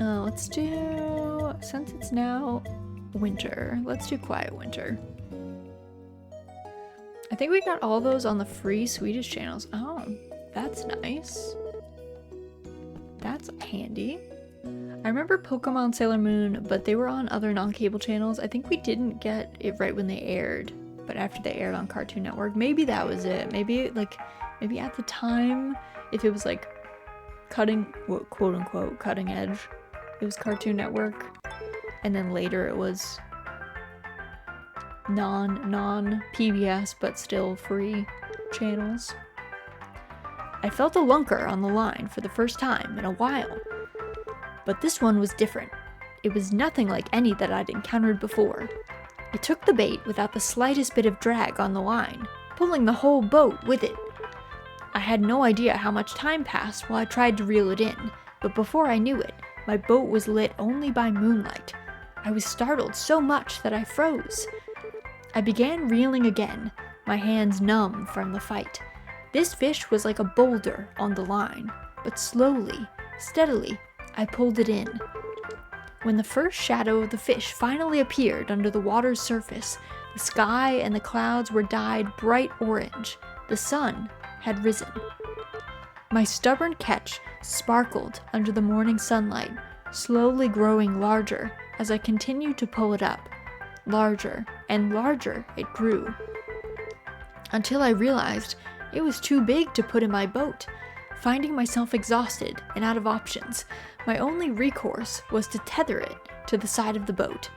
Let's do, since it's now winter, let's do Quiet Winter. I think we got all those on the free Swedish channels. Oh, that's nice. That's handy. I remember Pokemon Sailor Moon, but they were on other non-cable channels. I think we didn't get it right when they aired, but after they aired on Cartoon Network, maybe that was it. Maybe at the time, if it was like cutting, quote unquote, cutting edge, it was Cartoon Network, and then later it was non PBS but still free channels. I felt a lunker on the line for the first time in a while, but this one was different. It was nothing like any that I'd encountered before. It took the bait without the slightest bit of drag on the line, pulling the whole boat with it. I had no idea how much time passed while I tried to reel it in, but before I knew it, my boat was lit only by moonlight. I was startled so much that I froze. I began reeling again, my hands numb from the fight. This fish was like a boulder on the line, but slowly, steadily, I pulled it in. When the first shadow of the fish finally appeared under the water's surface, the sky and the clouds were dyed bright orange. The sun had risen. My stubborn catch sparkled under the morning sunlight, slowly growing larger as I continued to pull it up. Larger and larger it grew, until I realized it was too big to put in my boat. Finding myself exhausted and out of options, my only recourse was to tether it to the side of the boat.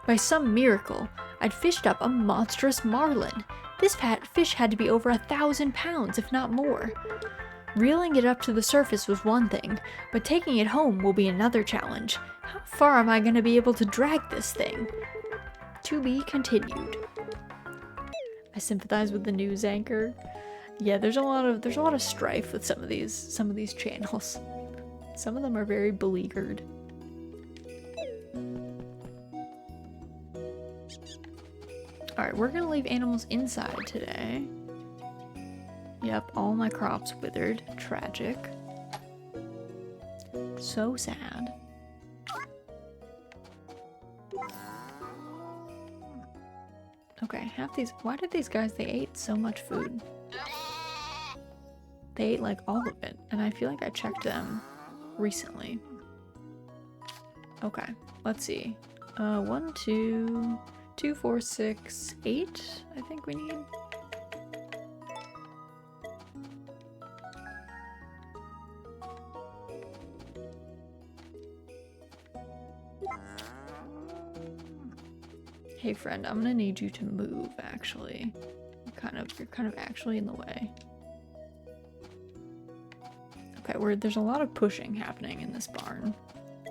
By some miracle, I'd fished up a monstrous marlin. This fat fish had to be over 1,000 pounds, if not more. Reeling it up to the surface was one thing, but taking it home will be another challenge. How far am I going to be able to drag this thing? To be continued. I sympathize with the news anchor. Yeah, there's a lot of strife with some of these channels. Some of them are very beleaguered. Alright, we're gonna leave animals inside today. Yep, all my crops withered. Tragic. So sad. Okay, half these— why did these guys— they ate so much food. They ate like all of it, and I feel like I checked them recently. Okay, let's see. 1, 2, 2, 4, 6, 8, I think we need. Hey friend, I'm gonna need you to move, actually. You're kind of actually in the way. Okay, there's a lot of pushing happening in this barn.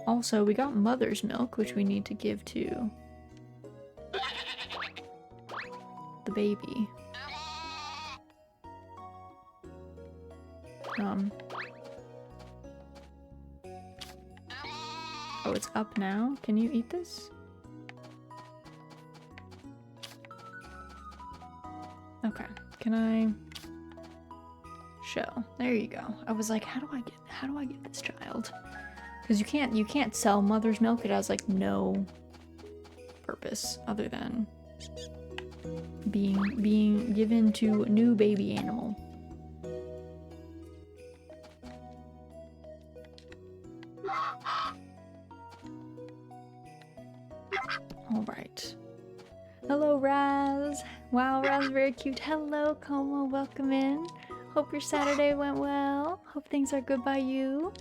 Also, we got mother's milk, which we need to give to the baby. Oh, it's up now? Can you eat this? Okay, can I show? There you go. I was like, how do I get this child? Because you can't sell mother's milk. It has like no purpose other than being given to a new baby animal. All right. Hello, Raz. Wow, Raz, very cute. Hello, Como. Welcome in. Hope your Saturday went well. Hope things are good by you.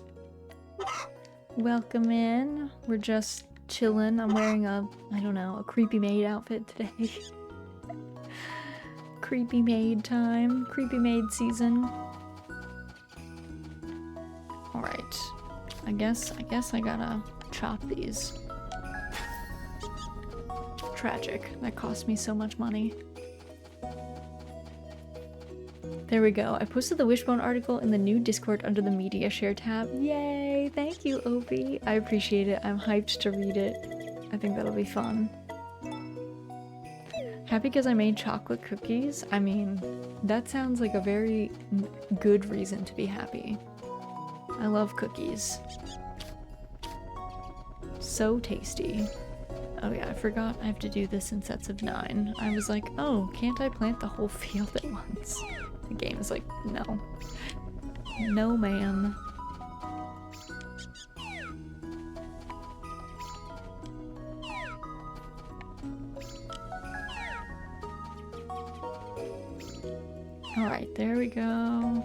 Welcome in. We're just chilling. I'm wearing a creepy maid outfit today. Creepy maid time. Creepy maid season. Alright. I guess I gotta chop these. Tragic. That cost me so much money. There we go. I posted the Wishbone article in the new Discord under the media share tab. Yay! Thank you, Obi. I appreciate it. I'm hyped to read it. I think that'll be fun. Happy because I made chocolate cookies? I mean, that sounds like a very good reason to be happy. I love cookies. So tasty. Oh yeah, I forgot I have to do this in sets of 9. I was like, oh, can't I plant the whole field at once? The game is like, no. No, ma'am. Alright, there we go.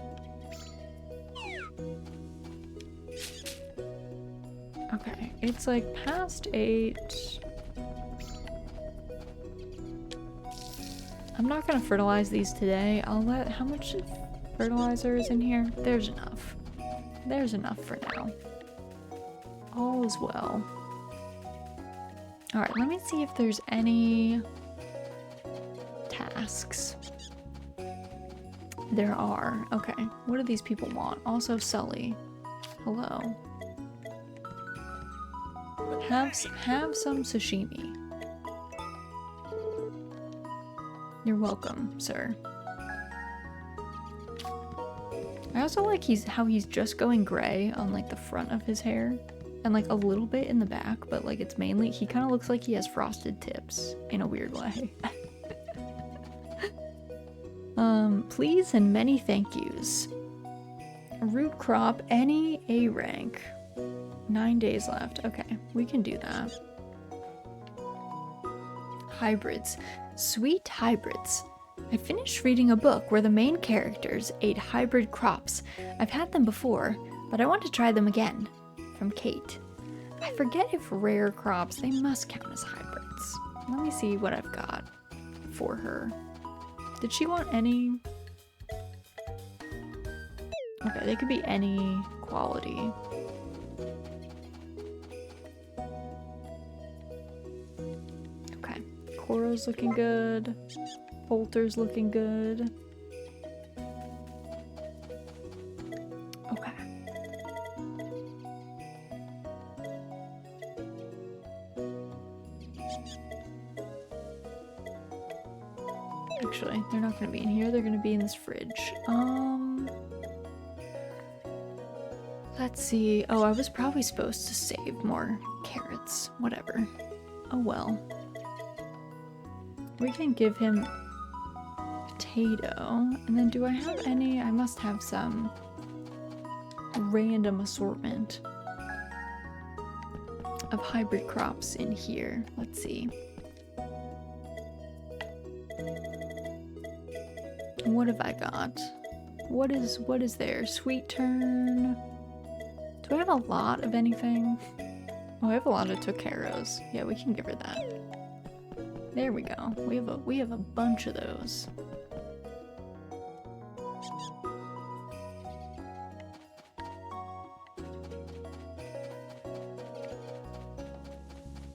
Okay, it's like past 8. I'm not gonna fertilize these today. I'll let... How much fertilizer is in here? There's enough. There's enough for now. All is well. Alright, let me see if there's any tasks. There are. Okay, what do these people want? Also, Sully. Hello. Have some sashimi. You're welcome, sir. I also like how he's just going gray on like the front of his hair and like a little bit in the back, but like it's mainly, he kind of looks like he has frosted tips in a weird way. Please and many thank yous. Root crop, any A rank. 9 days left. Okay, we can do that. Hybrids. Sweet hybrids. I finished reading a book where the main characters ate hybrid crops. I've had them before, but I want to try them again. From Kate. I forget if rare crops, they must count as hybrids. Let me see what I've got for her. Did she want any? Okay, they could be any quality. Okay, Coro's looking good. Poulter's looking good. Okay. Actually, they're not gonna be in here, they're gonna be in this fridge. Let's see. Oh, I was probably supposed to save more carrots. Whatever. Oh well. We can give him potato. And then do I have any? I must have some random assortment of hybrid crops in here. Let's see. What have I got? What is there? Sweet tern. Do I have a lot of anything? Oh, I have a lot of toqueros. Yeah, we can give her that. There we go. We have a bunch of those.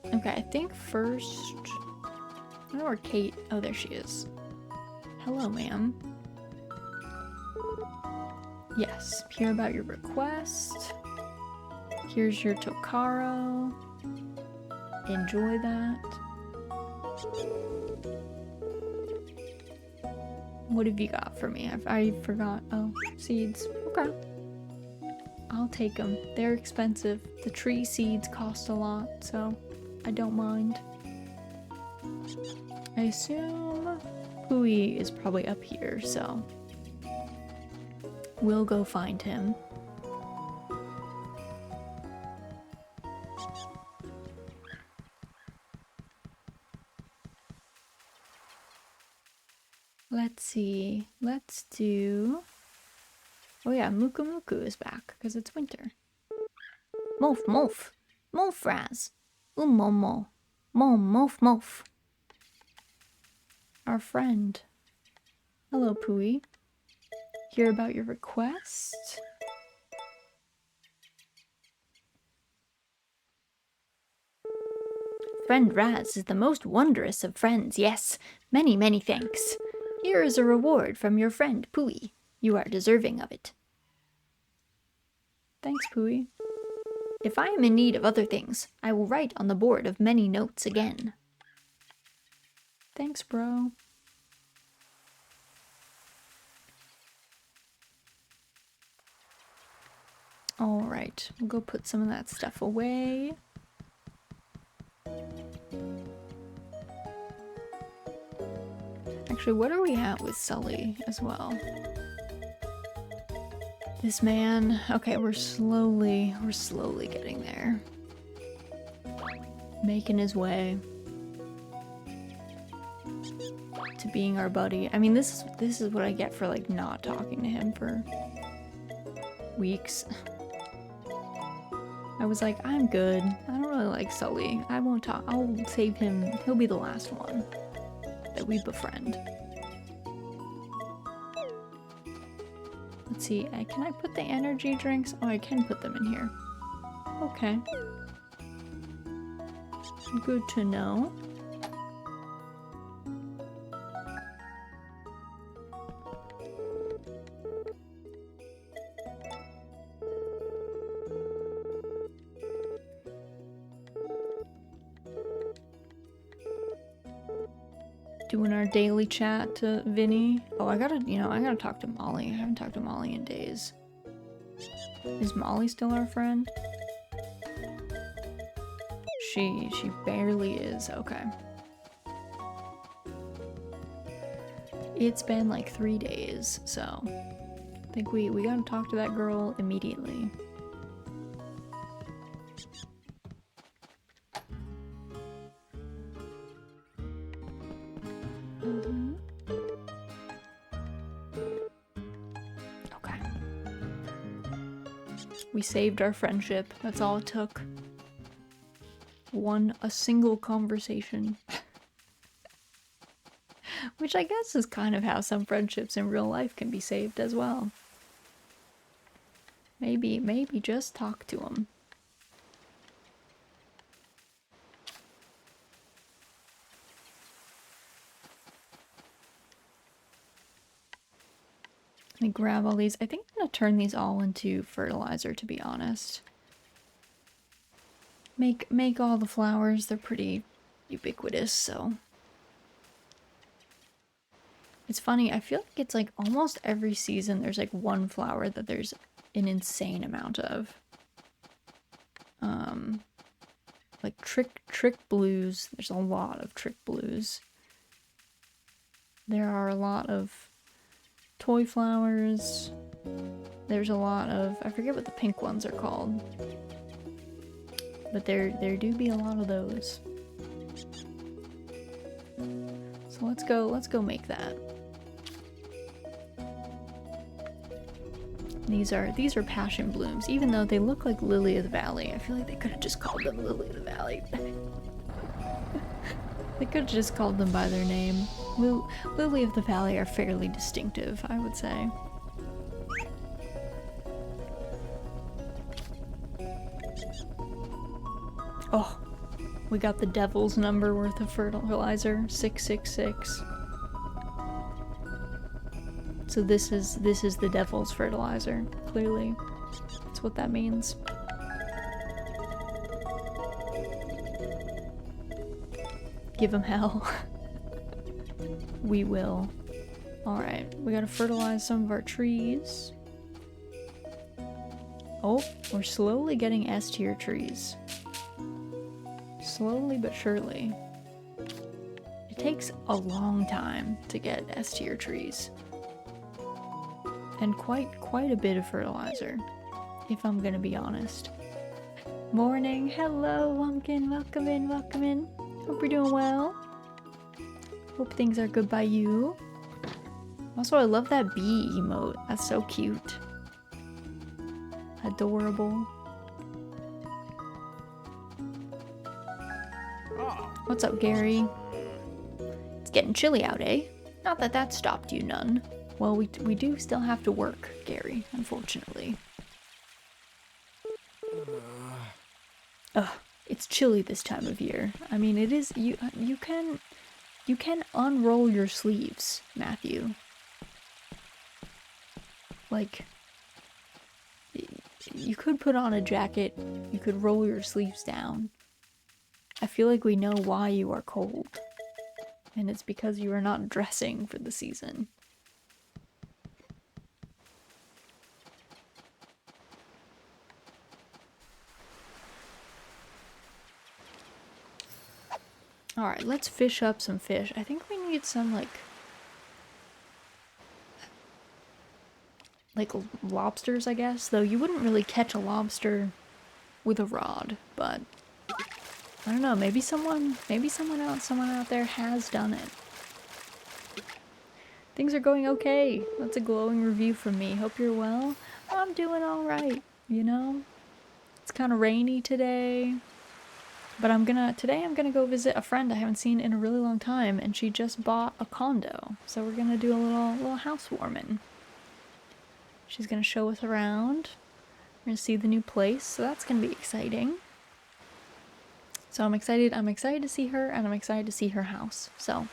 Okay, I think first... I don't know where Kate... Oh, there she is. Hello, ma'am. Yes, hear about your request. Here's your Tokaro. Enjoy that. What have you got for me? I forgot. Oh, seeds. Okay. I'll take them. They're expensive. The tree seeds cost a lot, so I don't mind. I assume Pui is probably up here, so we'll go find him. Let's see. Let's do... Oh yeah, Muku Muku is back, because it's winter. Mof Mof! Mof Raz! Momo! Mom Mof Mof! Our friend. Hello, Pui. Hear about your request? Friend Raz is the most wondrous of friends, yes. Many, many thanks. Here is a reward from your friend Pui. You are deserving of it. Thanks, Pui. If I am in need of other things, I will write on the board of many notes again. Thanks, bro. Alright, we'll go put some of that stuff away. Actually, what are we at with Sully as well? This man, okay, we're slowly getting there. Making his way to being our buddy. I mean, this is what I get for like not talking to him for weeks. I was like, I'm good. I don't really like Sully. I won't talk. I'll save him. He'll be the last one that we befriend. Let's see. Can I put the energy drinks? Oh, I can put them in here. Okay. Good to know. Doing our daily chat to Vinny. Oh, I gotta talk to Molly. I haven't talked to Molly in days. Is Molly still our friend? She barely is. Okay. It's been like 3 days, so I think we gotta talk to that girl immediately. Okay. We saved our friendship. That's all it took. A single conversation. Which I guess is kind of how some friendships in real life can be saved as well. Maybe just talk to him. Let me grab all these. I think I'm gonna turn these all into fertilizer, to be honest. Make all the flowers. They're pretty ubiquitous, so. It's funny, I feel like it's like almost every season there's like one flower that there's an insane amount of. Like trick blues, there's a lot of trick blues. There are a lot of toy flowers. There's a lot of, I forget what the pink ones are called. But there do be a lot of those. So let's go make that. These are passion blooms, even though they look like Lily of the Valley. I feel like they could have just called them Lily of the Valley. They could have just called them by their name. Lily of the Valley are fairly distinctive, I would say. Oh, we got the devil's number worth of fertilizer, 666. So this is the devil's fertilizer, clearly. That's what that means. Give him hell. We will. Alright, we gotta fertilize some of our trees. Oh, we're slowly getting S-tier trees. Slowly but surely. It takes a long time to get S-tier trees. And quite a bit of fertilizer, if I'm gonna be honest. Morning, hello, Lumpkin, welcome in, welcome in. Hope you're doing well. Hope things are good by you. Also, I love that bee emote. That's so cute. Adorable. What's up, Gary? It's getting chilly out, eh? Not that that stopped you none. Well, we do still have to work, Gary, unfortunately. Ugh, it's chilly this time of year. I mean, it is. You can unroll your sleeves, Matthew. Like, you could put on a jacket. You could roll your sleeves down. I feel like we know why you are cold, and it's because you are not dressing for the season. Alright, let's fish up some fish. I think we need some, like lobsters, I guess. Though you wouldn't really catch a lobster with a rod, but I don't know, maybe someone out there has done it. Things are going okay. That's a glowing review from me. Hope you're well. I'm doing alright, you know? It's kind of rainy today. But today I'm gonna go visit a friend I haven't seen in a really long time, and she just bought a condo. So we're gonna do a little housewarming. She's gonna show us around. We're gonna see the new place, so that's gonna be exciting. So I'm excited to see her, and I'm excited to see her house, so.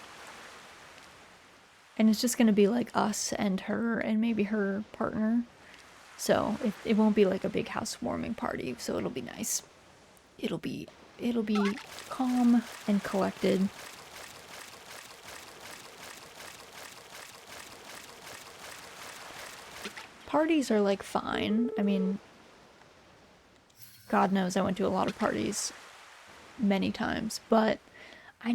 And it's just gonna be like us and her and maybe her partner. So it won't be like a big housewarming party, so it'll be nice. It'll be calm and collected. Parties are like fine. I mean, God knows I went to a lot of parties many times, but I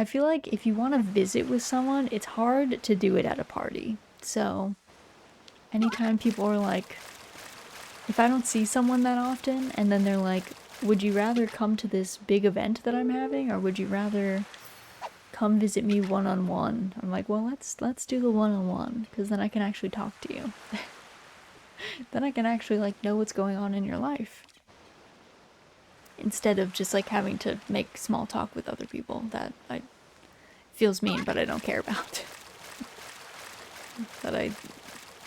feel like if you want to visit with someone, it's hard to do it at a party. So anytime people are like, if I don't see someone that often and then they're like, would you rather come to this big event that I'm having, or would you rather come visit me one-on-one? I'm like, well, let's do the one-on-one, because then I can actually talk to you. Then I can actually like know what's going on in your life, instead of just like having to make small talk with other people that feels mean but I don't care about. That I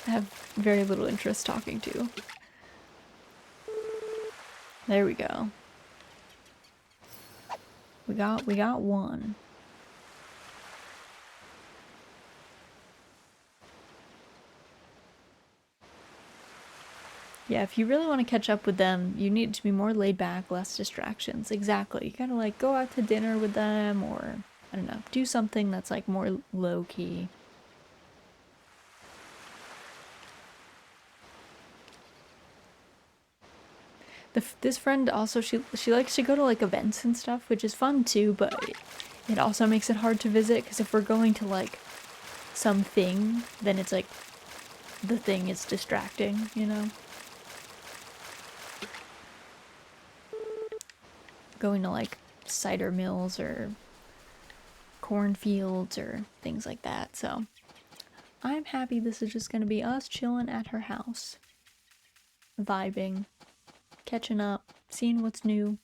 have very little interest talking to. There we go. We got one. Yeah, if you really want to catch up with them, you need to be more laid back, less distractions. Exactly. You gotta like go out to dinner with them, or I don't know, do something that's like more low key. This friend also, she likes to go to like events and stuff, which is fun too, but it also makes it hard to visit, because if we're going to like something, then it's like the thing is distracting, you know? Going to like cider mills or cornfields or things like that, so I'm happy this is just gonna be us chilling at her house, vibing, catching up, seeing what's new.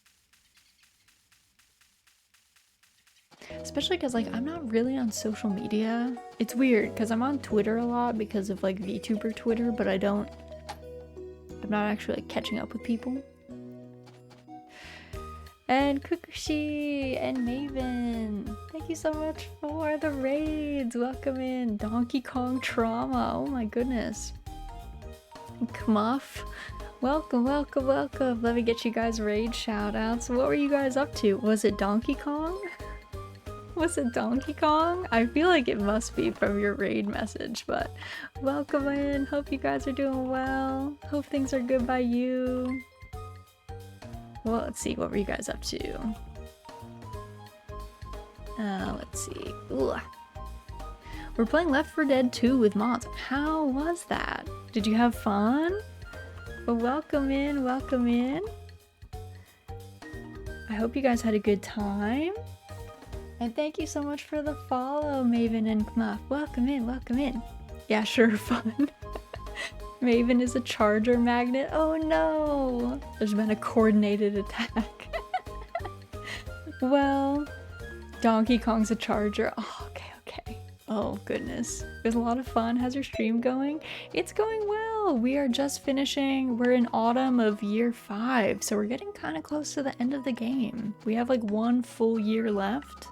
Especially because like I'm not really on social media. It's weird because I'm on Twitter a lot because of like VTuber Twitter, but I'm not actually like catching up with people. And Kukushi and Maven, thank you so much for the raids. Welcome in. Donkey Kong Trauma, oh my goodness. Kmuff, welcome. Let me get you guys raid shoutouts. What were you guys up to? Was it Donkey Kong? Was it Donkey Kong? I feel like it must be from your raid message, but welcome in. Hope you guys are doing well. Hope things are good by you. Well, let's see, what were you guys up to? Let's see. Ooh. We're playing Left 4 Dead 2 with mods. How was that? Did you have fun? Well, welcome in. I hope you guys had a good time. And thank you so much for the follow, Maven and Kmuff. Welcome in. Yeah, sure, fun. Maven is a charger magnet. Oh no! There's been a coordinated attack. Well, Donkey Kong's a charger. Oh, okay. Oh goodness. It was a lot of fun. How's your stream going? It's going well. We are just finishing. We're in autumn of year 5, so we're getting kind of close to the end of the game. We have like 1 full year left.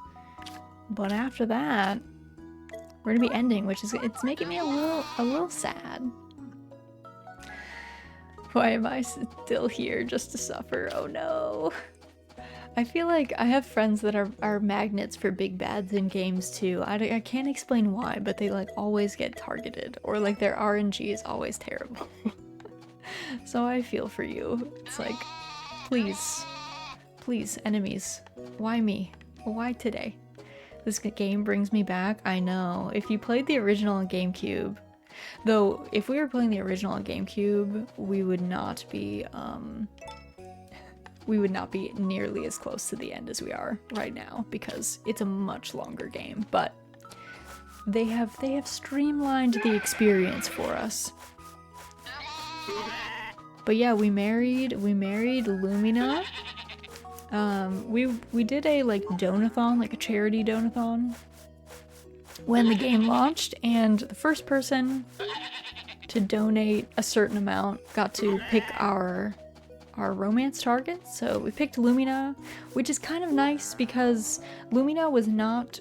But after that, we're gonna be ending, which is, it's making me a little sad. Why am I still here just to suffer? Oh no. I feel like I have friends that are magnets for big bads in games too. I can't explain why, but they like always get targeted, or like their RNG is always terrible. So I feel for you. It's like, please Please, enemies. Why me? Why today? This game brings me back. I know. If you played the original on GameCube, though, if we were playing the original on GameCube, we would not be nearly as close to the end as we are right now because it's a much longer game. But they have streamlined the experience for us. But yeah, we married Lumina. We did a like donathon, like a charity donathon when the game launched, and the first person to donate a certain amount got to pick our romance target. So we picked Lumina, which is kind of nice because Lumina was not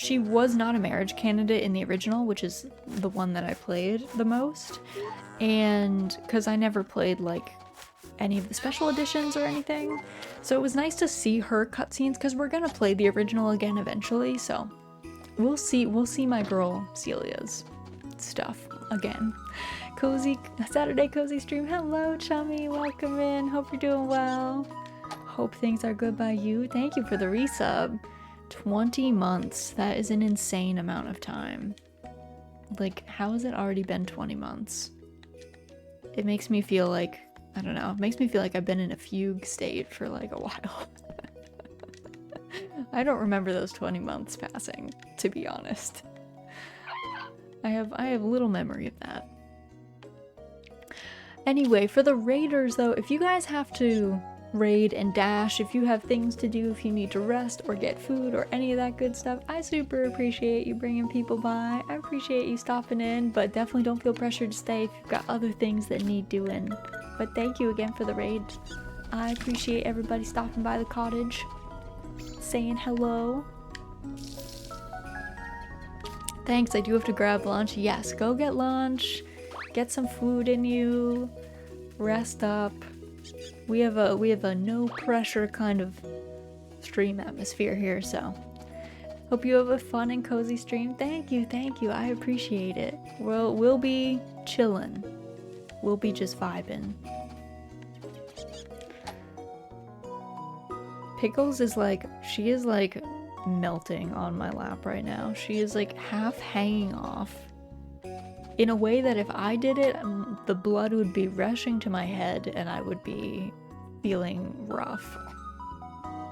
a marriage candidate in the original, which is the one that I played the most. And because I never played like any of the special editions or anything. So it was nice to see her cutscenes because we're gonna play the original again eventually, so we'll see my girl Celia's stuff again. Saturday cozy stream. Hello chummy, welcome in. Hope you're doing well. Hope things are good by you. Thank you for the resub. 20 months. That is an insane amount of time. Like, how has it already been 20 months? It makes me feel like, I don't know, it makes me feel like I've been in a fugue state for like a while. I don't remember those 20 months passing, to be honest. I have little memory of that. Anyway, for the raiders though, if you guys have to raid and dash, if you have things to do, if you need to rest or get food or any of that good stuff, I super appreciate you bringing people by. I appreciate you stopping in, but definitely don't feel pressured to stay if you've got other things that need doing. But thank you again for the raid. I appreciate everybody stopping by the cottage, saying hello. Thanks, I do have to grab lunch. Yes, go get lunch, get some food in you, rest up. We have a no pressure kind of stream atmosphere here, so hope you have a fun and cozy stream. Thank you, I appreciate it. We'll be chillin'. We'll be just vibing. Pickles is like, she is like melting on my lap right now. She is like half hanging off in a way that if I did it, the blood would be rushing to my head and I would be feeling rough.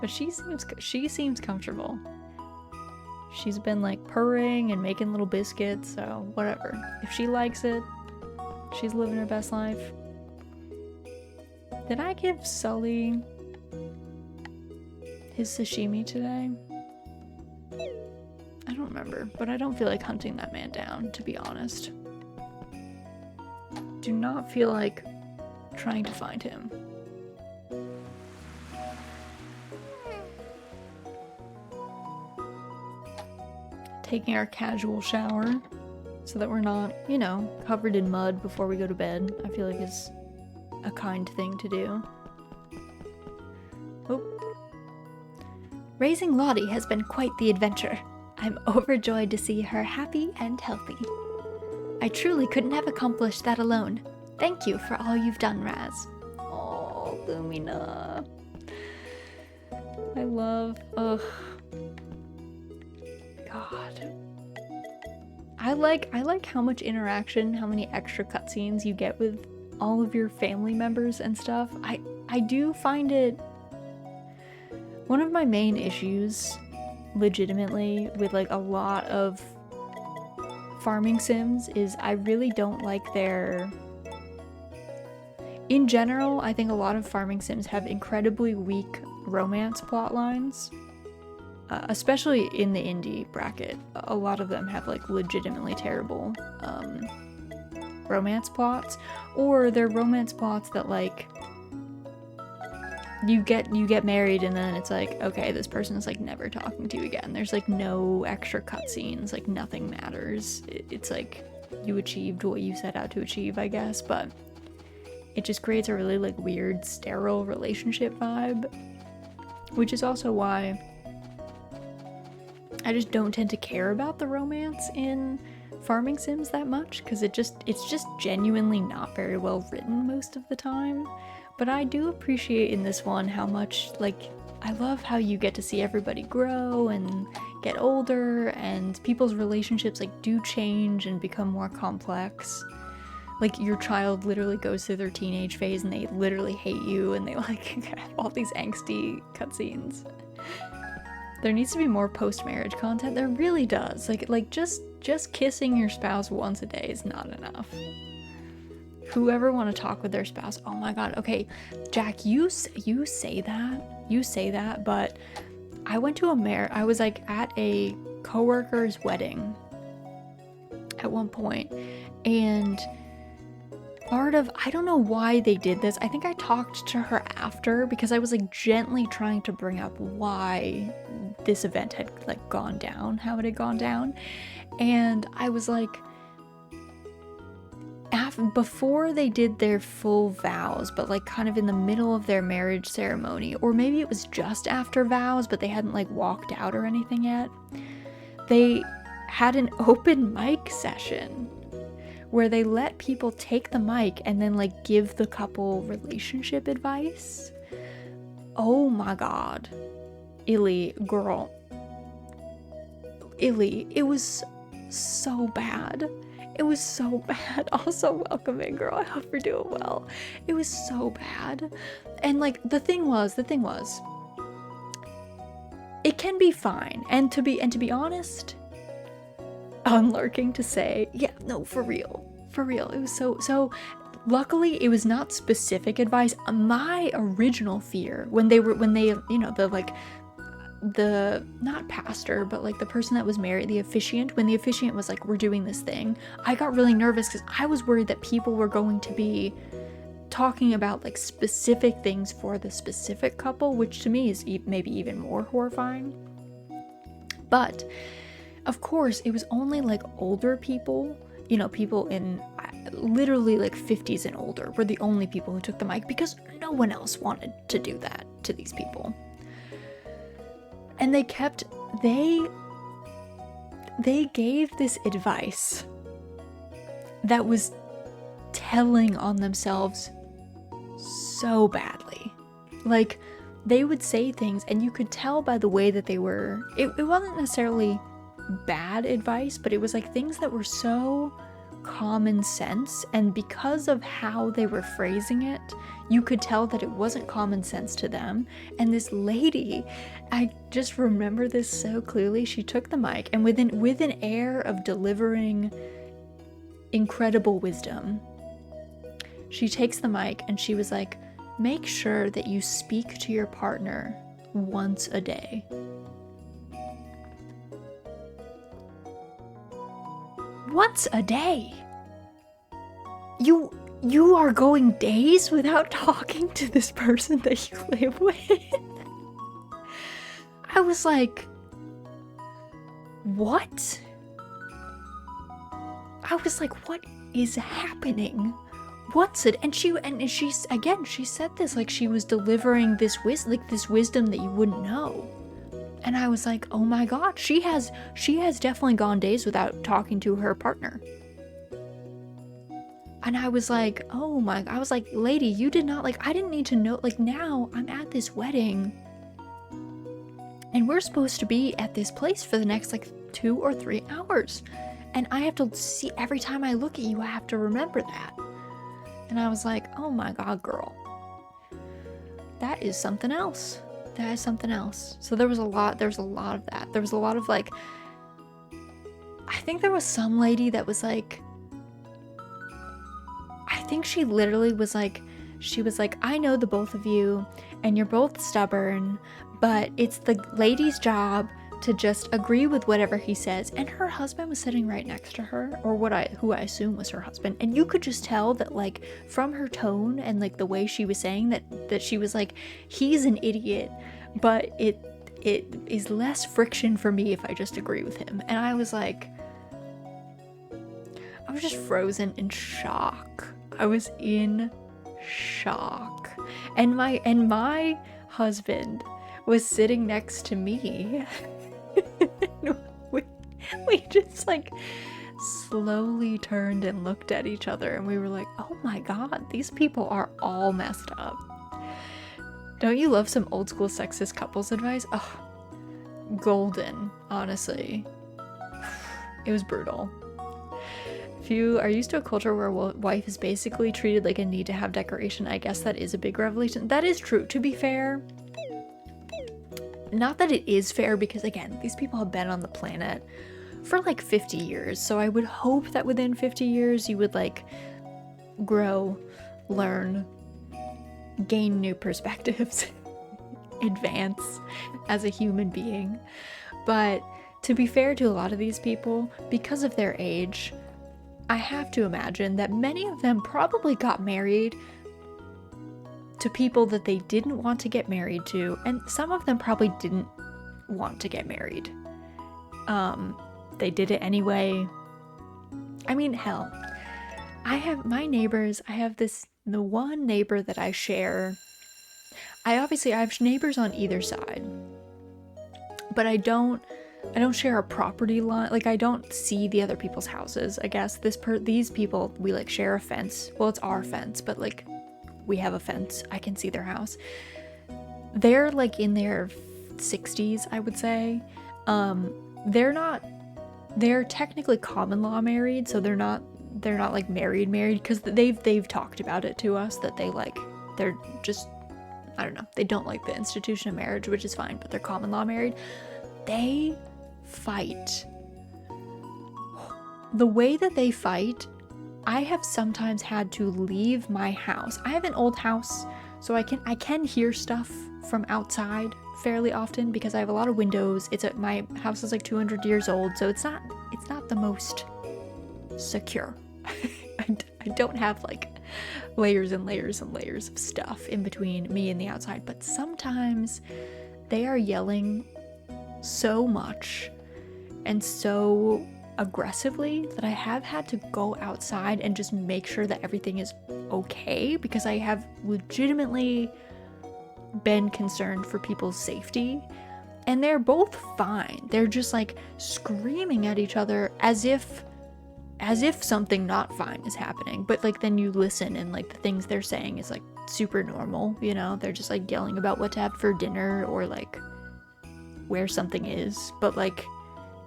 But she seems comfortable. She's been like purring and making little biscuits, so whatever. If she likes it, she's living her best life. Did I give Sully his sashimi today? I don't remember, but I don't feel like hunting that man down, to be honest. Do not feel like trying to find him. Taking our casual shower so that we're not, you know, covered in mud before we go to bed, I feel like is a kind thing to do. Oh. Raising Lottie has been quite the adventure. I'm overjoyed to see her happy and healthy. I truly couldn't have accomplished that alone. Thank you for all you've done, Raz. Oh, Lumina. I love... Ugh. God. I like how much interaction, how many extra cutscenes you get with all of your family members and stuff. I do find it... One of my main issues, legitimately, with like a lot of farming sims is I really don't like their... In general, I think a lot of farming sims have incredibly weak romance plot lines. Especially in the indie bracket. A lot of them have like legitimately terrible romance plots. Or they're romance plots that like you get married and then it's like, okay, this person is like never talking to you again. There's like no extra cutscenes, like nothing matters. It's like you achieved what you set out to achieve, I guess, but it just creates a really like weird sterile relationship vibe, which is also why I just don't tend to care about the romance in farming sims that much, because it's just genuinely not very well written most of the time. But I do appreciate in this one how much like I love how you get to see everybody grow and get older, and people's relationships like do change and become more complex. Like your child literally goes through their teenage phase and they literally hate you, and they like have all these angsty cutscenes. There needs to be more post-marriage content. There really does. Like just kissing your spouse once a day is not enough. Whoever want to talk with their spouse, oh my god. Okay, Jack, you say that, but I went to I was like at a coworker's wedding at one point, and part of, I don't know why they did this. I think I talked to her after because I was like gently trying to bring up why this event had like gone down, how it had gone down. And I was like, before they did their full vows, but like kind of in the middle of their marriage ceremony, or maybe it was just after vows, but they hadn't like walked out or anything yet, they had an open mic session where they let people take the mic and then like give the couple relationship advice. Oh my god. Illy, girl. Illy, it was so bad. It was so bad. Also, welcome in, girl. I hope you're doing well. It was so bad. And like the thing was, it can be fine. And to be honest, I'm lurking to say, yeah, no, for real. It was so luckily it was not specific advice. My original fear when they, you know, the not pastor, but like the person that was married, the officiant, when the officiant was like, we're doing this thing, I got really nervous because I was worried that people were going to be talking about like specific things for the specific couple, which to me is maybe even more horrifying. But of course it was only like older people, you know, people in literally like 50s and older were the only people who took the mic because no one else wanted to do that to these people. And they gave this advice that was telling on themselves so badly. Like, they would say things and you could tell by the way that they were, it wasn't necessarily bad advice, but it was like things that were so common sense, and because of how they were phrasing it, you could tell that it wasn't common sense to them. And this lady, I just remember this so clearly, she took the mic and with an air of delivering incredible wisdom, she takes the mic and she was like, make sure that you speak to your partner once a day. Once a day? You are going days without talking to this person that you live with? I was like, what? I was like, what is happening? What's it? And she said this like she was delivering this wisdom that you wouldn't know. And I was like, oh my god, she has definitely gone days without talking to her partner. And I was like, oh my, I was like, lady, you did not, like, I didn't need to know, like, now I'm at this wedding and we're supposed to be at this place for the next like 2 or 3 hours. And I have to see, every time I look at you, I have to remember that. And I was like, oh my god, girl, that is something else. That is something else. So there was a lot of that. There was a lot of like, I think there was some lady that was like, I think she literally was like, she was like, I know the both of you and you're both stubborn, but it's the lady's job to just agree with whatever he says. And her husband was sitting right next to her, or who I assume was her husband. And you could just tell that, like, from her tone and like the way she was saying that she was like, he's an idiot, but it is less friction for me if I just agree with him. And I was like, I was just frozen in shock. I was in shock. And my husband was sitting next to me. we just like slowly turned and looked at each other and we were like, oh my god, these people are all messed up. Don't you love some old school sexist couples advice? Oh, golden, honestly. It was brutal. If you are used to a culture where a wife is basically treated like a need to have decoration, I guess that is a big revelation. That is true, to be fair. Not that it is fair, because again, these people have been on the planet for like 50 years. So I would hope that within 50 years you would like grow, learn, gain new perspectives, advance as a human being. But to be fair to a lot of these people, because of their age, I have to imagine that many of them probably got married to people that they didn't want to get married to, and some of them probably didn't want to get married. They did it anyway. I mean, hell, I have my neighbors. I have the one neighbor that I share. I have neighbors on either side, but I don't share a property line. Like, I don't see the other people's houses. I guess these people, we like share a fence. Well, it's our fence, but like we have a fence. I can see their house. They're like in their 60s, I would say. They're technically common law married, so they're not like married because they've talked about it to us that they're just, I don't know, they don't like the institution of marriage, which is fine, but they're common law married. They fight. The way that they fight, I have sometimes had to leave my house. I have an old house, so I can hear stuff from outside fairly often because I have a lot of windows. My house is like 200 years old, so it's not the most secure. I don't have like layers and layers and layers of stuff in between me and the outside, but sometimes they are yelling so much and so aggressively that I have had to go outside and just make sure that everything is okay, because I have legitimately been concerned for people's safety, and they're both fine. They're just like screaming at each other as if something not fine is happening, but like then you listen and like the things they're saying is like super normal, you know? They're just like yelling about what to have for dinner or like where something is, but like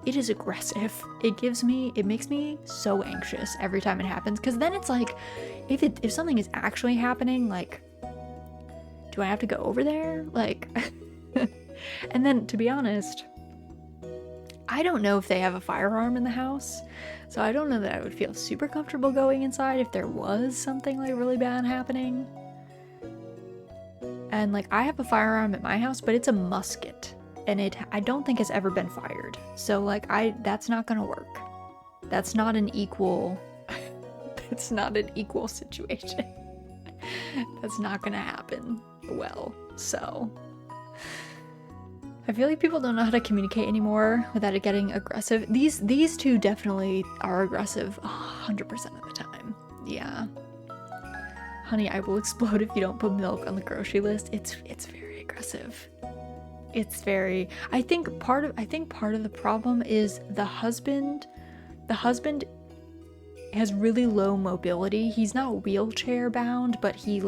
it is aggressive. It makes me so anxious every time it happens, because then it's like if something is actually happening, like, do I have to go over there? Like and then, to be honest, I don't know if they have a firearm in the house, so I don't know that I would feel super comfortable going inside if there was something like really bad happening. And like, I have a firearm at my house, but it's a musket, and I don't think it's ever been fired. So like, that's not gonna work. That's not an equal it's not an equal situation. That's not gonna happen well. So I feel like people don't know how to communicate anymore without it getting aggressive. These two definitely are aggressive 100% of the time. Yeah. Honey, I will explode if you don't put milk on the grocery list. It's very aggressive. It's very, I think part of the problem is the husband has really low mobility. He's not wheelchair bound, but he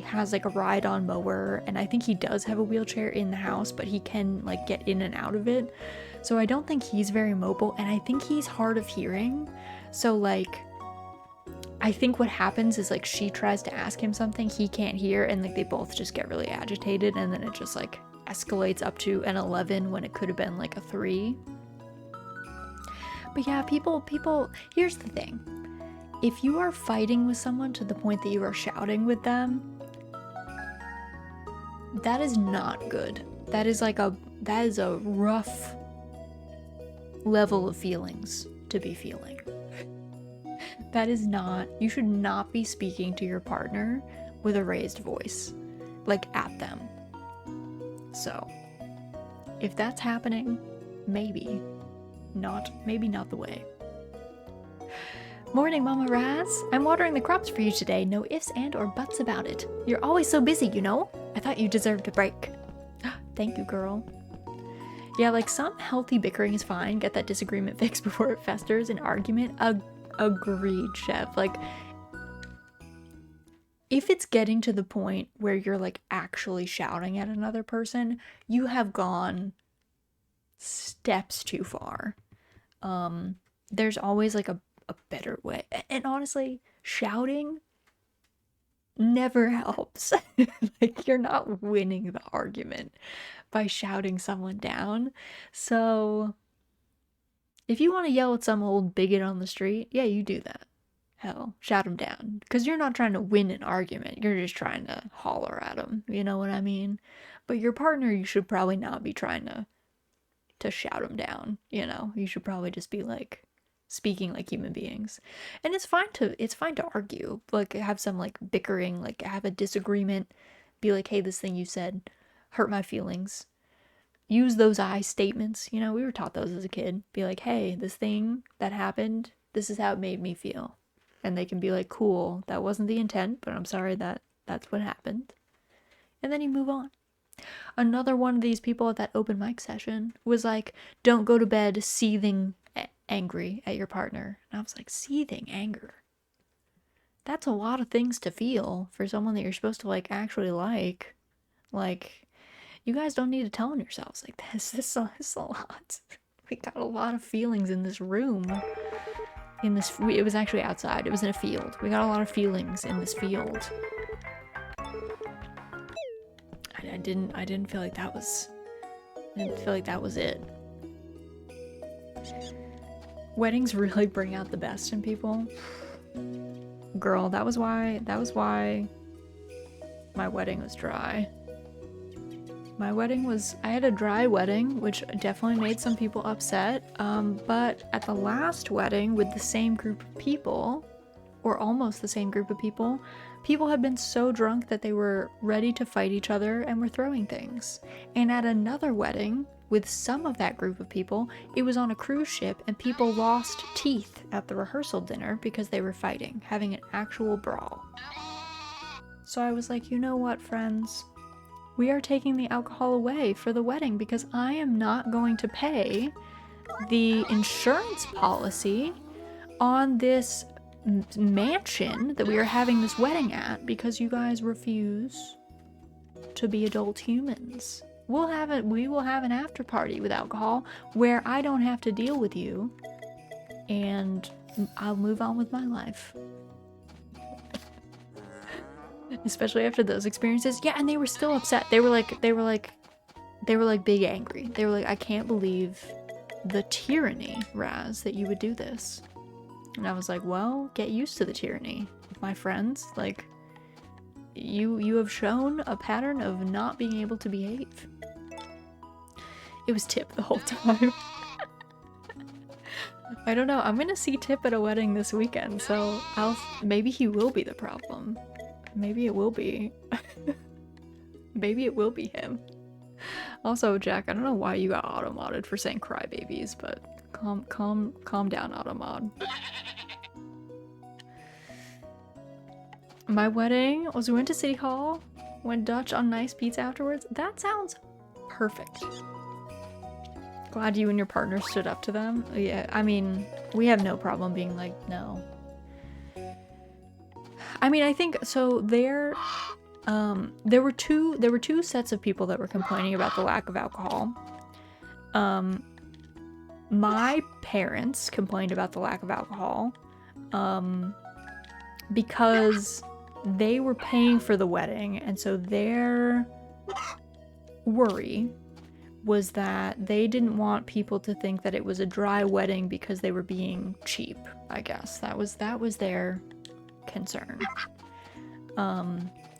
has like a ride-on mower, and I think he does have a wheelchair in the house, but he can like get in and out of it. So I don't think he's very mobile, and I think he's hard of hearing. So like, I think what happens is like she tries to ask him something he can't hear, and like they both just get really agitated, and then it just like escalates up to an 11 when it could have been like a 3. But yeah, people, here's the thing. If you are fighting with someone to the point that you are shouting with them, that is not good. That is a rough level of feelings to be feeling. You should not be speaking to your partner with a raised voice, like at them. So, if that's happening, maybe not the way. Morning, Mama Raz. I'm watering the crops for you today. No ifs and or buts about it. You're always so busy, you know? I thought you deserved a break. Thank you, girl. Yeah, like, some healthy bickering is fine. Get that disagreement fixed before it festers. An argument? Agreed, Chef. Like, if it's getting to the point where you're like actually shouting at another person, you have gone steps too far. There's always like a better way. And honestly, shouting never helps. Like, you're not winning the argument by shouting someone down. So if you want to yell at some old bigot on the street, yeah, you do that. Hell, shout him down. Because you're not trying to win an argument. You're just trying to holler at him. You know what I mean? But your partner, you should probably not be trying to shout him down. You know, you should probably just be like speaking like human beings. And it's fine to argue. Like, have some like bickering, like have a disagreement. Be like, hey, this thing you said hurt my feelings. Use those I statements. You know, we were taught those as a kid. Be like, hey, this thing that happened, this is how it made me feel. And they can be like, cool, that wasn't the intent, but I'm sorry that's what happened. And then you move on. Another one of these people at that open mic session was like, don't go to bed seething angry at your partner. And I was like, seething anger? That's a lot of things to feel for someone that you're supposed to like actually like. Like, you guys don't need to tell on yourselves like this. This is a lot. We got a lot of feelings in this room. It was actually outside. It was in a field. We got a lot of feelings in this field. I didn't feel like that was it. Weddings really bring out the best in people. Girl, that was why my wedding was dry. I had a dry wedding, which definitely made some people upset. But at the last wedding with the same group of people, or almost the same group of people had been so drunk that they were ready to fight each other and were throwing things. And at another wedding with some of that group of people, it was on a cruise ship and people lost teeth at the rehearsal dinner because they were fighting, having an actual brawl. So I was like, you know what, friends? We are taking the alcohol away for the wedding because I am not going to pay the insurance policy on this mansion that we are having this wedding at because you guys refuse to be adult humans. We will have an after party with alcohol where I don't have to deal with you and I'll move on with my life. Especially after those experiences. Yeah, and they were still upset. They were like big angry. They were like, I can't believe the tyranny, Raz, that you would do this. And I was like, well, get used to the tyranny, my friends. Like, you have shown a pattern of not being able to behave. It was Tip the whole time. I don't know. I'm gonna see Tip at a wedding this weekend, so maybe he will be the problem. Maybe it will be. Maybe it will be him. Also, Jack, I don't know why you got auto-modded for saying crybabies, but calm down, auto-mod. My wedding was we went to City Hall, went Dutch on nice pizza afterwards. That sounds perfect. Glad you and your partner stood up to them. Yeah, I mean, we have no problem being like, no. I mean, I think so. There were two sets of people that were complaining about the lack of alcohol. My parents complained about the lack of alcohol, because they were paying for the wedding, and so their worry was that they didn't want people to think that it was a dry wedding because they were being cheap. I guess that was their concern.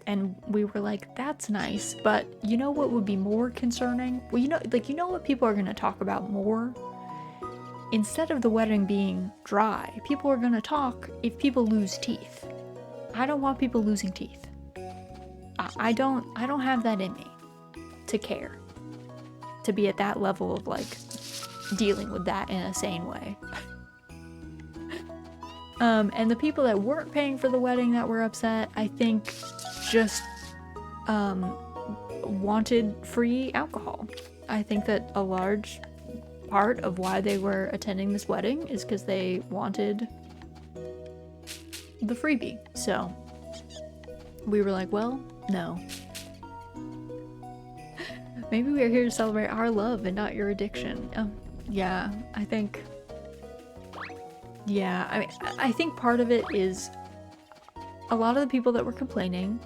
And we were like, that's nice, but you know what would be more concerning? Well, you know what people are going to talk about more? Instead of the wedding being dry, people are going to talk if people lose teeth. I don't want people losing teeth. I don't have that in me to care, to be at that level of like dealing with that in a sane way. And the people that weren't paying for the wedding that were upset, I think just wanted free alcohol. I think that a large part of why they were attending this wedding is because they wanted the freebie. So we were like, well, no. Maybe we are here to celebrate our love and not your addiction. Yeah, I think... Yeah, I mean, I think part of it is a lot of the people that were complaining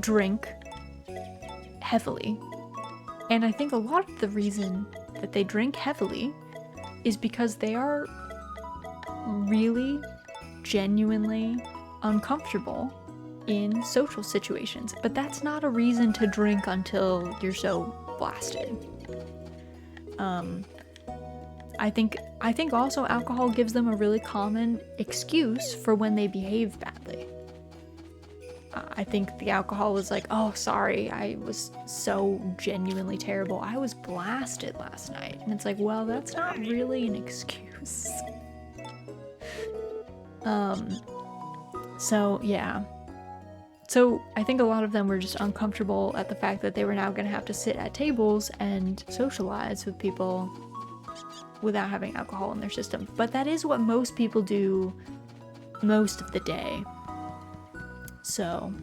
drink heavily. And I think a lot of the reason that they drink heavily is because they are really genuinely uncomfortable in social situations. But that's not a reason to drink until you're so blasted. I think also alcohol gives them a really common excuse for when they behave badly. I think the alcohol was like, oh, sorry, I was so genuinely terrible. I was blasted last night. And it's like, well, that's not really an excuse. So, yeah. So I think a lot of them were just uncomfortable at the fact that they were now going to have to sit at tables and socialize with people without having alcohol in their system. But that is what most people do most of the day. So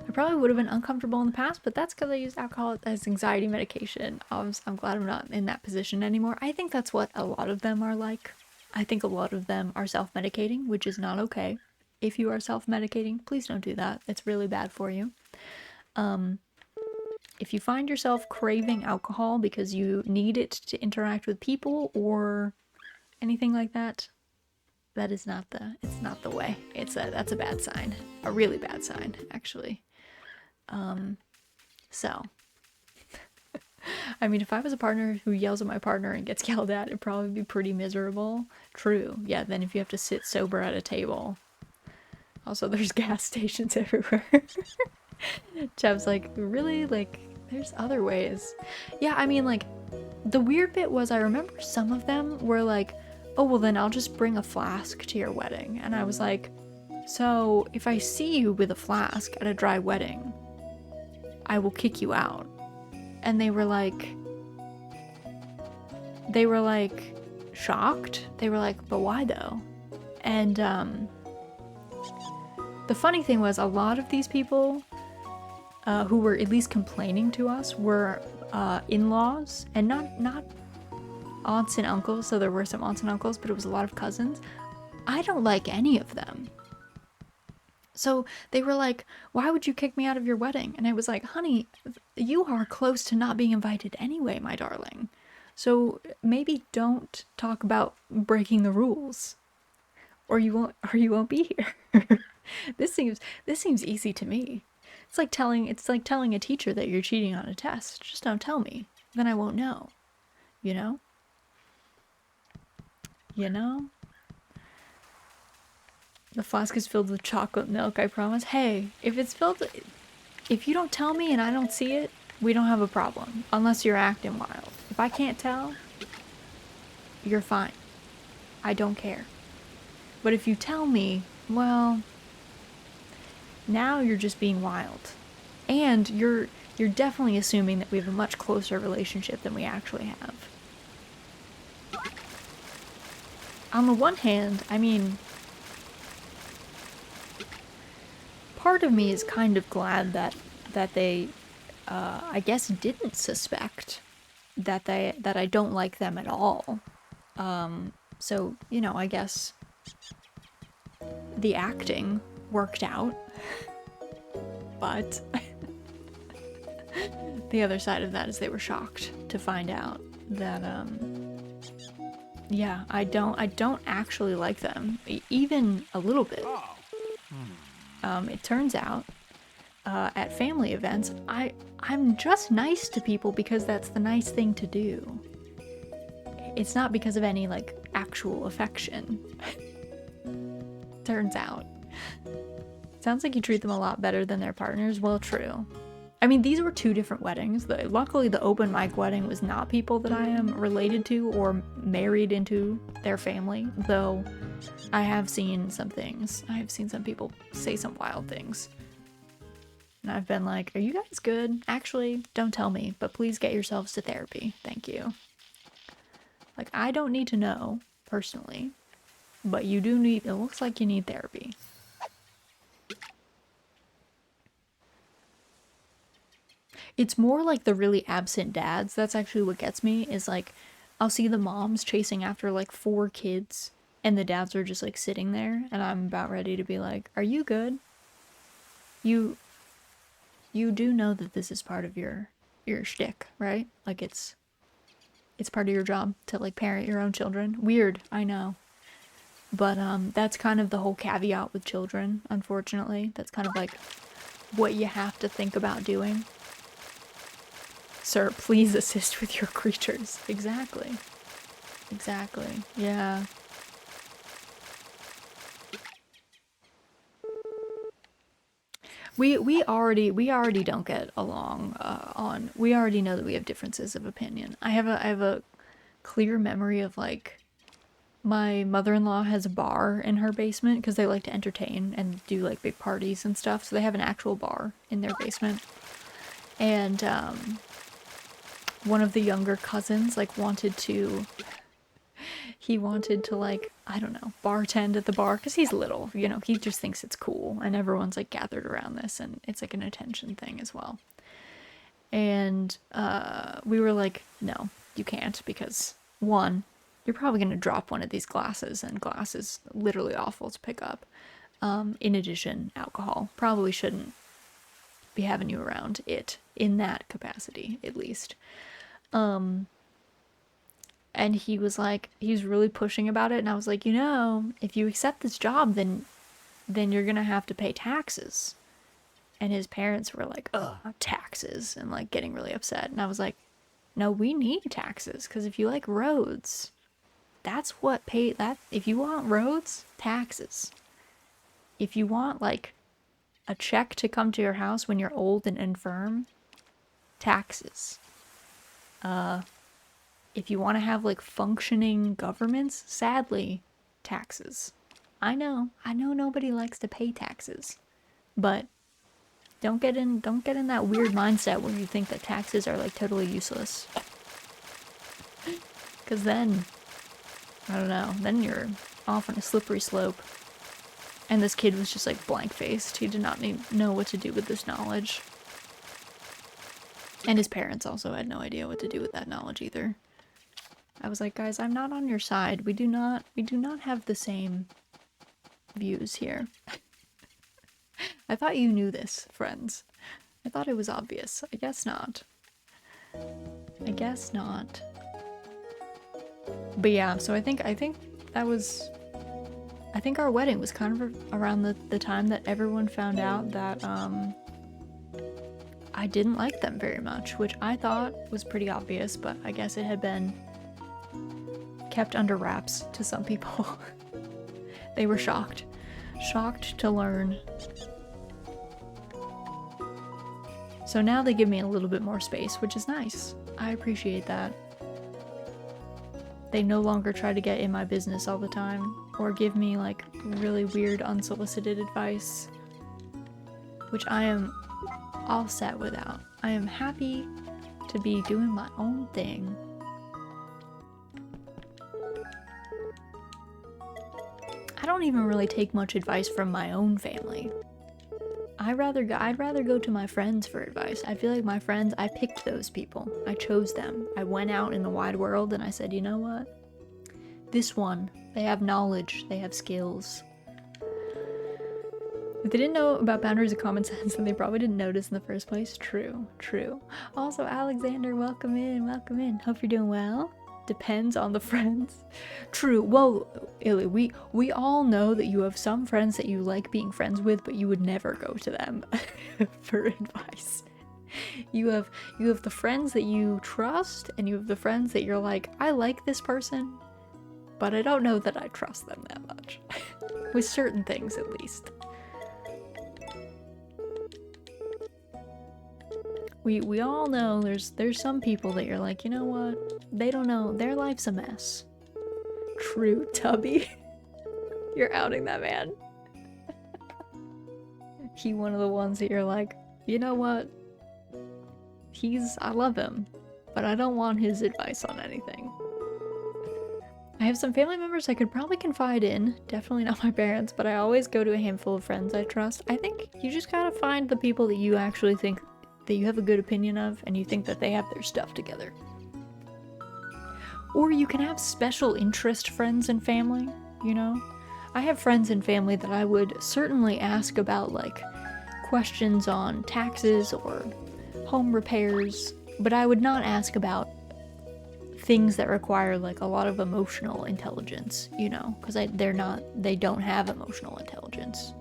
I probably would have been uncomfortable in the past, but that's because I used alcohol as anxiety medication. I'm glad I'm not in that position anymore. I think that's what a lot of them are like. I think a lot of them are self-medicating, which is not okay. If you are self-medicating, please don't do that. It's really bad for you. If you find yourself craving alcohol because you need it to interact with people or anything like that, it's not the way. That's a bad sign. A really bad sign, actually. So I mean, if I was a partner who yells at my partner and gets yelled at, it'd probably be pretty miserable. True. Yeah, then if you have to sit sober at a table. Also, there's gas stations everywhere. Chev's like, really? Like, there's other ways. Yeah, I mean, like, the weird bit was I remember some of them were like, oh, well, then I'll just bring a flask to your wedding. And I was like, so if I see you with a flask at a dry wedding, I will kick you out. And they were like shocked. They were like, but why though? And the funny thing was a lot of these people who were at least complaining to us were in-laws, and not aunts and uncles. So there were some aunts and uncles, but it was a lot of cousins. I don't like any of them. So they were like, why would you kick me out of your wedding? And I was like, honey, you are close to not being invited anyway, my darling. So maybe don't talk about breaking the rules, or you won't be here. This seems easy to me. It's like telling a teacher that you're cheating on a test. Just don't tell me. Then I won't know. You know? You know? The flask is filled with chocolate milk, I promise. Hey, if you don't tell me and I don't see it, we don't have a problem. Unless you're acting wild. If I can't tell, you're fine. I don't care. But if you tell me, well, now you're just being wild. And you're definitely assuming that we have a much closer relationship than we actually have. On the one hand, I mean, part of me is kind of glad that they, I guess, didn't suspect that I don't like them at all. So, you know, I guess the acting worked out. But the other side of that is they were shocked to find out that, yeah, I don't actually like them, even a little bit. It turns out, at family events, I'm just nice to people because that's the nice thing to do. It's not because of any, like, actual affection. Turns out. Sounds like you treat them a lot better than their partners. Well, true. I mean, these were two different weddings. Luckily, the open mic wedding was not people that I am related to or married into their family, though I have seen some things. I have seen some people say some wild things. And I've been like, are you guys good? Actually, don't tell me, but please get yourselves to therapy. Thank you. Like, I don't need to know, personally. But you do need, it looks like you need therapy. It's more like the really absent dads. That's actually what gets me, is like, I'll see the moms chasing after like 4 kids, and the dads are just like sitting there, and I'm about ready to be like, are you good? You you do know that this is part of your shtick, right? Like it's part of your job to like parent your own children. Weird, I know. But that's kind of the whole caveat with children, unfortunately. That's kind of like what you have to think about doing. Sir, please assist with your creatures. Exactly. Exactly. Yeah. We already don't get along on we already know that we have differences of opinion. I have a clear memory of like my mother-in-law has a bar in her basement because they like to entertain and do like big parties and stuff. So they have an actual bar in their basement. And one of the younger cousins like he wanted to like, I don't know, bartend at the bar because he's little, you know, he just thinks it's cool and everyone's like gathered around this and it's like an attention thing as well. And we were like, no, you can't, because one, you're probably going to drop one of these glasses, and glass is literally awful to pick up. In addition, alcohol probably shouldn't be having you around it in that capacity, at least. And he was like, he was really pushing about it, and I was like, you know, if you accept this job, then you're gonna have to pay taxes. And his parents were like, ugh, taxes, and like getting really upset. And I was like, no, we need taxes, because if you like roads, that's what pay that. If you want roads, taxes. If you want like a check to come to your house when you're old and infirm, taxes. If you want to have like functioning governments, sadly, taxes. I know nobody likes to pay taxes, but don't get in that weird mindset where you think that taxes are like totally useless. Cuz then I don't know, then you're off on a slippery slope. And this kid was just like blank-faced. He did not know what to do with this knowledge. And his parents also had no idea what to do with that knowledge either. I was like, guys, I'm not on your side. We do not have the same views here. I thought you knew this, friends. I thought it was obvious. I guess not. I guess not. But yeah, so I think that was, I think our wedding was kind of around the time that everyone found out that I didn't like them very much, which I thought was pretty obvious, but I guess it had been kept under wraps to some people. They were shocked to learn. So now they give me a little bit more space, which is nice. I appreciate that. They no longer try to get in my business all the time or give me like really weird unsolicited advice, which I am all set without. I am happy to be doing my own thing. I don't even really take much advice from my own family. I'd rather go to my friends for advice. I feel like my friends, I picked those people. I chose them. I went out in the wide world and I said, you know what? This one, they have knowledge, they have skills. If they didn't know about boundaries of common sense, then they probably didn't notice in the first place. True. Also, Alexander, welcome in. Hope you're doing well. Depends on the friends. True. Well, Illy, we all know that you have some friends that you like being friends with, but you would never go to them for advice. You have the friends that you trust, and you have the friends that you're like, I like this person, but I don't know that I trust them that much. With certain things, at least. We all know there's some people that you're like, you know what? They don't know. Their life's a mess. True, Tubby. You're outing that man. He one of the ones that you're like, you know what? I love him, but I don't want his advice on anything. I have some family members I could probably confide in. Definitely not my parents, but I always go to a handful of friends I trust. I think you just gotta find the people that you actually think that you have a good opinion of and you think that they have their stuff together. Or you can have special interest friends and family, you know? I have friends and family that I would certainly ask about, like, questions on taxes or home repairs, but I would not ask about things that require, like, a lot of emotional intelligence, you know? Because they don't have emotional intelligence.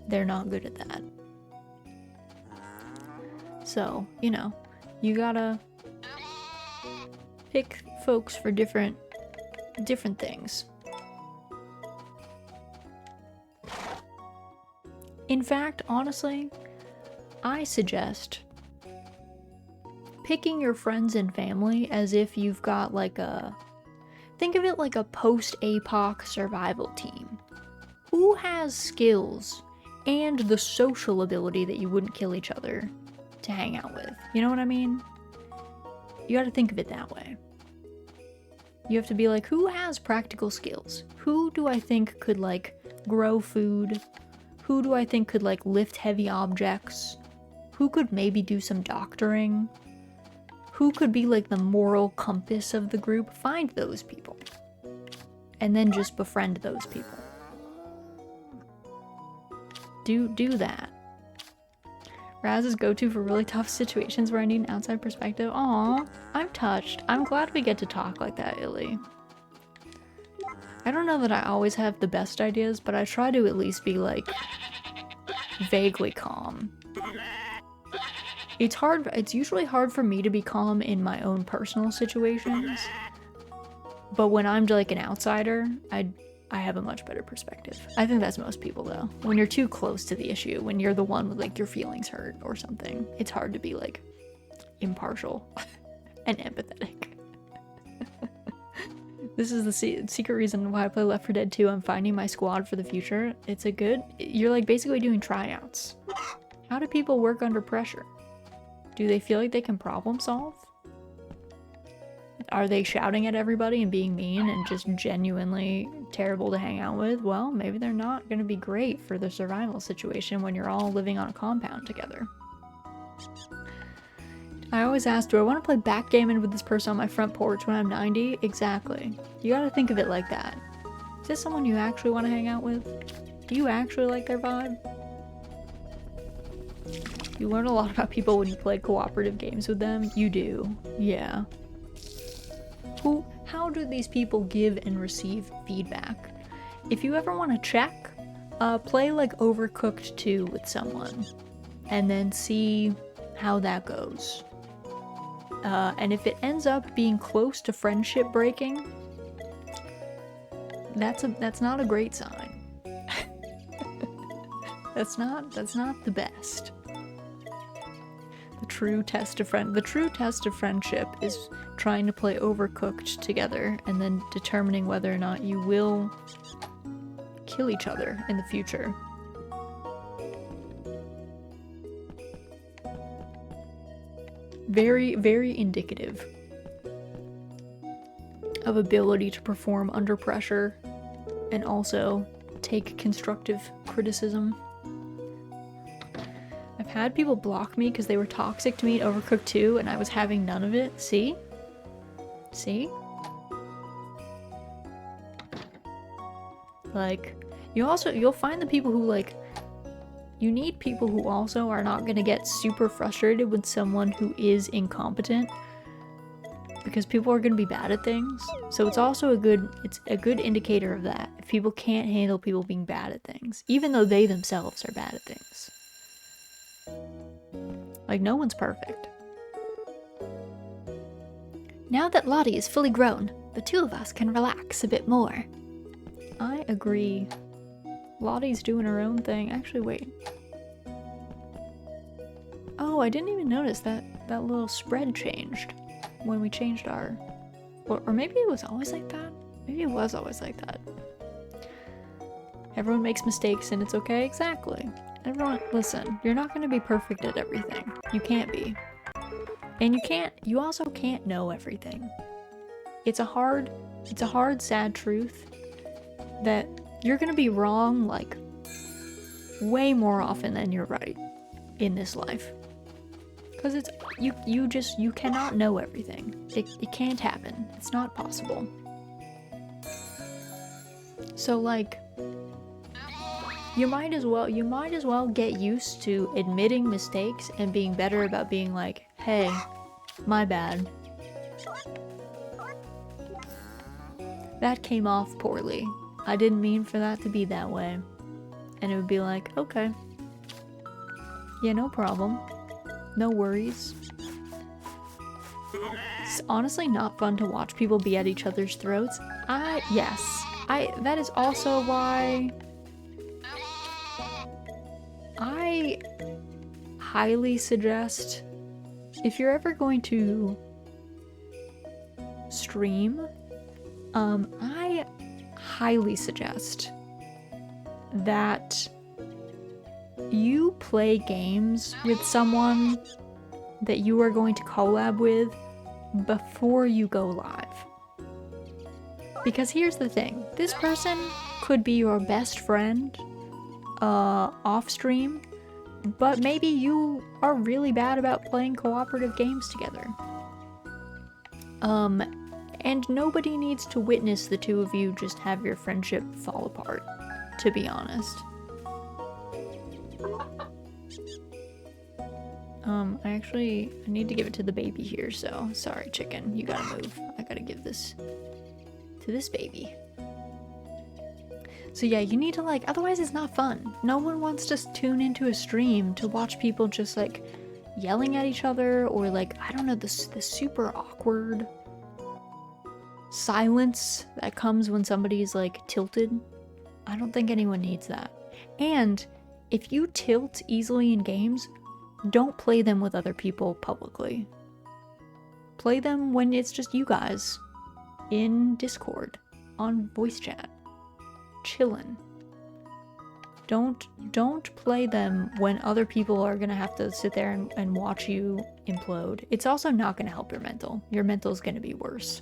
They're not good at that. So, you know, you gotta pick folks for different things. In fact, honestly, I suggest picking your friends and family as if you've got like think of it like a post-APOC survival team. Who has skills and the social ability that you wouldn't kill each other to hang out with? You know what I mean? You gotta think of it that way. You have to be like, who has practical skills? Who do I think could, like, grow food? Who do I think could, like, lift heavy objects? Who could maybe do some doctoring? Who could be, like, the moral compass of the group? Find those people. And then just befriend those people. Do that. Raz's go-to for really tough situations where I need an outside perspective. Aw, I'm touched. I'm glad we get to talk like that, Illy. I don't know that I always have the best ideas, but I try to at least be, like, vaguely calm. It's usually hard for me to be calm in my own personal situations, but when I'm, like, an outsider, I have a much better perspective. I think that's most people, though. When you're too close to the issue, when you're the one with, like, your feelings hurt or something, it's hard to be, like, impartial and empathetic. This is the secret reason why I play Left 4 Dead 2. I'm finding my squad for the future. You're, like, basically doing tryouts. How do people work under pressure? Do they feel like they can problem solve? Are they shouting at everybody and being mean and just genuinely terrible to hang out with? Well, maybe they're not going to be great for the survival situation when you're all living on a compound together. I always ask, do I want to play backgammon with this person on my front porch when I'm 90? Exactly. You gotta think of it like that. Is this someone you actually want to hang out with? Do you actually like their vibe? You learn a lot about people when you play cooperative games with them. You do. Yeah. How do these people give and receive feedback? If you ever want to check, play like Overcooked 2 with someone and then see how that goes. And if it ends up being close to friendship breaking, that's not a great sign. That's not the best. The true test of friendship is trying to play Overcooked together and then determining whether or not you will kill each other in the future. Very, very indicative of ability to perform under pressure and also take constructive criticism. I've had people block me because they were toxic to me in Overcooked 2 and I was having none of it. See? See? Like, you'll find the people who, like, you need people who also are not going to get super frustrated with someone who is incompetent, because people are going to be bad at things. So it's also a good indicator of that. If people can't handle people being bad at things, even though they themselves are bad at things. Like, no one's perfect. Now that Lottie is fully grown, the two of us can relax a bit more. I agree. Lottie's doing her own thing. Actually, wait. Oh, I didn't even notice that little spread changed when we changed our... Or maybe it was always like that? Maybe it was always like that. Everyone makes mistakes and it's okay? Exactly. Everyone, listen, you're not going to be perfect at everything. You can't be. And you also can't know everything. It's a hard It's a hard, sad truth that you're gonna be wrong, like, way more often than you're right in this life. Because it's, you cannot know everything. It can't happen. It's not possible. So, like, you might as well get used to admitting mistakes and being better about being like, hey, my bad. That came off poorly. I didn't mean for that to be that way. And it would be like, okay. Yeah, no problem. No worries. It's honestly not fun to watch people be at each other's throats. That is also why I highly suggest, if you're ever going to stream, I highly suggest that you play games with someone that you are going to collab with before you go live. Because here's the thing, this person could be your best friend off stream, but maybe you are really bad about playing cooperative games together. And nobody needs to witness the two of you just have your friendship fall apart, to be honest. I need to give it to the baby here, so sorry, chicken, you gotta move. I gotta give this to this baby. So yeah, you need to, like, otherwise it's not fun. No one wants to tune into a stream to watch people just, like, yelling at each other, or, like, I don't know, the super awkward silence that comes when somebody's, like, tilted. I don't think anyone needs that. And if you tilt easily in games, don't play them with other people publicly. Play them when it's just you guys in Discord, on voice chat, chillin'. Don't play them when other people are gonna have to sit there and watch you implode. It's also not gonna help your mental. Your mental is gonna be worse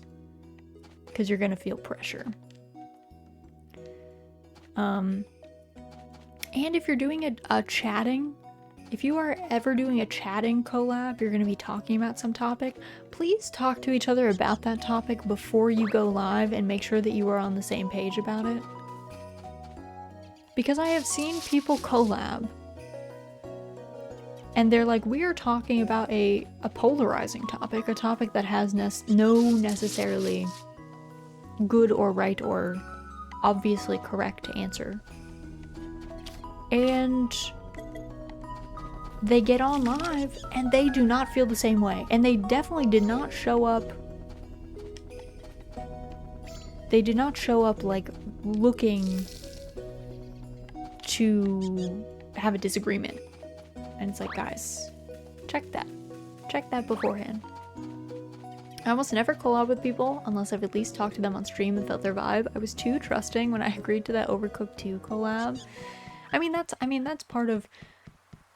because you're gonna feel pressure. And if you're doing a chatting, if you are ever doing a chatting collab, you're going to be talking about some topic, please talk to each other about that topic before you go live and make sure that you are on the same page about it. Because I have seen people collab and they're like, we are talking about a polarizing topic, a topic that has no necessarily good or right or obviously correct answer. And they get on live and they do not feel the same way. And they definitely did not show up. They did not show up, like, looking to have a disagreement. And it's like, guys, check that. Check that beforehand. I almost never collab with people unless I've at least talked to them on stream and felt their vibe. I was too trusting when I agreed to that Overcooked 2 collab.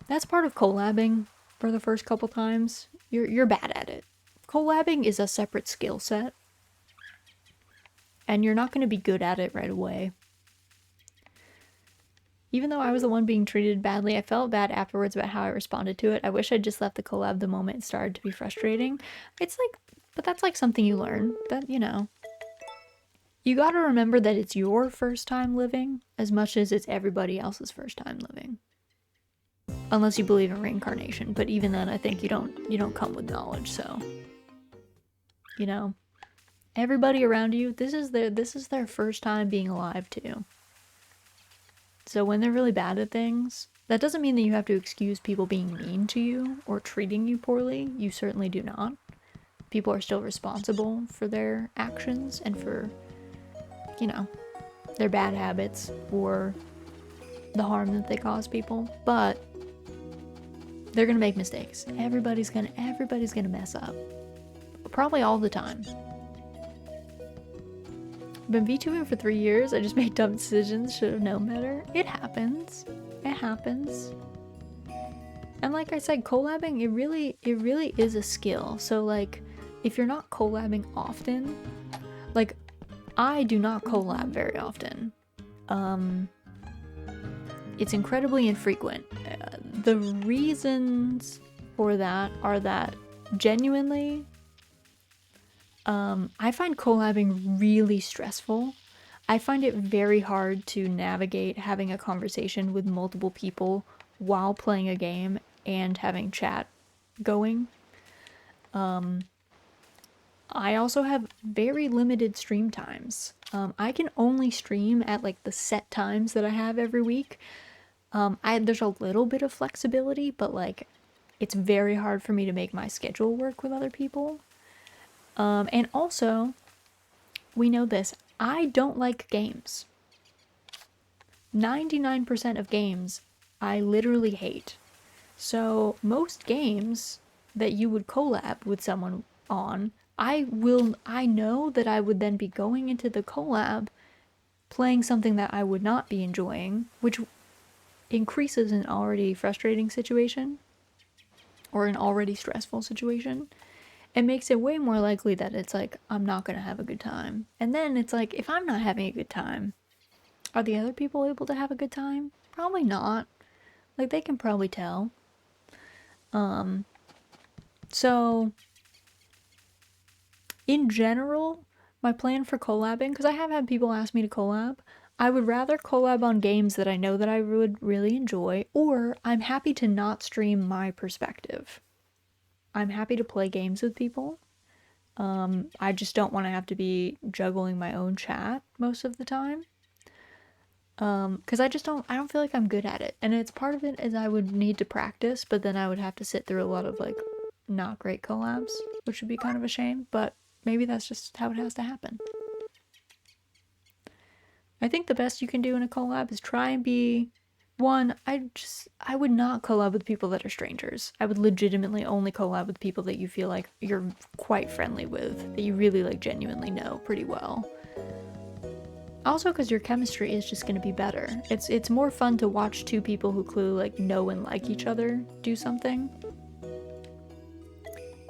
That's part of collabing for the first couple times. You're bad at it. Collabing is a separate skill set. And you're not going to be good at it right away. Even though I was the one being treated badly, I felt bad afterwards about how I responded to it. I wish I'd just left the collab the moment it started to be frustrating. It's like, but that's like something you learn. That, you know. You gotta remember that it's your first time living as much as it's everybody else's first time living. Unless you believe in reincarnation, but even then I think you don't come with knowledge, so. You know. Everybody around you, this is their first time being alive too. So when they're really bad at things, that doesn't mean that you have to excuse people being mean to you or treating you poorly. You certainly do not. People are still responsible for their actions and for, you know, their bad habits or the harm that they cause people. But they're gonna make mistakes. Everybody's gonna mess up. Probably all the time. Been VTubing for 3 years. I just made dumb decisions. Should have known better. It happens. It happens. And like I said, collabing, it really is a skill. So like, if you're not collabing often, like, I do not collab very often. It's incredibly infrequent. The reasons for that are that genuinely, I find collabing really stressful. I find it very hard to navigate having a conversation with multiple people while playing a game and having chat going. I also have very limited stream times. I can only stream at like the set times that I have every week. There's a little bit of flexibility, but like it's very hard for me to make my schedule work with other people. And also, we know this, I don't like games. 99% of games I literally hate. So most games that you would collab with someone on, I know that I would then be going into the collab playing something that I would not be enjoying, which increases an already frustrating situation or an already stressful situation. It makes it way more likely that it's like, I'm not gonna have a good time. And then it's like, if I'm not having a good time, are the other people able to have a good time? Probably not. Like, they can probably tell. So, in general, my plan for collabing, because I have had people ask me to collab, I would rather collab on games that I know that I would really enjoy, or I'm happy to not stream my perspective. I'm happy to play games with people. I just don't want to have to be juggling my own chat most of the time. Because I don't feel like I'm good at it. And it's part of it is I would need to practice, but then I would have to sit through a lot of like not great collabs, which would be kind of a shame, but maybe that's just how it has to happen. I think the best you can do in a collab is try and be one, I would not collab with people that are strangers. I would legitimately only collab with people that you feel like you're quite friendly with, that you really like genuinely know pretty well. Also, because your chemistry is just going to be better. It's more fun to watch two people who clearly like know and like each other do something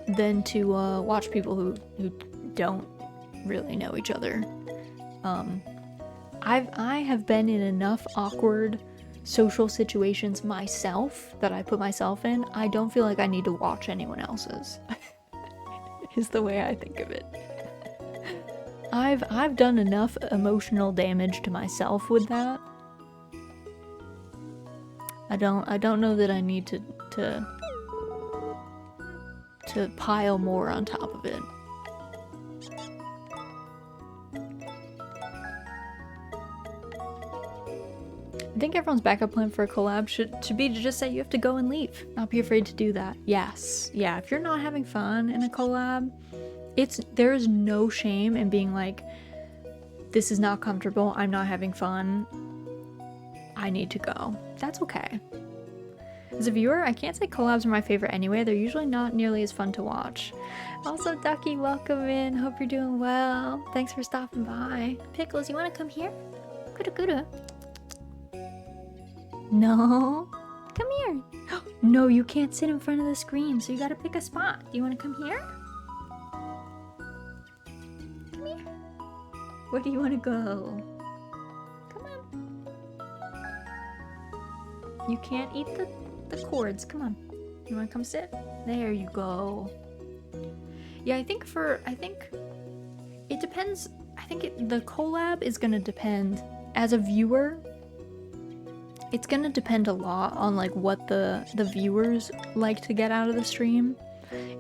than to watch people who don't really know each other. I have been in enough awkward social situations myself that I put myself in. I don't feel like I need to watch anyone else's. Is the way I think of it. I've done enough emotional damage to myself with that. I don't know that I need to pile more on top of it. I think everyone's backup plan for a collab should be to just say you have to go and leave. Not be afraid to do that. Yes. Yeah, if you're not having fun in a collab, there is no shame in being like, this is not comfortable, I'm not having fun, I need to go. That's okay. As a viewer, I can't say collabs are my favorite anyway. They're usually not nearly as fun to watch. Also, Ducky, welcome in. Hope you're doing well. Thanks for stopping by. Pickles, you want to come here? Kuda. No. Come here. No, you can't sit in front of the screen, so you gotta pick a spot. Do you want to come here? Come here. Where do you want to go? Come on. You can't eat the cords. Come on. You want to come sit? There you go. Yeah, I think it depends. I think the collab is gonna depend. As a viewer, it's gonna depend a lot on like what the viewers like to get out of the stream.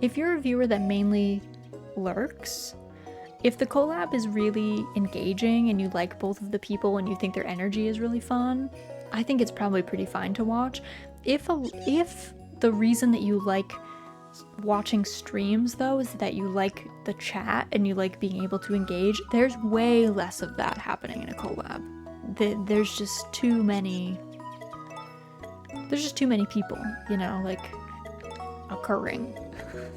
If you're a viewer that mainly lurks, if the collab is really engaging and you like both of the people and you think their energy is really fun, I think it's probably pretty fine to watch. If the reason that you like watching streams though is that you like the chat and you like being able to engage, there's way less of that happening in a collab. There's just too many people, you know, like occurring.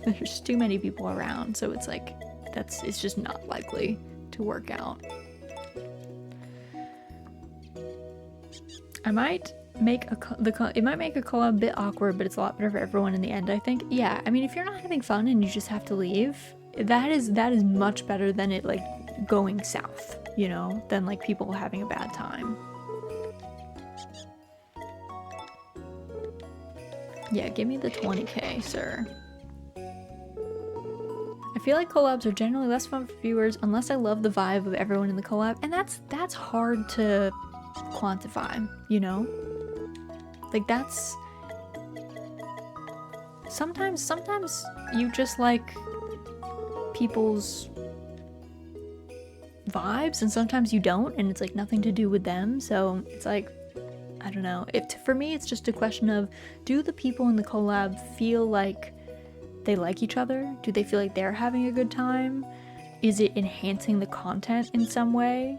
There's too many people around, so it's like it's just not likely to work out. It might make a collab a bit awkward, but it's a lot better for everyone in the end, I think. Yeah, I mean, if you're not having fun and you just have to leave, that is much better than it like going south, you know, than like people having a bad time. Yeah, give me the 20k, sir. I feel like collabs are generally less fun for viewers unless I love the vibe of everyone in the collab, and that's hard to quantify, you know? Like that's sometimes you just like people's vibes and sometimes you don't, and it's like nothing to do with them. So it's like, I don't know. For me, it's just a question of, do the people in the collab feel like they like each other? Do they feel like they're having a good time? Is it enhancing the content in some way?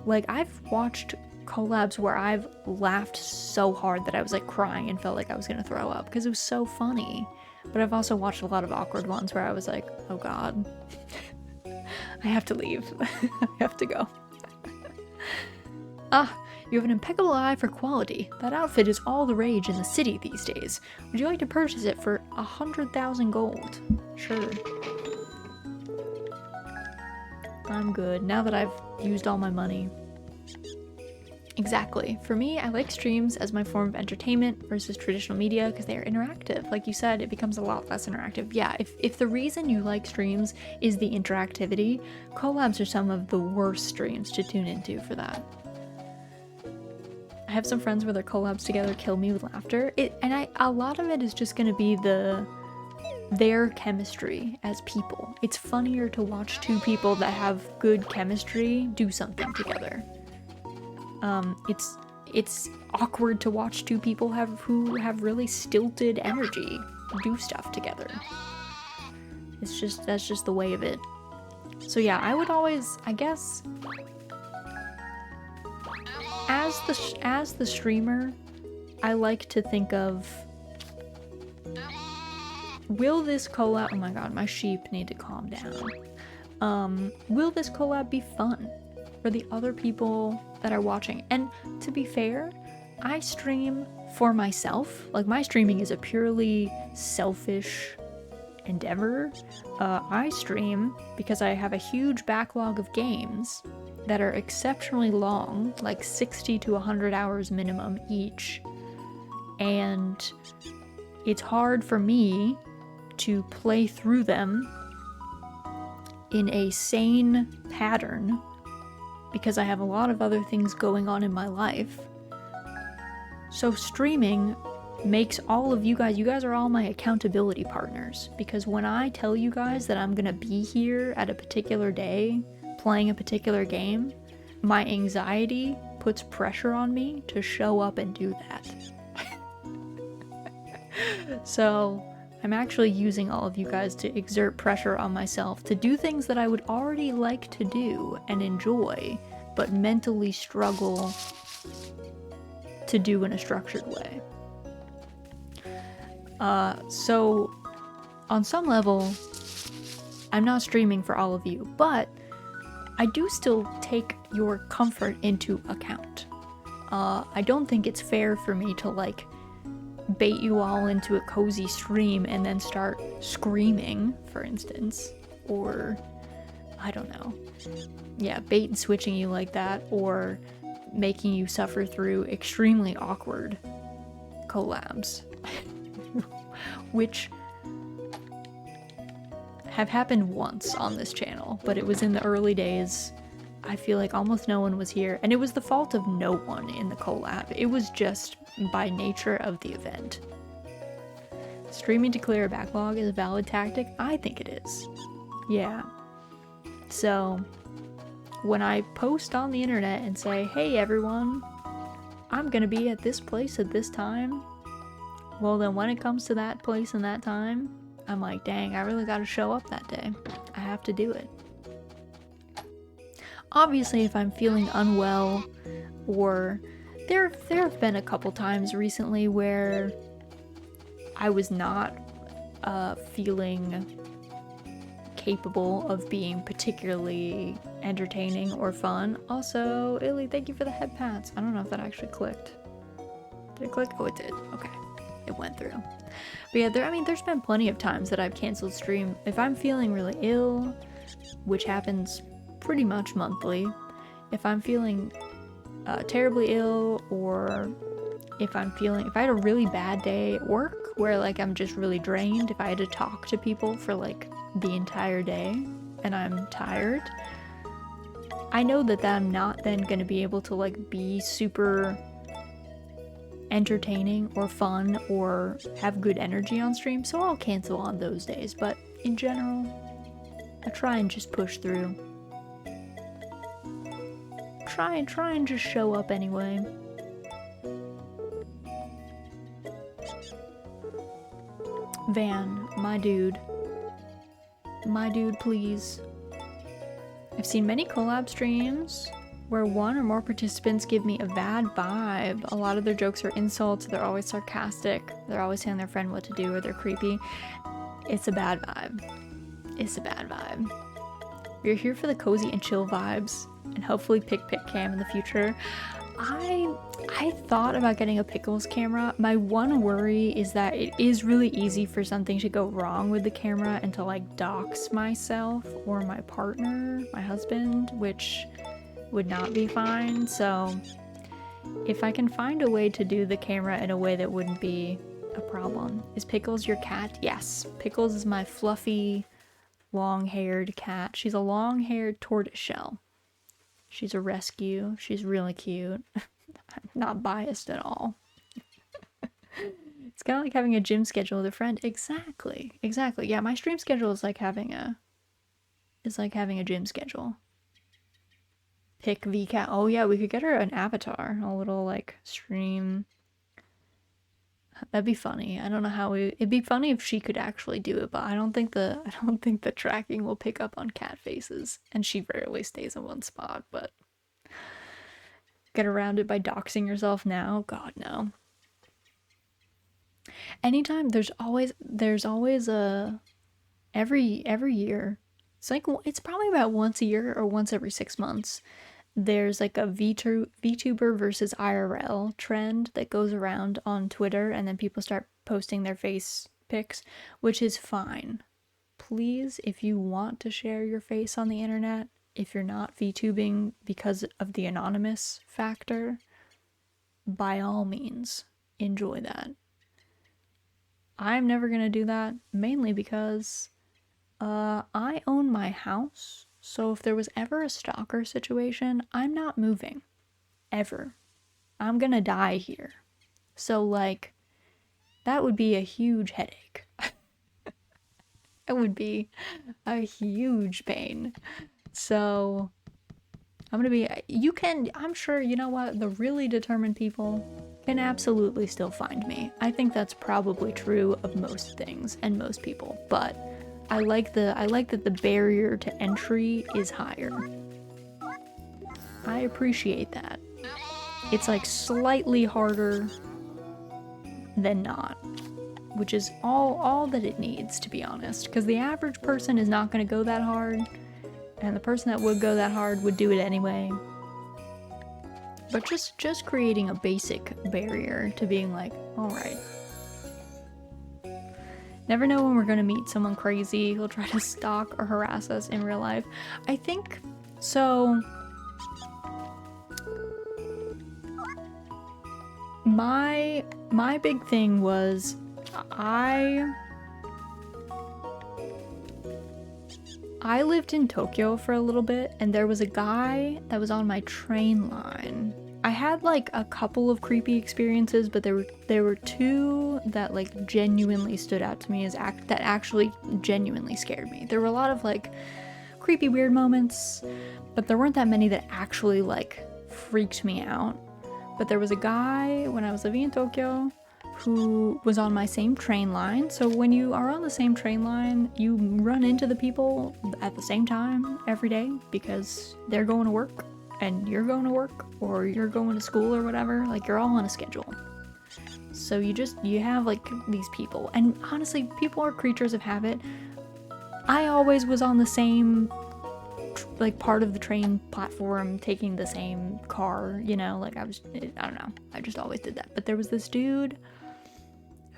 Like, I've watched collabs where I've laughed so hard that I was like crying and felt like I was gonna throw up because it was so funny. But I've also watched a lot of awkward ones where I was like, oh god, I have to leave. I have to go. You have an impeccable eye for quality. That outfit is all the rage in the city these days. Would you like to purchase it for 100,000 gold? Sure. I'm good, now that I've used all my money. Exactly. For me, I like streams as my form of entertainment versus traditional media because they are interactive. Like you said, it becomes a lot less interactive. Yeah, if the reason you like streams is the interactivity, collabs are some of the worst streams to tune into for that. I have some friends where their collabs together kill me with laughter. A lot of it is just gonna be their chemistry as people. It's funnier to watch two people that have good chemistry do something together. It's awkward to watch two people who have really stilted energy do stuff together. That's just the way of it. So yeah, I would always, I guess, as the streamer, I like to think of, will this collab, oh my god, my sheep need to calm down. Will this collab be fun for the other people that are watching? And to be fair, I stream for myself. Like, my streaming is a purely selfish endeavor. I stream because I have a huge backlog of games that are exceptionally long, like 60 to 100 hours minimum each. And it's hard for me to play through them in a sane pattern because I have a lot of other things going on in my life. So streaming makes all of you guys are all my accountability partners, because when I tell you guys that I'm gonna be here at a particular day playing a particular game, my anxiety puts pressure on me to show up and do that. So I'm actually using all of you guys to exert pressure on myself to do things that I would already like to do and enjoy, but mentally struggle to do in a structured way. So on some level, I'm not streaming for all of you, but I do still take your comfort into account. I don't think it's fair for me to like bait you all into a cozy stream and then start screaming, for instance, or I don't know. Yeah, bait and switching you like that, or making you suffer through extremely awkward collabs, which have happened once on this channel, but it was in the early days. I feel like almost no one was here, and it was the fault of no one in the collab. It was just by nature of the event. Streaming to clear a backlog is a valid tactic? I think it is. Yeah. So when I post on the internet and say, hey everyone, I'm gonna be at this place at this time, well then when it comes to that place and that time, I'm like, dang, I really gotta show up that day. I have to do it. Obviously, if I'm feeling unwell, or there have been a couple times recently where I was not feeling capable of being particularly entertaining or fun. Also, Illy, thank you for the head pats. I don't know if that actually clicked. Did it click? Oh, it did. Okay. It went through. But yeah, there's been plenty of times that I've canceled stream if I'm feeling really ill, which happens pretty much monthly. If I'm feeling terribly ill, or if I had a really bad day at work where like I'm just really drained, if I had to talk to people for like the entire day and I'm tired, I know that I'm not then going to be able to like be super entertaining or fun or have good energy on stream, so I'll cancel on those days. But in general, I try and just push through. Try and just show up anyway. Van, my dude, please. I've seen many collab streams where one or more participants give me a bad vibe. A lot of their jokes are insults, they're always sarcastic, they're always telling their friend what to do, or they're creepy. It's a bad vibe. It's a bad vibe. We're here for the cozy and chill vibes, and hopefully pick cam in the future. I thought about getting a Pickles camera. My one worry is that it is really easy for something to go wrong with the camera and to like dox myself or my partner, my husband, which would not be fine. So if I can find a way to do the camera in a way that wouldn't be a problem. Is Pickles your cat? Yes. Pickles is my fluffy, long-haired cat. She's a long-haired tortoiseshell. She's a rescue. She's really cute. I'm not biased at all. It's kind of like having a gym schedule with a friend. Exactly. Yeah, my stream schedule is like having a gym schedule. Pick VCat. Oh yeah, we could get her an avatar, a little like stream. That'd be funny. I don't know how it'd be funny if she could actually do it, but I don't think the tracking will pick up on cat faces, and she rarely stays in one spot. But get around it by doxing yourself now? God, no. Anytime there's always a every year. It's probably about once a year or once every 6 months. There's like a VTuber versus IRL trend that goes around on Twitter, and then people start posting their face pics, which is fine. Please, if you want to share your face on the internet, if you're not VTubing because of the anonymous factor, by all means, enjoy that. I'm never gonna do that, mainly because I own my house. So if there was ever a stalker situation, I'm not moving. Ever. I'm gonna die here. So, like, that would be a huge headache. It would be a huge pain. So, I'm sure, you know what, the really determined people can absolutely still find me. I think that's probably true of most things and most people, but I like that the barrier to entry is higher. I appreciate that. It's like slightly harder than not, which is all that it needs, to be honest, because the average person is not going to go that hard, and the person that would go that hard would do it anyway. But just creating a basic barrier to being like, all right. Never know when we're gonna meet someone crazy who'll try to stalk or harass us in real life. I think so. My big thing was I lived in Tokyo for a little bit, and there was a guy that was on my train line. I had like a couple of creepy experiences, but there were two that like genuinely stood out to me that actually genuinely scared me. There were a lot of like creepy weird moments, but there weren't that many that actually like freaked me out. But there was a guy when I was living in Tokyo who was on my same train line. So when you are on the same train line, you run into the people at the same time every day because they're going to work and you're going to work, or you're going to school or whatever. Like, you're all on a schedule. So you have like these people, and honestly, people are creatures of habit. I always was on the same like part of the train platform, taking the same car, you know, like I don't know, I just always did that. But there was this dude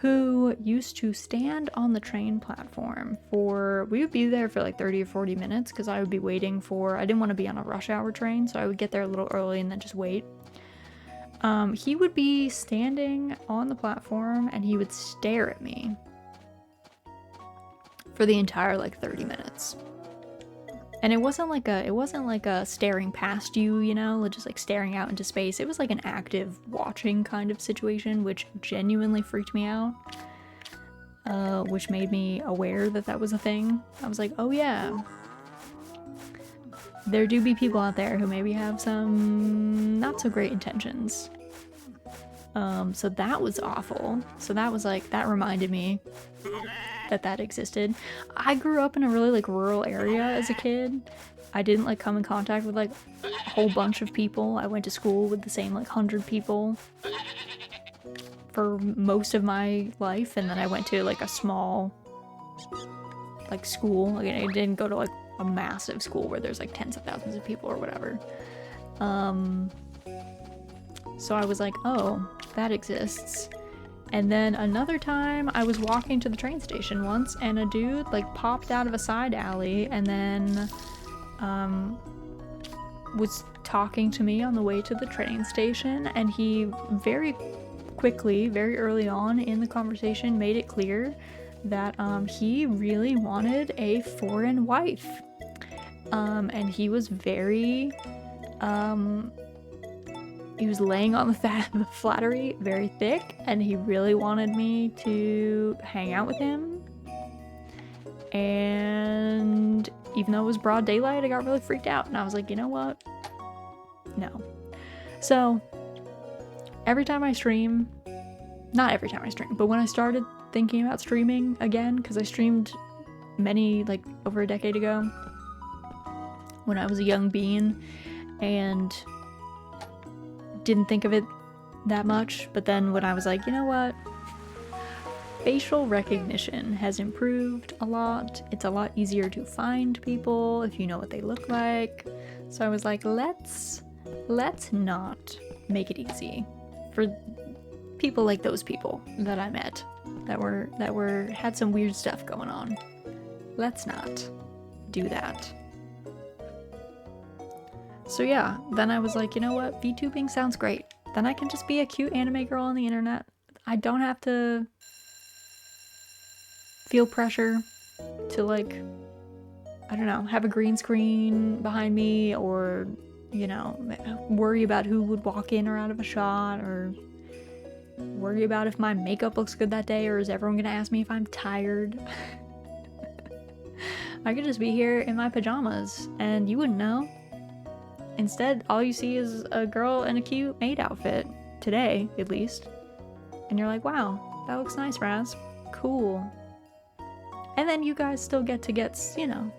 who used to stand on the train platform we would be there for like 30 or 40 minutes because I would be waiting I didn't want to be on a rush hour train, so I would get there a little early and then just wait. He would be standing on the platform and he would stare at me for the entire like 30 minutes. And it wasn't like a staring past you, you know, just like staring out into space. It was like an active watching kind of situation, which genuinely freaked me out. Which made me aware that was a thing. I was like, oh yeah. There do be people out there who maybe have some not so great intentions. So that was awful. So that was like, that reminded me that existed. I grew up in a really like rural area as a kid. I didn't like come in contact with like a whole bunch of people. I went to school with the same like 100 people for most of my life, and then I went to like a small like school. Like, I didn't go to like a massive school where there's like tens of thousands of people or whatever. So I was like, oh, that exists. And then another time I was walking to the train station once and a dude like popped out of a side alley and then was talking to me on the way to the train station, and he very quickly, very early on in the conversation, made it clear that he really wanted a foreign wife. And he was very he was laying on the flattery very thick, and he really wanted me to hang out with him. And even though it was broad daylight, I got really freaked out, and I was like, you know what? No. So every time I stream, not every time I stream, but when I started thinking about streaming again, because I streamed many, like, over a decade ago, when I was a young bean, and didn't think of it that much, but then when I was like, you know what? Facial recognition has improved a lot. It's a lot easier to find people if you know what they look like. So I was like, let's not make it easy for people like those people that I met that had some weird stuff going on. Let's not do that. So yeah, then I was like, you know what? VTubing sounds great. Then I can just be a cute anime girl on the internet. I don't have to feel pressure to, like, I don't know, have a green screen behind me, or, you know, worry about who would walk in or out of a shot, or worry about if my makeup looks good that day, or is everyone gonna ask me if I'm tired. I could just be here in my pajamas and you wouldn't know. Instead, all you see is a girl in a cute maid outfit, today at least, and you're like, wow, that looks nice, Raz. Cool. And then you guys still get, you know,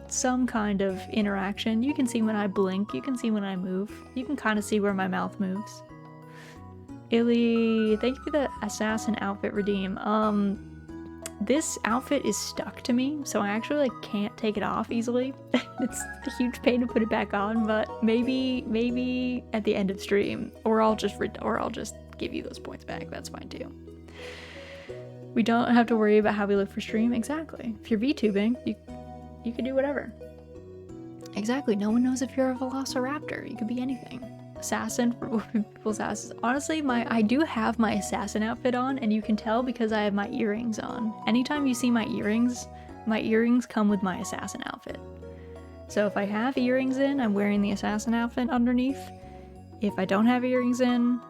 some kind of interaction. You can see when I blink, you can see when I move, you can kind of see where my mouth moves. Illy, thank you for the assassin outfit redeem. This outfit is stuck to me, so I actually like can't take it off easily. It's a huge pain to put it back on, but maybe at the end of stream, or I'll just give you those points back. That's fine too. We don't have to worry about how we look for stream. Exactly. If you're VTubing, you can do whatever. Exactly. No one knows if you're a velociraptor. You could be anything. Assassin for people's asses. Honestly, I do have my assassin outfit on, and you can tell because I have my earrings on. Anytime you see my earrings come with my assassin outfit. So if I have earrings in, I'm wearing the assassin outfit underneath. If I don't have earrings in,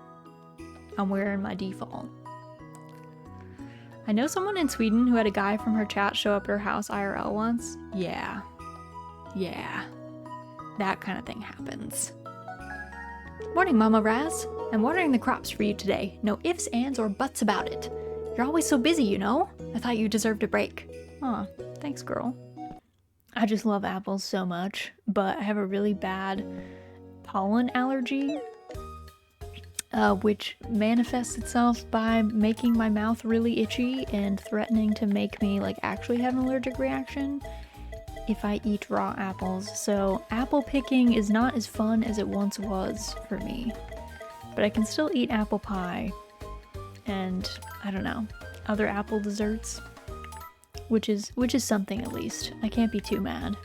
I'm wearing my default. I know someone in Sweden who had a guy from her chat show up at her house IRL once. Yeah. That kind of thing happens. Morning, Mama Raz. I'm watering the crops for you today. No ifs, ands, or buts about it. You're always so busy, you know? I thought you deserved a break. Aw, thanks, girl. I just love apples so much, but I have a really bad pollen allergy, which manifests itself by making my mouth really itchy and threatening to make me, like, actually have an allergic reaction if I eat raw apples. So apple picking is not as fun as it once was for me, but I can still eat apple pie and I don't know, other apple desserts, which is something at least. I can't be too mad.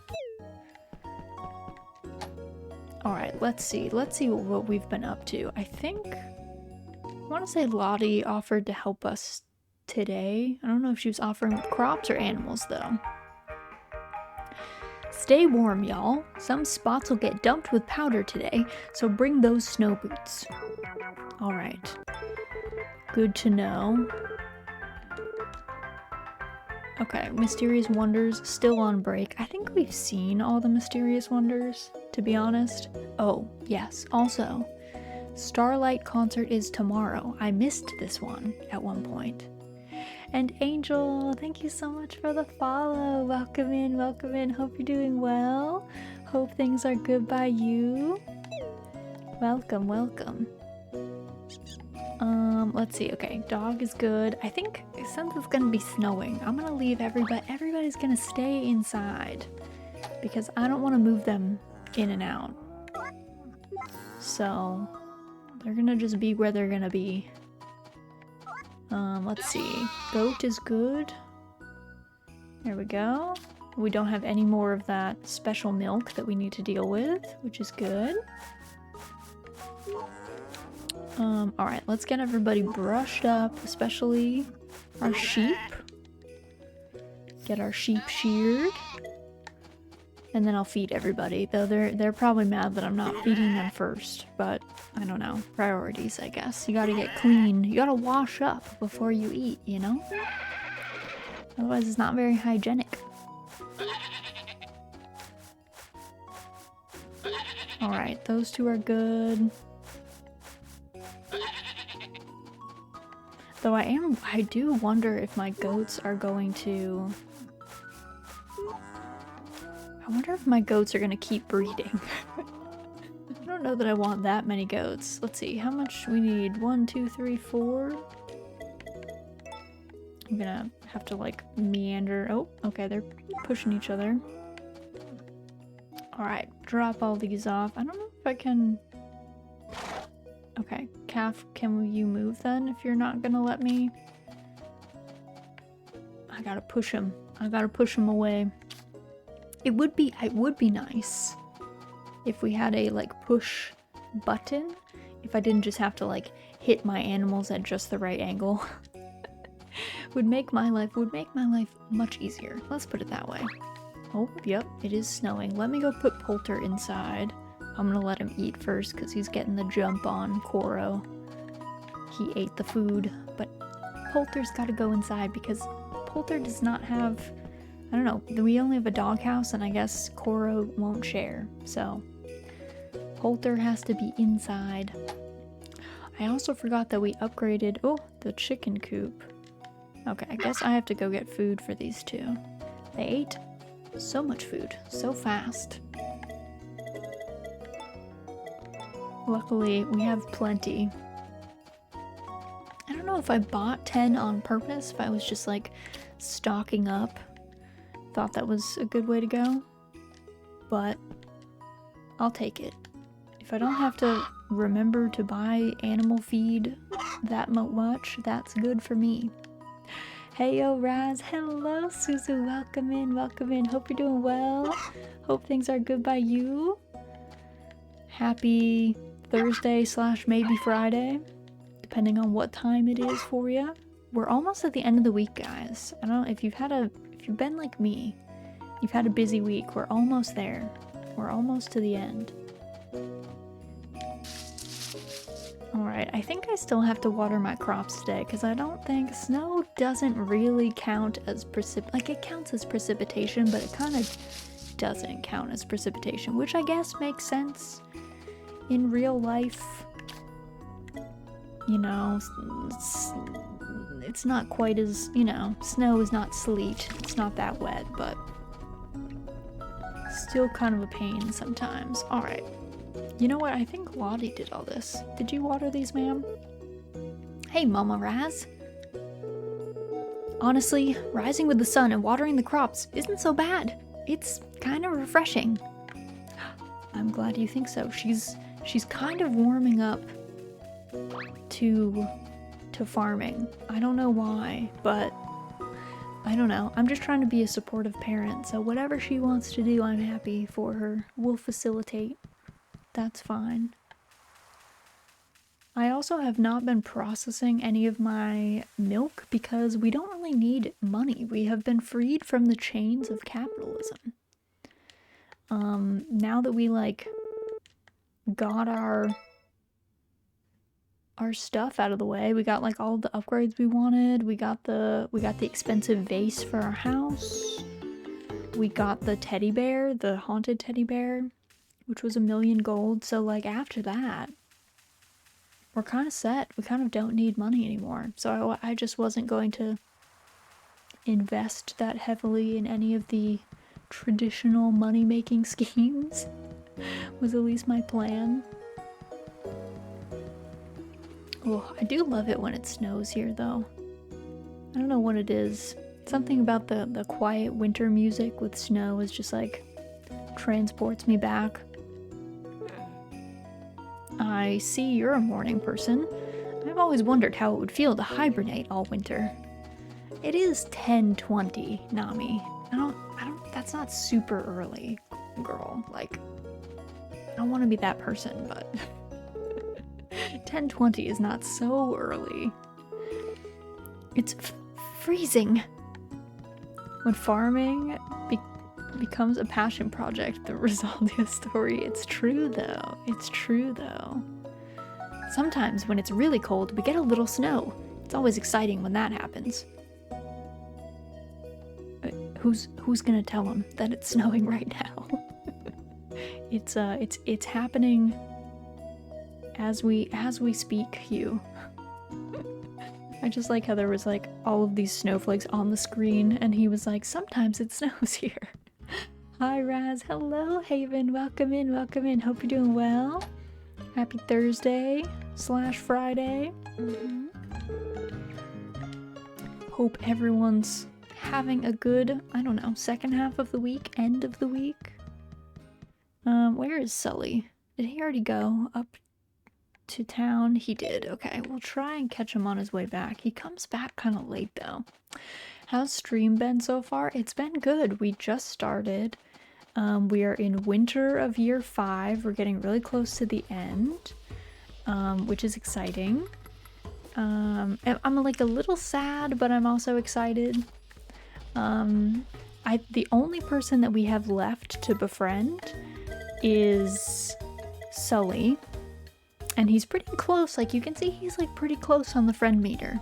All right, let's see what we've been up to. I want to say Lottie offered to help us today. I don't know if she was offering with crops or animals though. Stay warm, y'all. Some spots will get dumped with powder today, so bring those snow boots. All right. Good to know. Okay, Mysterious Wonders still on break. I think we've seen all the Mysterious Wonders, to be honest. Oh, yes. Also, Starlight concert is tomorrow. I missed this one at one point. And Angel, thank you so much for the follow. Welcome in, welcome in. Hope you're doing well. Hope things are good by you. Welcome, welcome. Let's see. Okay, dog is good. I think since it's gonna be snowing, I'm gonna leave everybody's gonna stay inside because I don't want to move them in and out. So they're gonna just be where they're gonna be. Let's see. Goat is good. There we go. We don't have any more of that special milk that we need to deal with, which is good. Alright, let's get everybody brushed up, especially our sheep. Get our sheep sheared. And then I'll feed everybody, though they're probably mad that I'm not feeding them first, but I don't know. Priorities, I guess. You gotta get clean. You gotta wash up before you eat, you know? Otherwise it's not very hygienic. Alright, those two are good. Though I do wonder if my goats are going to... I wonder if my goats are gonna keep breeding. I don't know that I want that many goats. Let's see, how much we need? 1, 2, 3, 4. I'm gonna have to like meander. Oh, okay, they're pushing each other. Alright, drop all these off. I don't know if I can... Okay, calf, can you move then if you're not gonna let me? I gotta push him. I gotta push him away. It would be nice if we had a like push button, if I didn't just have to like hit my animals at just the right angle. would make my life much easier. Let's put it that way. Oh, yep, it is snowing. Let me go put Poulter inside. I'm gonna let him eat first because he's getting the jump on Koro. He ate the food, but Poulter's gotta go inside because Poulter does not have... I don't know, we only have a doghouse and I guess Koro won't share, so Poulter has to be inside. I also forgot that we upgraded, the chicken coop. Okay, I guess I have to go get food for these two. They ate so much food, so fast. Luckily, we have plenty. I don't know if I bought 10 on purpose, if I was just like stocking up. Thought that was a good way to go, but I'll take it. If I don't have to remember to buy animal feed that much, that's good for me. Hey yo Raz, hello Suzu, welcome in, hope you're doing well, hope things are good by you. Happy Thursday / maybe Friday, depending on what time it is for you. We're almost at the end of the week, guys. I don't know if you've been like me, you've had a busy week. We're almost there. We're almost to the end. Alright, I think I still have to water my crops today because I don't think snow doesn't really count as it counts as precipitation, but it kind of doesn't count as precipitation, which I guess makes sense in real life. You know, it's not quite as, snow is not sleet. It's not that wet, but still kind of a pain sometimes. Alright. You know what? I think Lottie did all this. Did you water these, ma'am? Hey, Mama Raz. Honestly, rising with the sun and watering the crops isn't so bad. It's kind of refreshing. I'm glad you think so. She's kind of warming up to to farming. I don't know why, but I don't know. I'm just trying to be a supportive parent, so whatever she wants to do, I'm happy for her. We'll facilitate. That's fine. I also have not been processing any of my milk because we don't really need money. We have been freed from the chains of capitalism. Now that we like got our stuff out of the way, we got like all the upgrades we wanted. We got the expensive vase for our house. We got the teddy bear, the haunted teddy bear, which was 1,000,000 gold. So like after that, we're kind of set. We kind of don't need money anymore. So I just wasn't going to invest that heavily in any of the traditional money-making schemes. Was at least my plan. Oh, I do love it when it snows here, though. I don't know what it is. Something about the quiet winter music with snow is just like transports me back. I see you're a morning person. I've always wondered how it would feel to hibernate all winter. It is 10:20, Nami. That's not super early, girl. Like, I don't want to be that person, but 10:20 is not so early. It's freezing. When farming becomes a passion project, the Rosaldia story. It's true though. It's true though. Sometimes when it's really cold, we get a little snow. It's always exciting when that happens. Who's gonna tell him that it's snowing right now? It's happening as we speak, Hugh. I just like how there was like all of these snowflakes on the screen and he was like, sometimes it snows here. Hi Raz, hello Haven, welcome in, welcome in. Hope you're doing well. Happy Thursday / Friday. Hope everyone's having a good, I don't know, second half of the week, end of the week. Where is Sully? Did he already go up to town? He did. Okay, we'll try and catch him on his way back. He comes back kind of late though. How's stream been so far? It's been good. We just started. We are in winter of year 5. We're getting really close to the end, which is exciting. I'm like a little sad, but I'm also excited. The only person that we have left to befriend is Sully, and he's pretty close. Like you can see, he's like pretty close on the friend meter.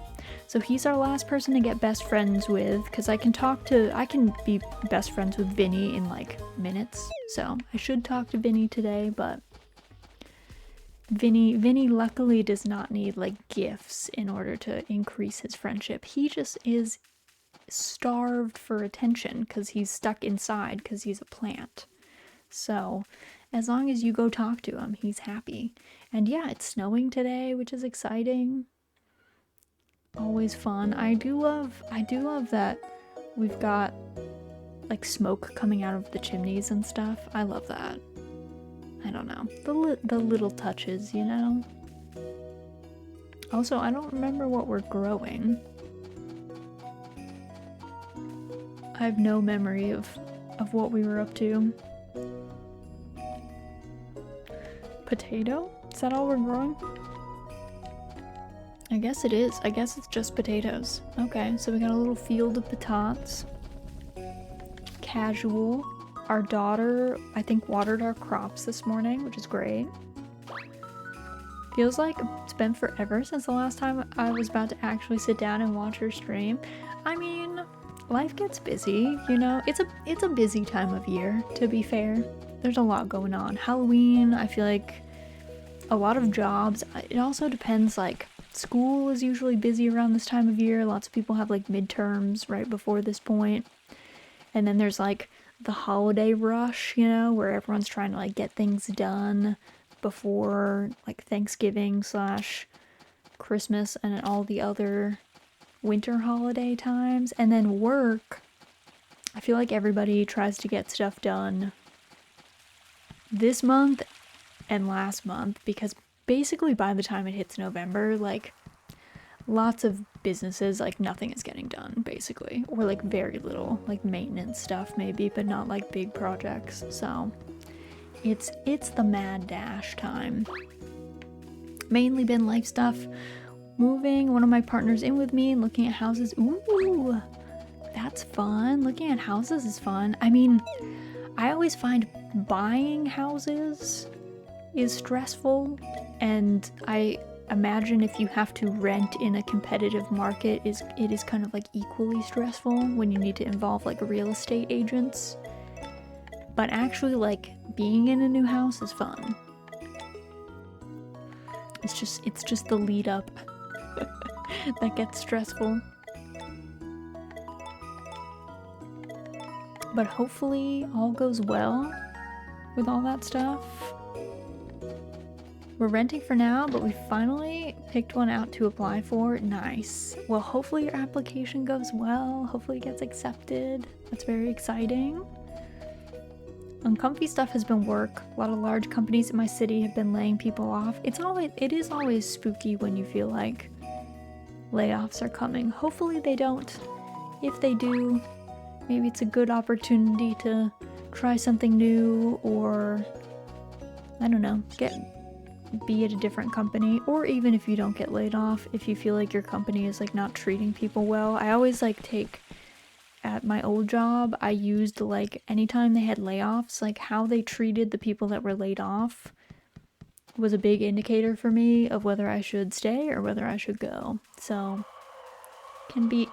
So he's our last person to get best friends with, because I can be best friends with Vinny in like minutes. So I should talk to Vinny today, but Vinny luckily does not need like gifts in order to increase his friendship. He just is starved for attention because he's stuck inside because he's a plant. So as long as you go talk to him, he's happy. And yeah, it's snowing today, which is exciting. Always fun. I do love that we've got like smoke coming out of the chimneys and stuff. I love that. I don't know. The little touches, you know? Also, I don't remember what we're growing. I have no memory of what we were up to. Potato? Is that all we're growing? I guess it is. I guess it's just potatoes. Okay, so we got a little field of potatoes. Casual. Our daughter, I think, watered our crops this morning, which is great. Feels like it's been forever since the last time I was about to actually sit down and watch her stream. I mean, life gets busy, you know? It's a busy time of year, to be fair. There's a lot going on. Halloween, I feel like a lot of jobs. It also depends, like, school is usually busy around this time of year. Lots of people have, like, midterms right before this point. And then there's, like, the holiday rush, you know, where everyone's trying to, like, get things done before, like, Thanksgiving / Christmas and all the other winter holiday times. And then work, I feel like everybody tries to get stuff done this month and last month, because basically by the time it hits November, like lots of businesses, like nothing is getting done basically, or like very little, like maintenance stuff maybe, but not like big projects. So it's the mad dash time. Mainly been life stuff, moving one of my partners in with me and looking at houses. Ooh, that's fun. Looking at houses is fun. I mean, I always find buying houses is stressful, and I imagine if you have to rent in a competitive market, it is kind of like equally stressful when you need to involve like real estate agents. But actually, like, being in a new house is fun. It's just the lead up that gets stressful. But hopefully all goes well with all that stuff. We're renting for now, but we finally picked one out to apply for. Nice. Well, hopefully your application goes well. Hopefully it gets accepted. That's very exciting. Uncomfy stuff has been work. A lot of large companies in my city have been laying people off. It is always spooky when you feel like layoffs are coming. Hopefully they don't. If they do, maybe it's a good opportunity to try something new, or I don't know, be at a different company. Or even if you don't get laid off, if you feel like your company is like not treating people well. I always like at my old job, I used like anytime they had layoffs, like how they treated the people that were laid off was a big indicator for me of whether I should stay or whether I should go. So can be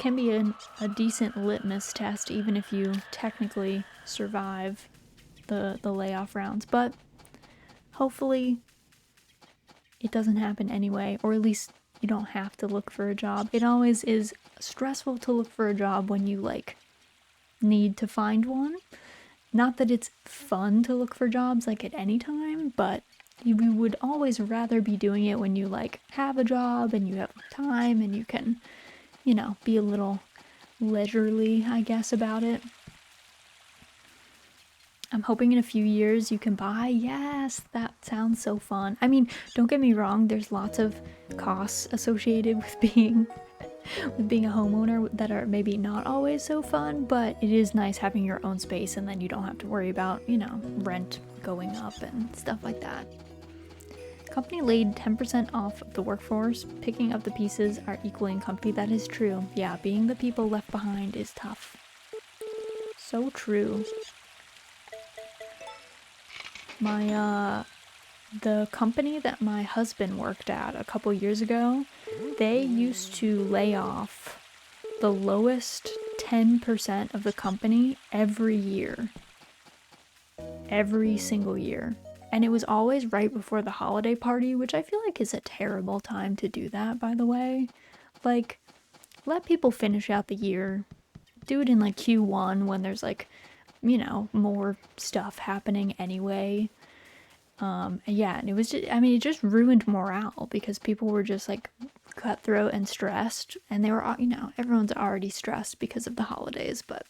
a decent litmus test, even if you technically survive the layoff rounds. But hopefully it doesn't happen anyway, or at least you don't have to look for a job. It always is stressful to look for a job when you like need to find one. Not that it's fun to look for jobs like at any time, but you would always rather be doing it when you like have a job and you have time and you can, you know, be a little leisurely, I guess, about it. I'm hoping in a few years you can buy. Yes, that sounds so fun. I mean, don't get me wrong, there's lots of costs associated with being a homeowner that are maybe not always so fun, but it is nice having your own space, and then you don't have to worry about, you know, rent going up and stuff like that. Company laid 10% off of the workforce. Picking up the pieces are equally uncomfy. That is true. Yeah, being the people left behind is tough. So true. The company that my husband worked at a couple years ago, they used to lay off the lowest 10% of the company every year. Every single year. And it was always right before the holiday party, which I feel like is a terrible time to do that, by the way. Like, let people finish out the year. Do it in like Q1 when there's like, you know, more stuff happening anyway. Yeah, and it was just, I mean, it just ruined morale because people were just like cutthroat and stressed, and they were, you know, everyone's already stressed because of the holidays, but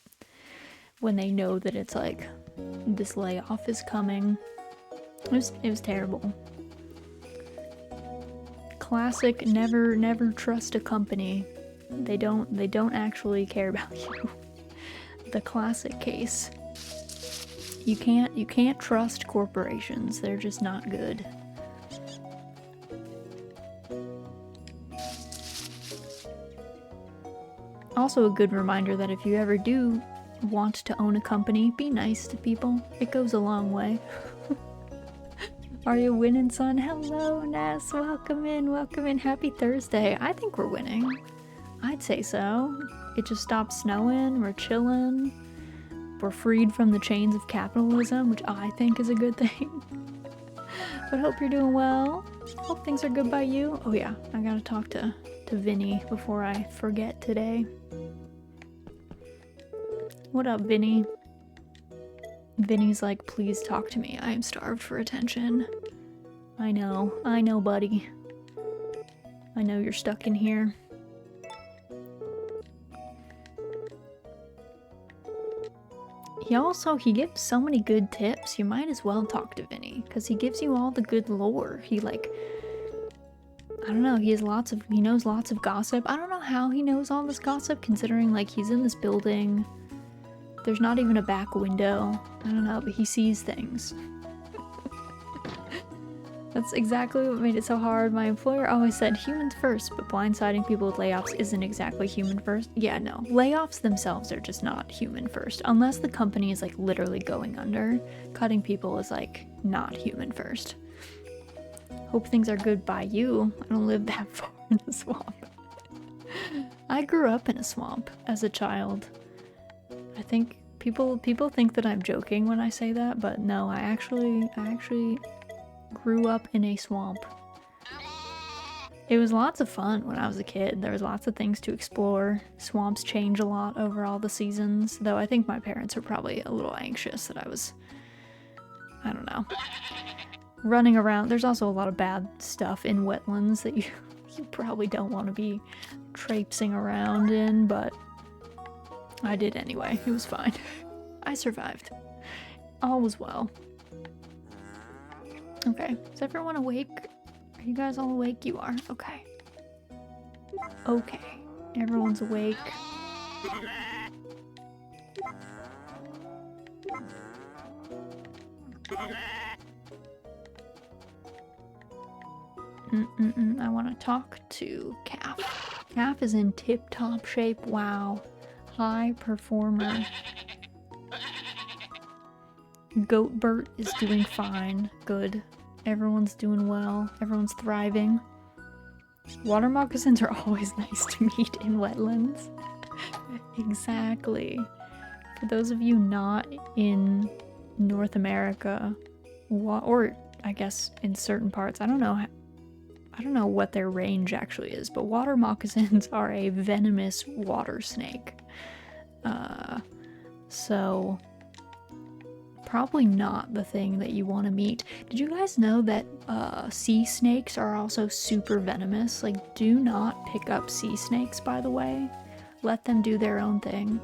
when they know that it's like this layoff is coming, it was terrible. Classic never trust a company. They don't actually care about you. The classic case. You can't trust corporations. They're just not good. Also a good reminder that if you ever do want to own a company, be nice to people. It goes a long way. Are you winning, son? Hello, Ness. Welcome in. Happy Thursday. I think we're winning. I'd say so. It just stopped snowing. We're chilling. We're freed from the chains of capitalism, which I think is a good thing. But hope you're doing well. Hope things are good by you. Oh yeah, I gotta talk to Vinny before I forget today. What up, Vinny? Vinny's like, please talk to me. I am starved for attention. I know, buddy. I know you're stuck in here. He gives so many good tips. You might as well talk to Vinny, because he gives you all the good lore. He I don't know, he knows lots of gossip. I don't know how he knows all this gossip, considering like he's in this building. There's not even a back window. I don't know, but he sees things. That's exactly what made it so hard. My employer always said humans first, but blindsiding people with layoffs isn't exactly human first. Yeah, no. Layoffs themselves are just not human first. Unless the company is like literally going under, cutting people is like not human first. Hope things are good by you. I don't live that far in the swamp. I grew up in a swamp as a child. I think people think that I'm joking when I say that, but no, I actually grew up in a swamp. It was lots of fun when I was a kid. There was lots of things to explore. Swamps change a lot over all the seasons, though I think my parents were probably a little anxious that I was, I don't know, running around. There's also a lot of bad stuff in wetlands that you probably don't want to be traipsing around in, but I did anyway. It was fine. I survived. All was well. Okay, is everyone awake? Are you guys all awake? You are. Okay. Okay, everyone's awake. I want to talk to Calf. Calf is in tip-top shape. Wow. High performer. Goatbert is doing fine. Good. Everyone's doing well. Everyone's thriving. Water moccasins are always nice to meet in wetlands. Exactly. For those of you not in North America, or I guess in certain parts, I don't know what their range actually is, but water moccasins are a venomous water snake. So probably not the thing that you want to meet. Did you guys know that sea snakes are also super venomous? Like, do not pick up sea snakes, by the way. Let them do their own thing.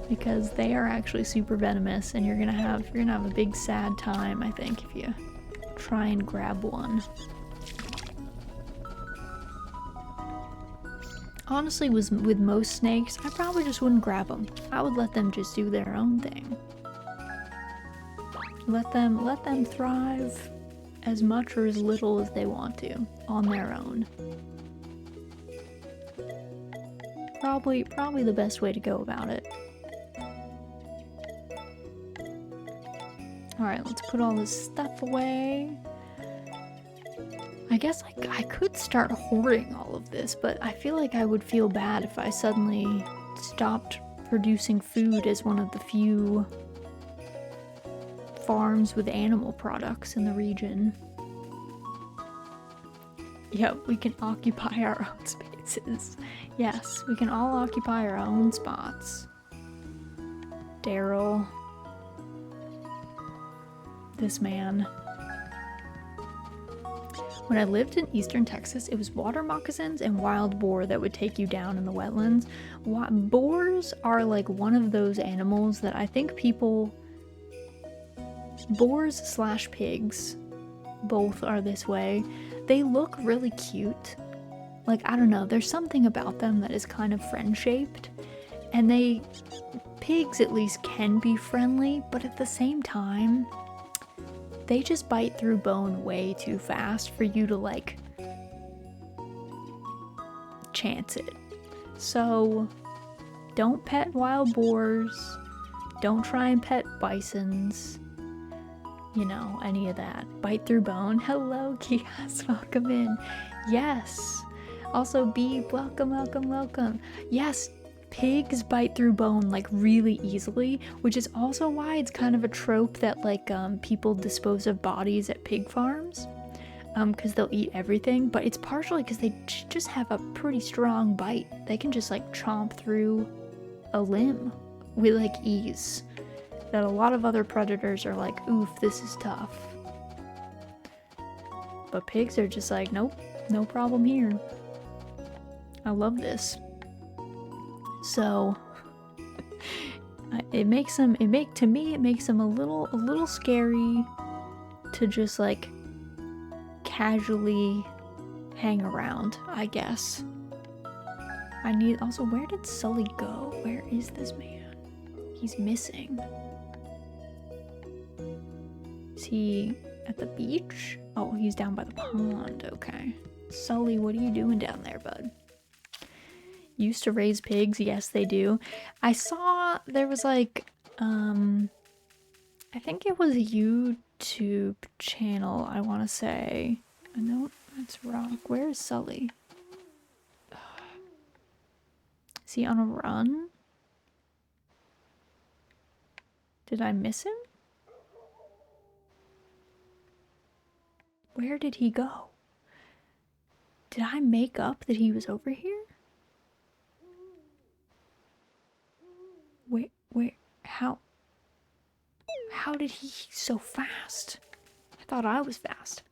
Because they are actually super venomous, and you're gonna have a big sad time, I think, if you try and grab one. Honestly, with most snakes, I probably just wouldn't grab them. I would let them just do their own thing. Let them thrive as much or as little as they want to on their own. Probably the best way to go about it. Alright, let's put all this stuff away. I guess I could start hoarding all of this, but I feel like I would feel bad if I suddenly stopped producing food as one of the few farms with animal products in the region. Yep, we can occupy our own spaces. Yes, we can all occupy our own spots. Daryl. This man. When I lived in eastern Texas, it was water moccasins and wild boar that would take you down in the wetlands. Boars are like one of those animals that I think people... Boars/pigs, both are this way. They look really cute. Like, I don't know, there's something about them that is kind of friend-shaped. And pigs at least can be friendly, but at the same time, they just bite through bone way too fast for you to, like, chance it. So, don't pet wild boars. Don't try and pet bisons. You know, any of that. Bite through bone. Hello, Kias. Welcome in. Yes. Also, Beeb. Welcome, welcome, welcome. Yes. Pigs bite through bone like really easily, which is also why it's kind of a trope that like people dispose of bodies at pig farms, because they'll eat everything, but it's partially because they just have a pretty strong bite. They can just like chomp through a limb with like ease, that a lot of other predators are like, oof, this is tough. But pigs are just like, nope, no problem here. I love this. So it makes them a little scary to just like casually hang around, I guess. I need, also, where did Sully go? Where is this man? He's missing. Is he at the beach? Oh, he's down by the pond, okay. Sully, what are you doing down there, bud? Used to raise pigs, yes they do. I saw there was like, I think it was a YouTube channel, I want to say. No, that's wrong. Where is Sully? Is he on a run? Did I miss him? Where did he go? Did I make up that he was over here? Where, how did he so fast? I thought I was fast.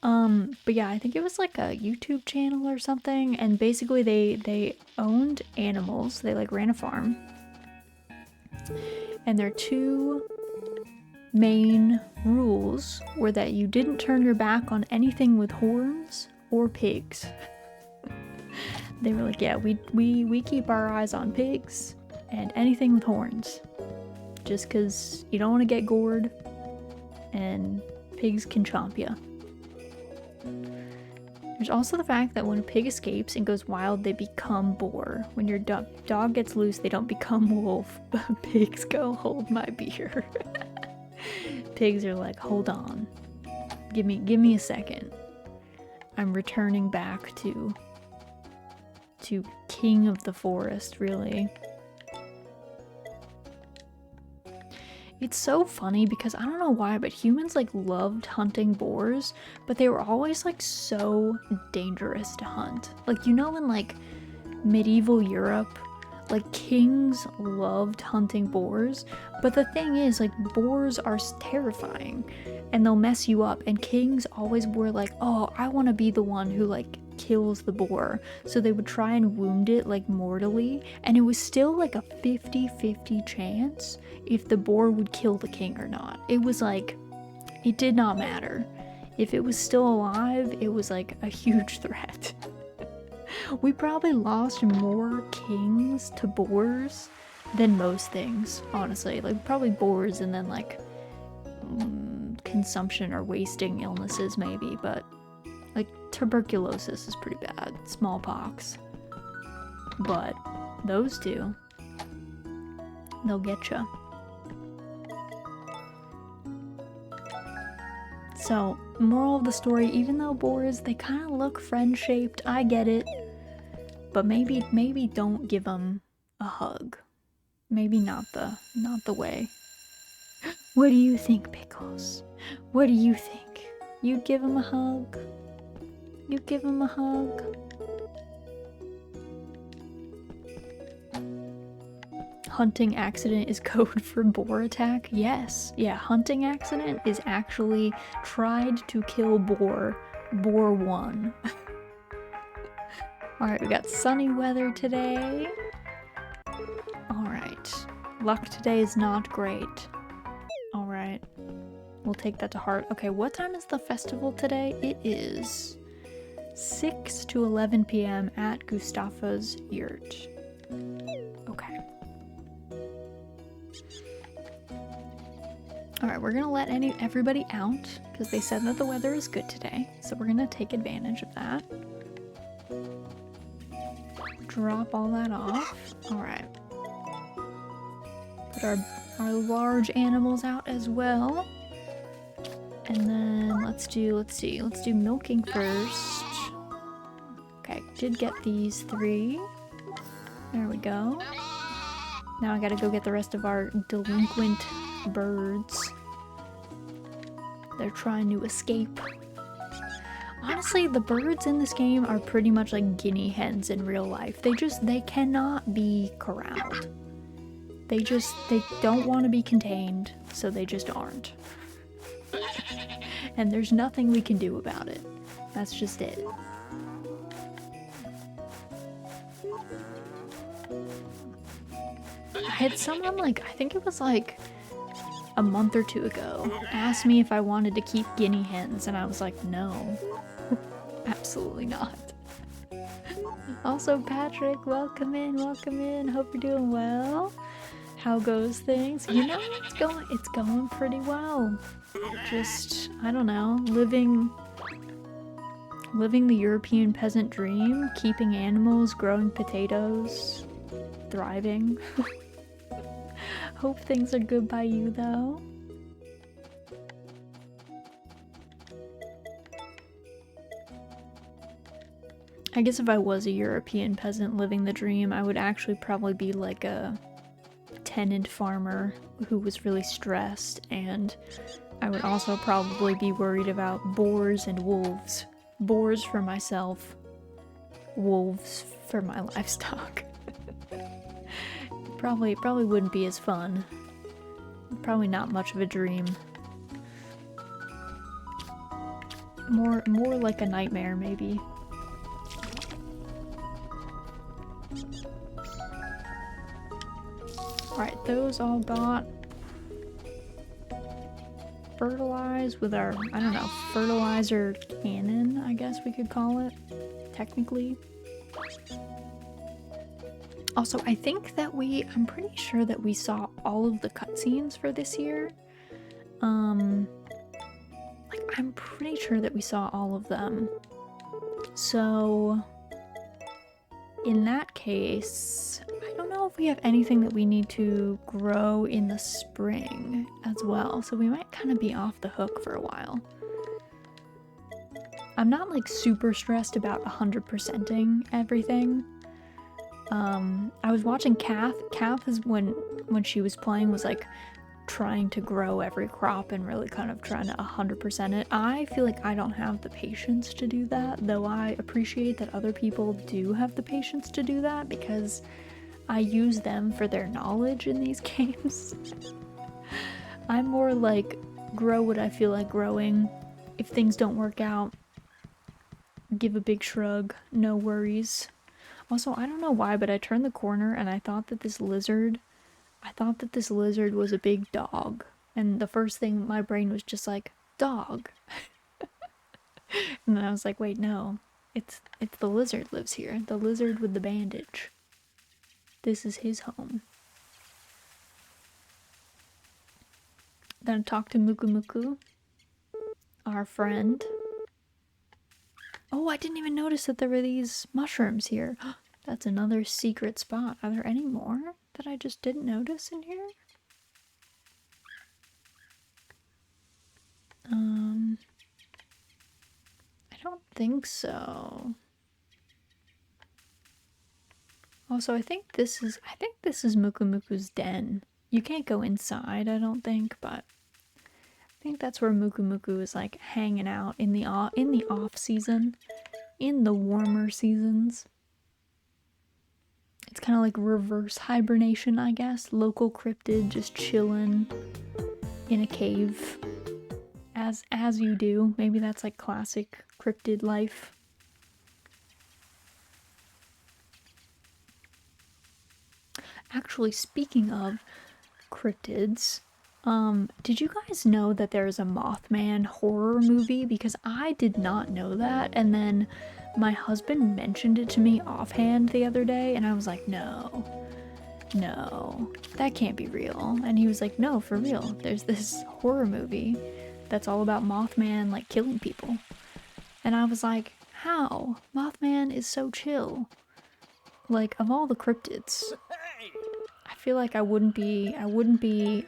But yeah, I think it was like a YouTube channel or something, and basically they owned animals. They like ran a farm. And their two main rules were that you didn't turn your back on anything with horns or pigs. They were like, yeah, we keep our eyes on pigs and anything with horns. Just because you don't want to get gored and pigs can chomp you. There's also the fact that when a pig escapes and goes wild, they become boar. When your dog gets loose, they don't become wolf, but pigs go, hold my beer. Pigs are like, hold on. Give me a second. I'm returning back to king of the forest, really. It's so funny because I don't know why, but humans like loved hunting boars, but they were always like so dangerous to hunt. Like, you know, in like medieval Europe, like kings loved hunting boars, but the thing is, like, boars are terrifying and they'll mess you up, and kings always were like, oh, I want to be the one who like kills the boar. So they would try and wound it like mortally, and it was still like a 50-50 chance if the boar would kill the king or not. It was like, it did not matter. If it was still alive, it was like a huge threat. We probably lost more kings to boars than most things, honestly. Like, probably boars and then like consumption or wasting illnesses maybe, but like tuberculosis is pretty bad, smallpox. But those two, they'll get you. So, moral of the story, even though boars, they kind of look friend-shaped, I get it. But maybe don't give them a hug. Maybe not the way. What do you think, Pickles? What do you think? You give him a hug? You give him a hug? Hunting accident is code for boar attack? Yes. Yeah, hunting accident is actually tried to kill boar. Boar won. Alright, we got sunny weather today. Alright. Luck today is not great. Alright. We'll take that to heart. Okay, what time is the festival today? It is 6 to 11 p.m. at Gustafa's Yurt. Okay. Alright, we're gonna let everybody out because they said that the weather is good today. So we're gonna take advantage of that. Drop all that off. Alright. Put our large animals out as well. And then let's do milking first. Okay, did get these 3. There we go. Now I gotta go get the rest of our delinquent birds. They're trying to escape. Honestly, the birds in this game are pretty much like guinea hens in real life. They cannot be corralled. They don't want to be contained, so they just aren't. And there's nothing we can do about it. That's just it. I had someone, like, I think it was like a month or 2 ago, asked me if I wanted to keep guinea hens, and I was like, no. Absolutely not. Also, Patrick, welcome in. Hope you're doing well. How goes things? You know, it's going pretty well. Just, I don't know, living the European peasant dream, keeping animals, growing potatoes, thriving. Hope things are good by you though. I guess if I was a European peasant living the dream, I would actually probably be like a tenant farmer who was really stressed, and I would also probably be worried about boars and wolves. Boars for myself, wolves for my livestock. Probably wouldn't be as fun. Probably not much of a dream. More like a nightmare, maybe. Alright, those all got fertilized with our, I don't know, fertilizer cannon, I guess we could call it, technically. Also, I think that I'm pretty sure that we saw all of the cutscenes for this year. Like, I'm pretty sure that we saw all of them. So, in that case, I don't know if we have anything that we need to grow in the spring as well, so we might kind of be off the hook for a while. I'm not like super stressed about 100%ing everything. I was watching Kath. Kath is when she was playing was like trying to grow every crop and really kind of trying to 100% it. I feel like I don't have the patience to do that, though I appreciate that other people do have the patience to do that because I use them for their knowledge in these games. I'm more like grow what I feel like growing. If things don't work out, give a big shrug, no worries. Also, I don't know why, but I turned the corner and I thought that this lizard was a big dog. And the first thing my brain was just like, dog. And then I was like, wait, no. It's the lizard lives here. The lizard with the bandage. This is his home. Then I talked to Muku Muku, our friend. Oh, I didn't even notice that there were these mushrooms here. That's another secret spot. Are there any more that I just didn't notice in here? I don't think so. Also, I think this is Muku Muku's den. You can't go inside, I don't think, but I think that's where Muku Muku is like hanging out in the off season, in the warmer seasons. It's kind of like reverse hibernation, I guess. Local cryptid just chilling in a cave, as you do. Maybe that's like classic cryptid life. Actually, speaking of cryptids, did you guys know that there's a Mothman horror movie? Because I did not know that, and then my husband mentioned it to me offhand the other day, and I was like, no, that can't be real. And he was like, no, for real, there's this horror movie that's all about Mothman, like, killing people. And I was like, how? Mothman is so chill. Like, of all the cryptids, I feel like I wouldn't be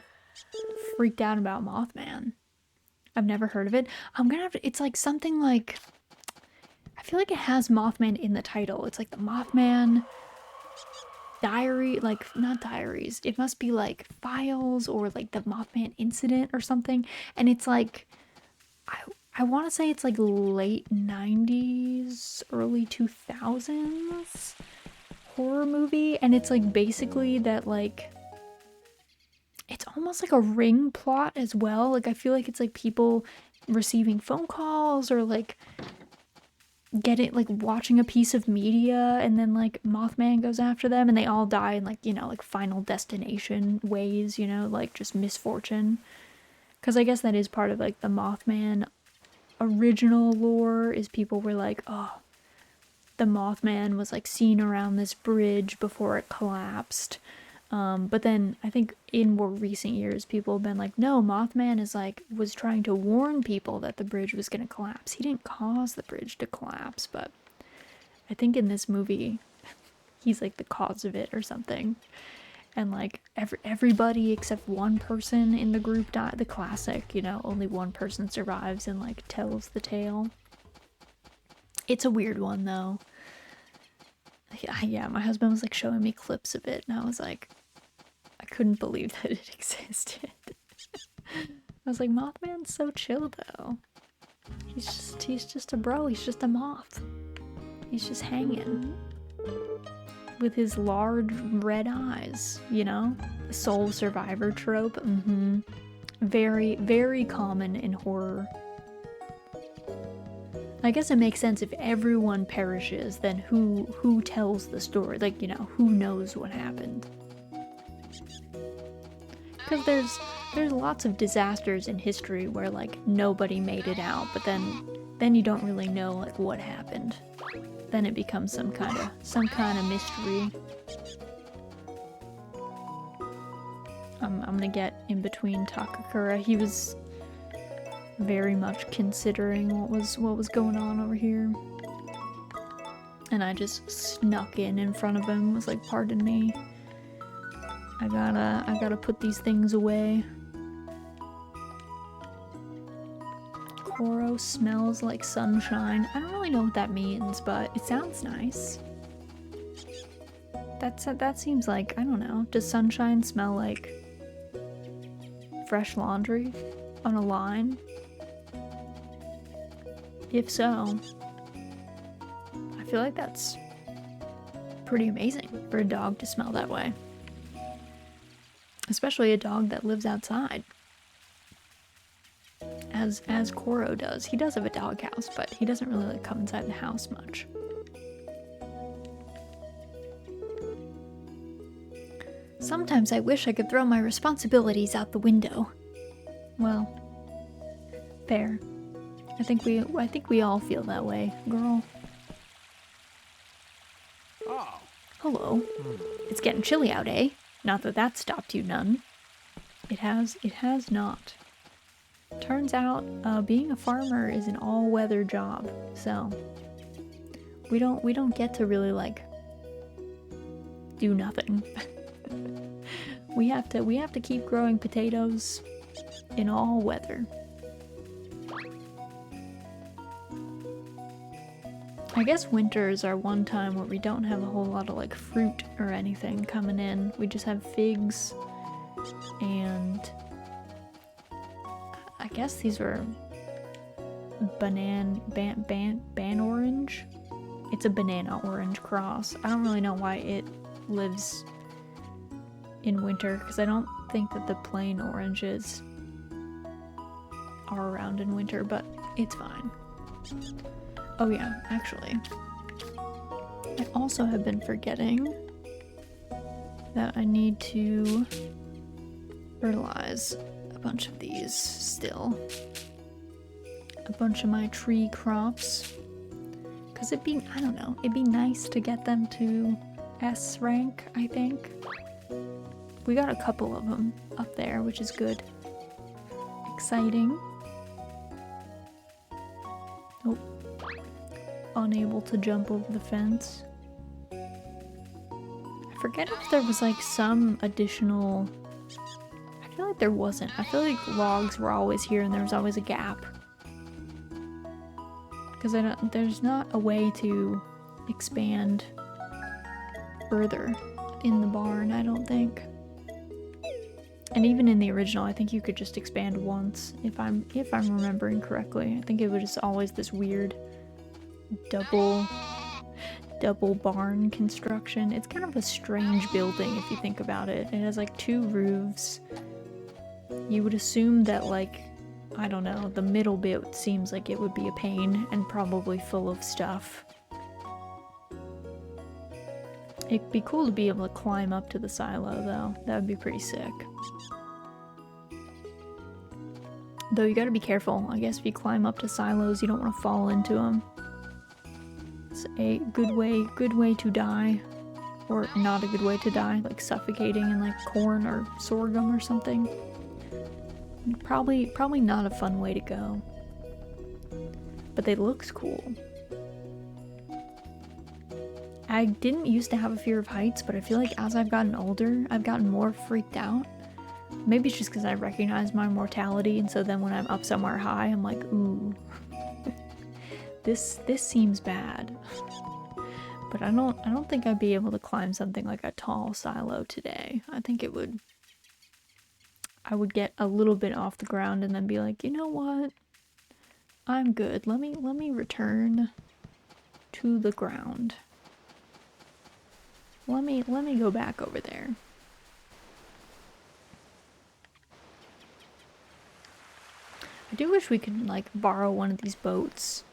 freaked out about Mothman. I've never heard of it. I'm gonna have to, it's like something like, I feel like it has Mothman in the title. It's like the Mothman diary, like, not diaries. It must be like files or like the Mothman incident or something. And it's like, I want to say it's like late 90s, early 2000s horror movie. And it's like basically that, like, it's almost like a Ring plot as well. Like, I feel like it's like people receiving phone calls or like watching a piece of media, and then like Mothman goes after them and they all die in like, you know, like Final Destination ways, you know, like just misfortune. Because I guess that is part of like the Mothman original lore is people were like, oh, the Mothman was like seen around this bridge before it collapsed. But then I think in more recent years, people have been like, no, Mothman is like, was trying to warn people that the bridge was going to collapse. He didn't cause the bridge to collapse, but I think in this movie, he's like the cause of it or something. And like everybody except one person in the group died. The classic, you know, only one person survives and like tells the tale. It's a weird one though. Yeah, my husband was like showing me clips of it, and I was like, I couldn't believe that it existed. I was like, Mothman's so chill though. He's just a bro. He's just a moth. He's just hanging with his large red eyes. You know, the sole survivor trope. Very, very common in horror. I guess it makes sense if everyone perishes, then who tells the story? Like, you know, who knows what happened? Because there's lots of disasters in history where like nobody made it out, but then you don't really know like what happened. Then it becomes some kind of mystery. I'm gonna get in between Takakura. He was very much considering what was going on over here, and I just snuck in front of him. Was like, pardon me, I gotta put these things away. Koro smells like sunshine. I don't really know what that means, but it sounds nice. That seems like, I don't know, does sunshine smell like fresh laundry on a line? If so, I feel like that's pretty amazing for a dog to smell that way. Especially a dog that lives outside. As Koro does. He does have a doghouse, but he doesn't really like come inside the house much. Sometimes I wish I could throw my responsibilities out the window. Well, fair. I think we all feel that way, girl. Oh. Hello. It's getting chilly out, eh? Not that that stopped you none. It has not. Turns out, being a farmer is an all-weather job, so we don't get to really like do nothing. we have to keep growing potatoes in all weather. I guess winter is our one time where we don't have a whole lot of like fruit or anything coming in. We just have figs, and I guess these were ban orange. It's a banana orange cross. I don't really know why it lives in winter, because I don't think that the plain oranges are around in winter, but it's fine. Oh yeah, actually, I also have been forgetting that I need to fertilize a bunch of these still. A bunch of my tree crops. Because it'd be nice to get them to S rank, I think. We got a couple of them up there, which is good. Exciting. Nope. Unable to jump over the fence. I forget if there was like some additional... I feel like there wasn't. I feel like logs were always here and there was always a gap. Because there's not a way to expand further in the barn, I don't think. And even in the original, I think you could just expand once, if I'm remembering correctly. I think it was just always this weird double barn construction. It's kind of a strange building if you think about it. It has like 2 roofs. You would assume that, like, I don't know, the middle bit seems like it would be a pain and probably full of stuff. It'd be cool to be able to climb up to the silo though. That would be pretty sick. Though you gotta be careful. I guess if you climb up to silos, you don't want to fall into them. It's a good way to die. Or not a good way to die, like suffocating in like corn or sorghum or something. Probably not a fun way to go. But they looks cool. I didn't used to have a fear of heights, but I feel like as I've gotten older, I've gotten more freaked out. Maybe it's just because I recognize my mortality, and so then when I'm up somewhere high, I'm like, ooh, this seems bad. But I don't think I'd be able to climb something like a tall silo today. I think I would get a little bit off the ground and then be like, you know what? I'm good. Let me return to the ground. Let me go back over there. I do wish we could like borrow one of these boats.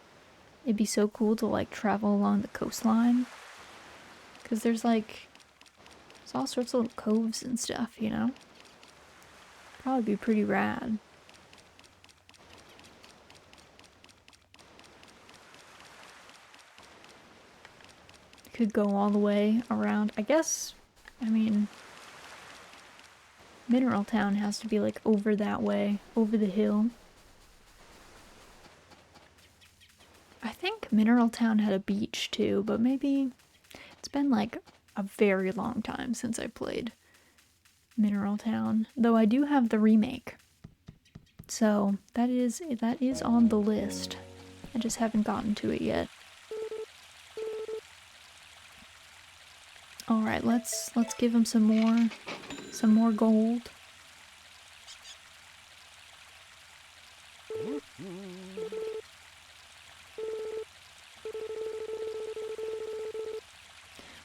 It'd be so cool to like travel along the coastline. Cause there's all sorts of little coves and stuff, you know? Probably be pretty rad. Could go all the way around. I guess, I mean, Mineral Town has to be like over that way, over the hill. I think Mineral Town had a beach too, but maybe it's been like a very long time since I played Mineral Town. Though I do have the remake. So that is on the list. I just haven't gotten to it yet. All right, let's give him some more gold.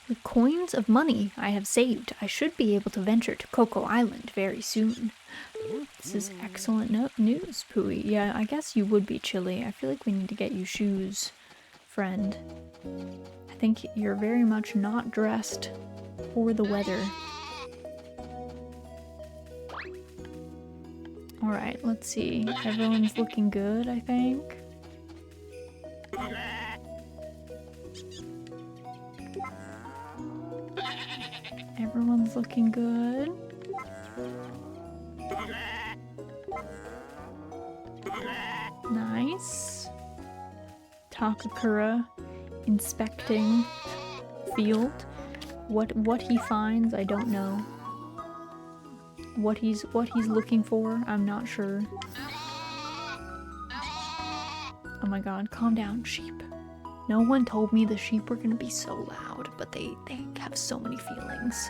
With coins of money I have saved, I should be able to venture to Coco Island very soon. This is excellent news, Pooey. Yeah, I guess you would be chilly. I feel like we need to get you shoes, friend. I think you're very much not dressed for the weather. Alright, let's see. Everyone's looking good, I think. Everyone's looking good. Nice. Takakura inspecting field. What he finds, I don't know. What he's looking for, I'm not sure. Oh my god, calm down, sheep. No one told me the sheep were gonna be so loud, but they have so many feelings.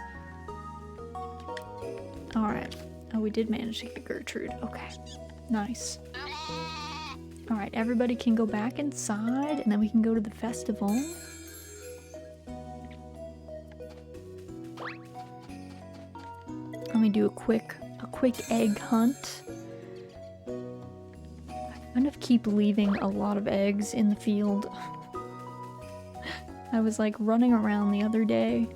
Alright. Oh, we did manage to get Gertrude. Okay. Nice. Alright, everybody can go back inside, and then we can go to the festival. Let me do a quick egg hunt. I kind of keep leaving a lot of eggs in the field. I was like running around the other day,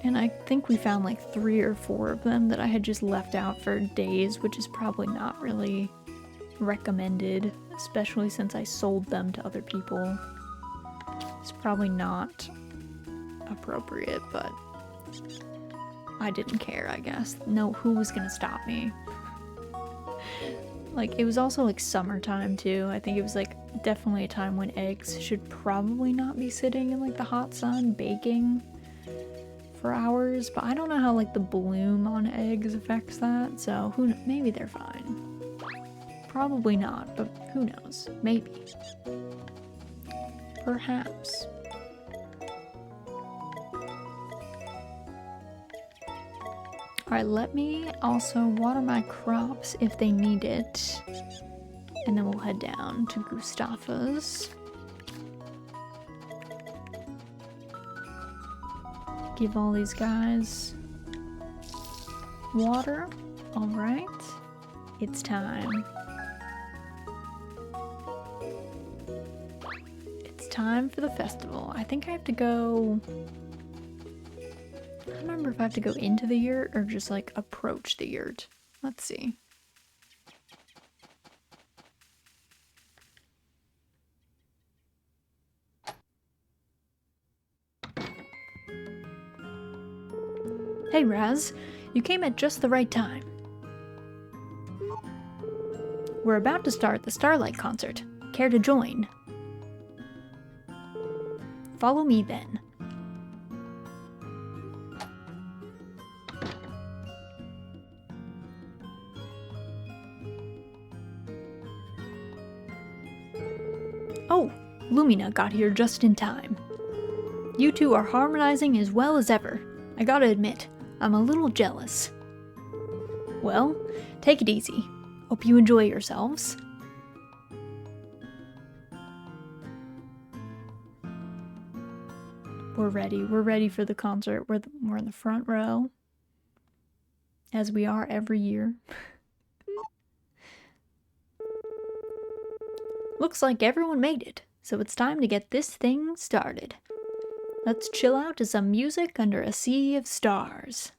and I think we found like 3 or 4 of them that I had just left out for days, which is probably not really recommended, especially since I sold them to other people. It's probably not appropriate, but I didn't care, I guess. No, who was gonna stop me? Like, it was also like summertime too. I think it was like definitely a time when eggs should probably not be sitting in like the hot sun baking for hours, but I don't know how like the bloom on eggs affects that, so maybe they're fine. Probably not, but who knows? Maybe. Perhaps. Alright, let me also water my crops if they need it. And then we'll head down to Gustafa's. Give all these guys water. Alright. It's time. It's time for the festival. I think I have to go... I don't remember if I have to go into the yurt or just like approach the yurt. Let's see. Hey Raz, you came at just the right time. We're about to start the Starlight concert. Care to join? Follow me then. Oh, Lumina got here just in time. You two are harmonizing as well as ever. I gotta admit, I'm a little jealous. Well, take it easy. Hope you enjoy yourselves. We're ready for the concert. We're in the front row, as we are every year. Looks like everyone made it, so it's time to get this thing started. Let's chill out to some music under a sea of stars.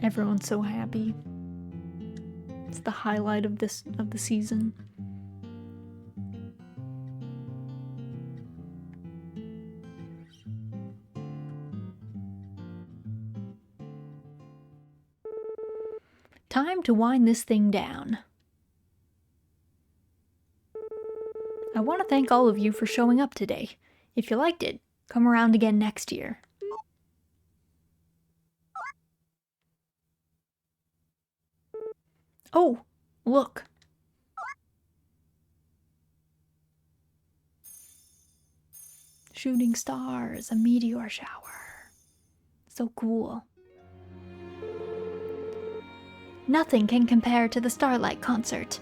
Everyone's so happy. It's the highlight of the season. Time to wind this thing down. I want to thank all of you for showing up today. If you liked it, come around again next year. Oh, look. Shooting stars, a meteor shower. So cool. Nothing can compare to the Starlight concert.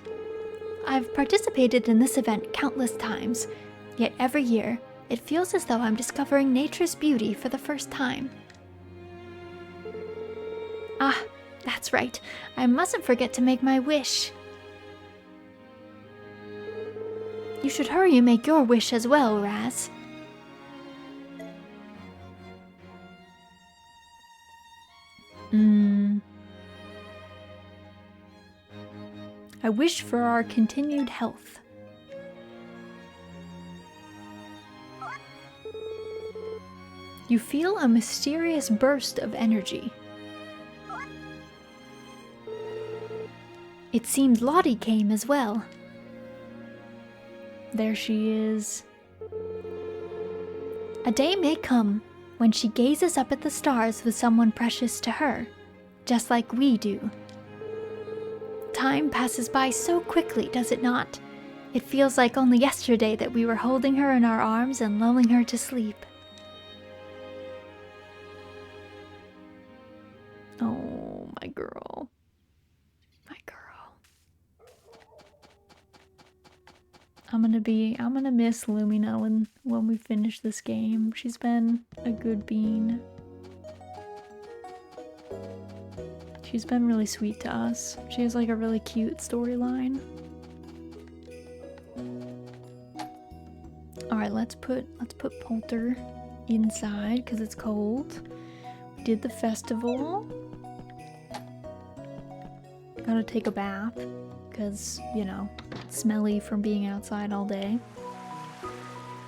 I've participated in this event countless times, yet every year, it feels as though I'm discovering nature's beauty for the first time. Ah, that's right. I mustn't forget to make my wish. You should hurry and make your wish as well, Raz. I wish for our continued health. You feel a mysterious burst of energy. It seems Lottie came as well. There she is. A day may come when she gazes up at the stars with someone precious to her, just like we do. Time passes by so quickly, does it not? It feels like only yesterday that we were holding her in our arms and lulling her to sleep. Oh, my girl. My girl. I'm gonna miss Lumina when we finish this game. She's been a good bean. She's been really sweet to us. She has like a really cute storyline. Alright, let's put Poulter inside because it's cold. We did the festival. Gotta take a bath because, you know, smelly from being outside all day.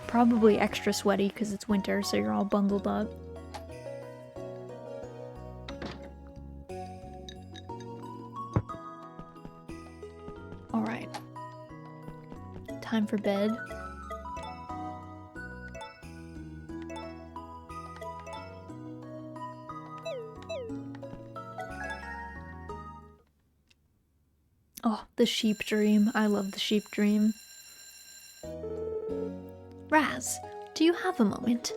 Probably extra sweaty because it's winter, so you're all bundled up. Alright. Time for bed. Oh, the sheep dream. I love the sheep dream. Raz, do you have a moment?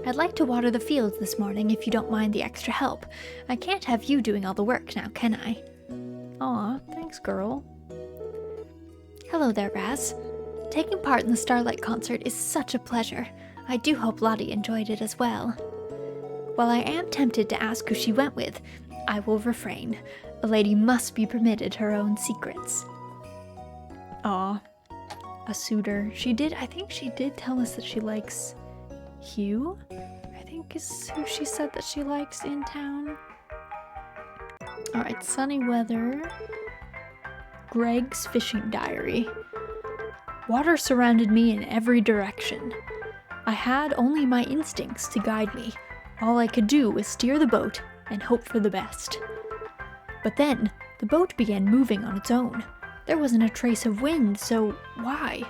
I'd like to water the fields this morning if you don't mind the extra help. I can't have you doing all the work now, can I? Aw, thanks, girl. Hello there, Raz. Taking part in the Starlight concert is such a pleasure. I do hope Lottie enjoyed it as well. While I am tempted to ask who she went with, I will refrain. A lady must be permitted her own secrets. Aw. A suitor. I think she did tell us that she likes Hugh, I think is who she said that she likes in town. Alright, sunny weather. Greg's fishing diary. Water surrounded me in every direction. I had only my instincts to guide me. All I could do was steer the boat and hope for the best. But then, the boat began moving on its own. There wasn't a trace of wind, so why?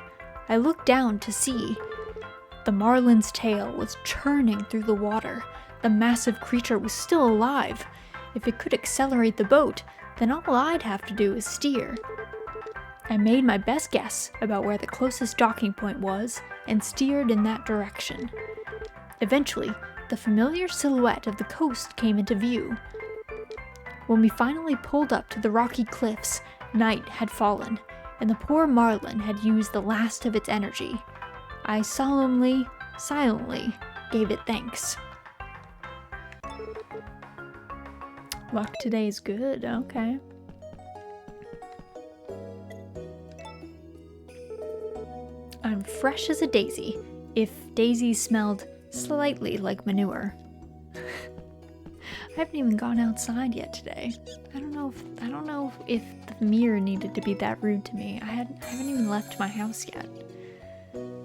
I looked down to see. The marlin's tail was churning through the water. The massive creature was still alive. If it could accelerate the boat, then all I'd have to do is steer. I made my best guess about where the closest docking point was and steered in that direction. Eventually, the familiar silhouette of the coast came into view. When we finally pulled up to the rocky cliffs, night had fallen, and the poor marlin had used the last of its energy. I silently gave it thanks. Luck today's good, okay. I'm fresh as a daisy, if daisies smelled slightly like manure. I haven't even gone outside yet today. I don't know if the mirror needed to be that rude to me. I haven't even left my house yet.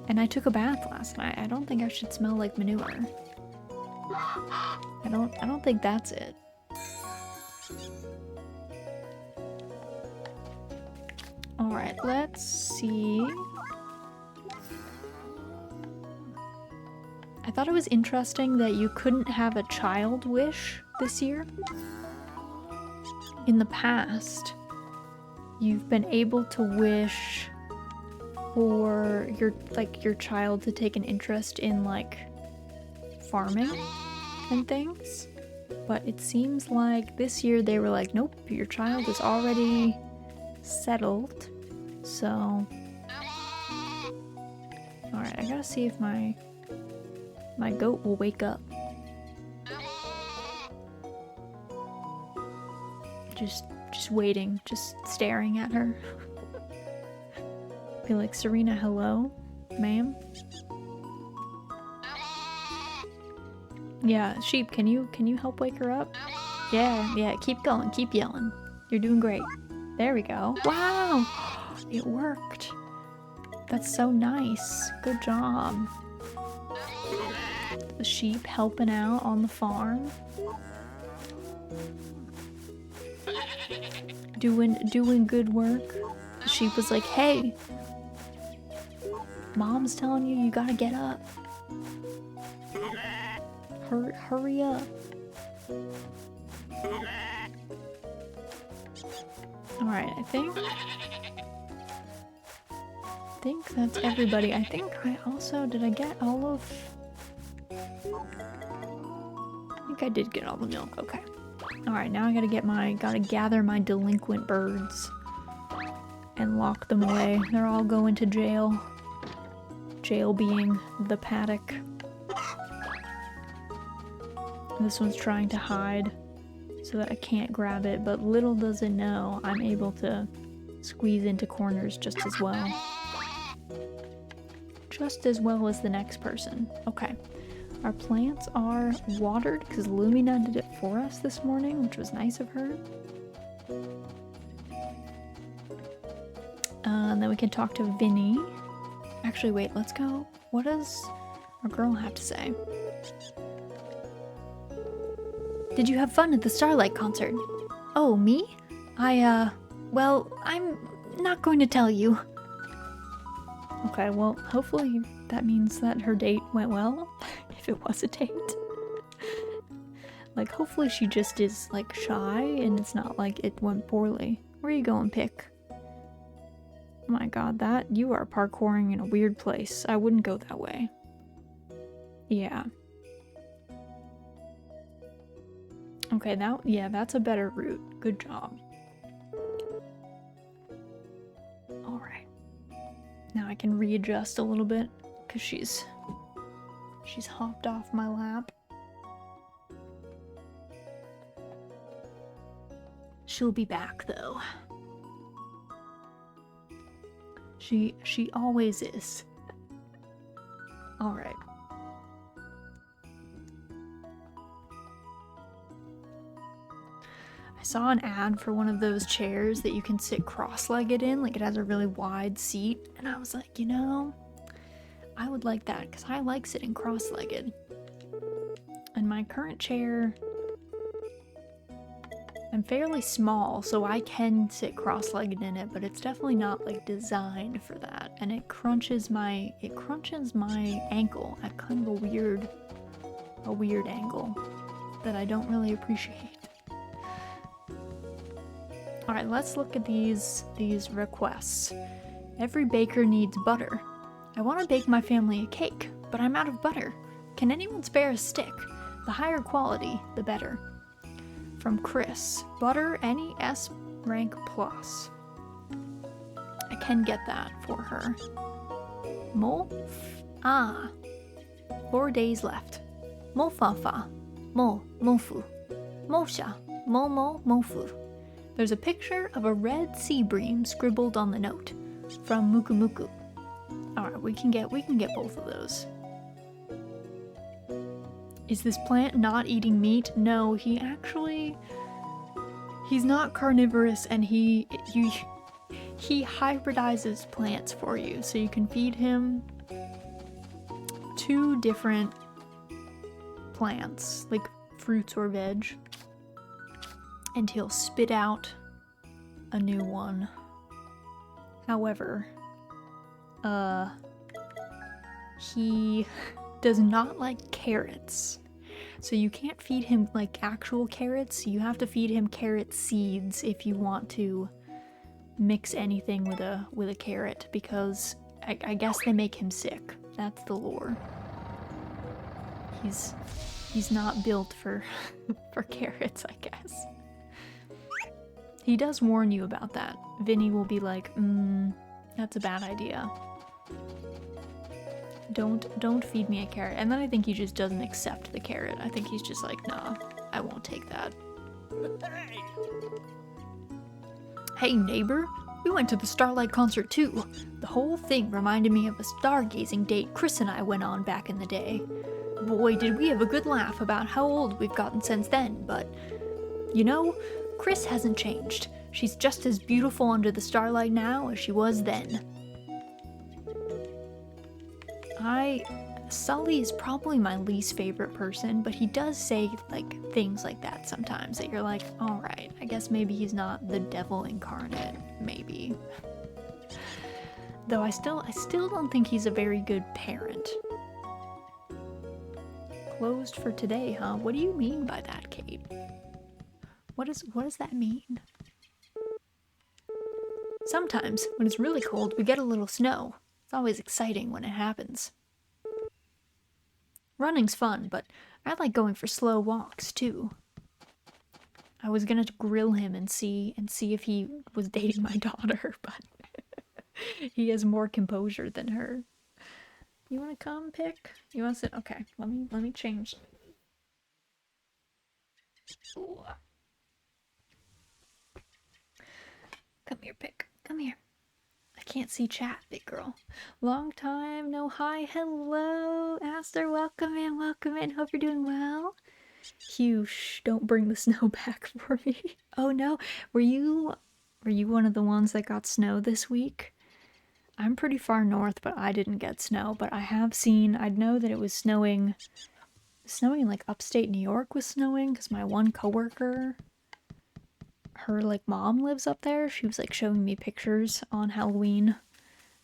And I took a bath last night. I don't think I should smell like manure. I don't think that's it. Alright, let's see. I thought it was interesting that you couldn't have a child wish this year. In the past, you've been able to wish for your child to take an interest in like farming and things. But it seems like this year they were like, nope, your child is already settled. So alright, I gotta see if my goat will wake up. Just waiting, just staring at her. Be like, Serena, hello, ma'am? Yeah, sheep, can you help wake her up? Yeah, keep going, keep yelling. You're doing great. There we go. Wow! It worked. That's so nice. Good job. The sheep helping out on the farm. Doing good work. The sheep was like, hey, mom's telling you you gotta get up. Hurry up. Alright, I think that's everybody. I think I also, did I get all of... I think I did get all the milk, okay. Alright, now I gotta gather my delinquent birds and lock them away. They're all going to jail. Jail being the paddock. This one's trying to hide so that I can't grab it, but little does it know I'm able to squeeze into corners just as well. Just as well as the next person. Okay. Our plants are watered because Lumina did it for us this morning, which was nice of her. And then we can talk to Vinny. Actually, wait, let's go. What does our girl have to say? Did you have fun at the Starlight concert? Oh, me? Well, I'm not going to tell you. Okay, well, hopefully that means that her date went well, if it was a date. Like, hopefully she just is, like, shy and it's not like it went poorly. Where are you going, Pick? Oh my god, you are parkouring in a weird place. I wouldn't go that way. Yeah. Okay, that's a better route. Good job. Alright. Now I can readjust a little bit, because she's hopped off my lap. She'll be back, though. She always is. Alright. I saw an ad for one of those chairs that you can sit cross-legged in, like it has a really wide seat, and I was like, you know, I would like that because I like sitting cross-legged. And my current chair, I'm fairly small, so I can sit cross-legged in it, but it's definitely not like designed for that. And it crunches my ankle at kind of a weird angle that I don't really appreciate. All right, let's look at these requests. Every baker needs butter. I want to bake my family a cake, but I'm out of butter. Can anyone spare a stick? The higher quality, the better. From Chris, butter any S rank plus. I can get that for her. Mo? 4 days left. Mo fa fa. Mo mofu. Mosha. Mo mofu. There's a picture of a red sea bream scribbled on the note. From Muku Muku. Alright, we can get both of those. Is this plant not eating meat? No, he's not carnivorous, and he hybridizes plants for you, so you can feed him 2 different plants, like fruits or veg, and he'll spit out a new one. However, he does not like carrots. So you can't feed him like actual carrots. You have to feed him carrot seeds if you want to mix anything with a carrot, because I guess they make him sick. That's the lore. He's not built for for carrots, I guess. He does warn you about that. Vinny will be like, that's a bad idea. Don't feed me a carrot. And then I think he just doesn't accept the carrot. I think he's just like, nah, I won't take that. Hey neighbor, we went to the Starlight concert too. The whole thing reminded me of a stargazing date Chris and I went on back in the day. Boy, did we have a good laugh about how old we've gotten since then, but you know, Chris hasn't changed. She's just as beautiful under the starlight now as she was then. Sully is probably my least favorite person, but he does say like things like that sometimes that you're like, alright, I guess maybe he's not the devil incarnate, maybe. Though I still don't think he's a very good parent. Closed for today, huh? What do you mean by that, Kate? What does that mean? Sometimes, when it's really cold, we get a little snow. It's always exciting when it happens. Running's fun, but I like going for slow walks, too. I was gonna grill him and see if he was dating my daughter, but he has more composure than her. You wanna come pick? You wanna sit? Okay, let me change. Ooh. Come here, Pick. Come here. I can't see chat, big girl. Long time no hi. Hello, Aster. Welcome in. Hope you're doing well. Hugh, shh, don't bring the snow back for me. Oh no, were you one of the ones that got snow this week? I'm pretty far north, but I didn't get snow. But I know that it was snowing in like upstate New York was snowing, because my one coworker, her like mom lives up there. She was like showing me pictures on Halloween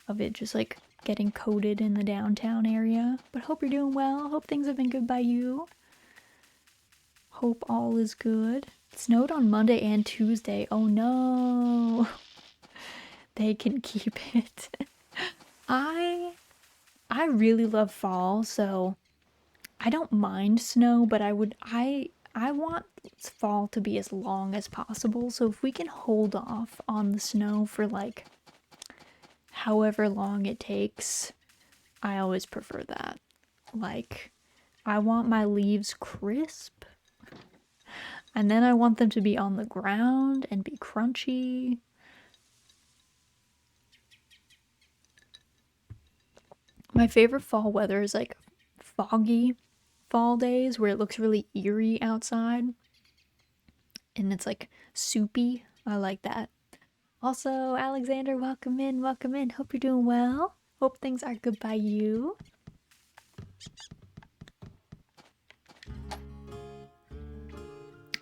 of it just like getting coated in the downtown area. But hope you're doing well. Hope things have been good by you. Hope all is good. It snowed on Monday and Tuesday. Oh no. They can keep it. I really love fall, so I don't mind snow, but I want fall to be as long as possible, so if we can hold off on the snow for like however long it takes, I always prefer that. Like, I want my leaves crisp, and then I want them to be on the ground and be crunchy. My favorite fall weather is like foggy fall days where it looks really eerie outside. and it's like soupy. I like that. Also, Alexander, welcome in, welcome in. Hope you're doing well. Hope things are good by you.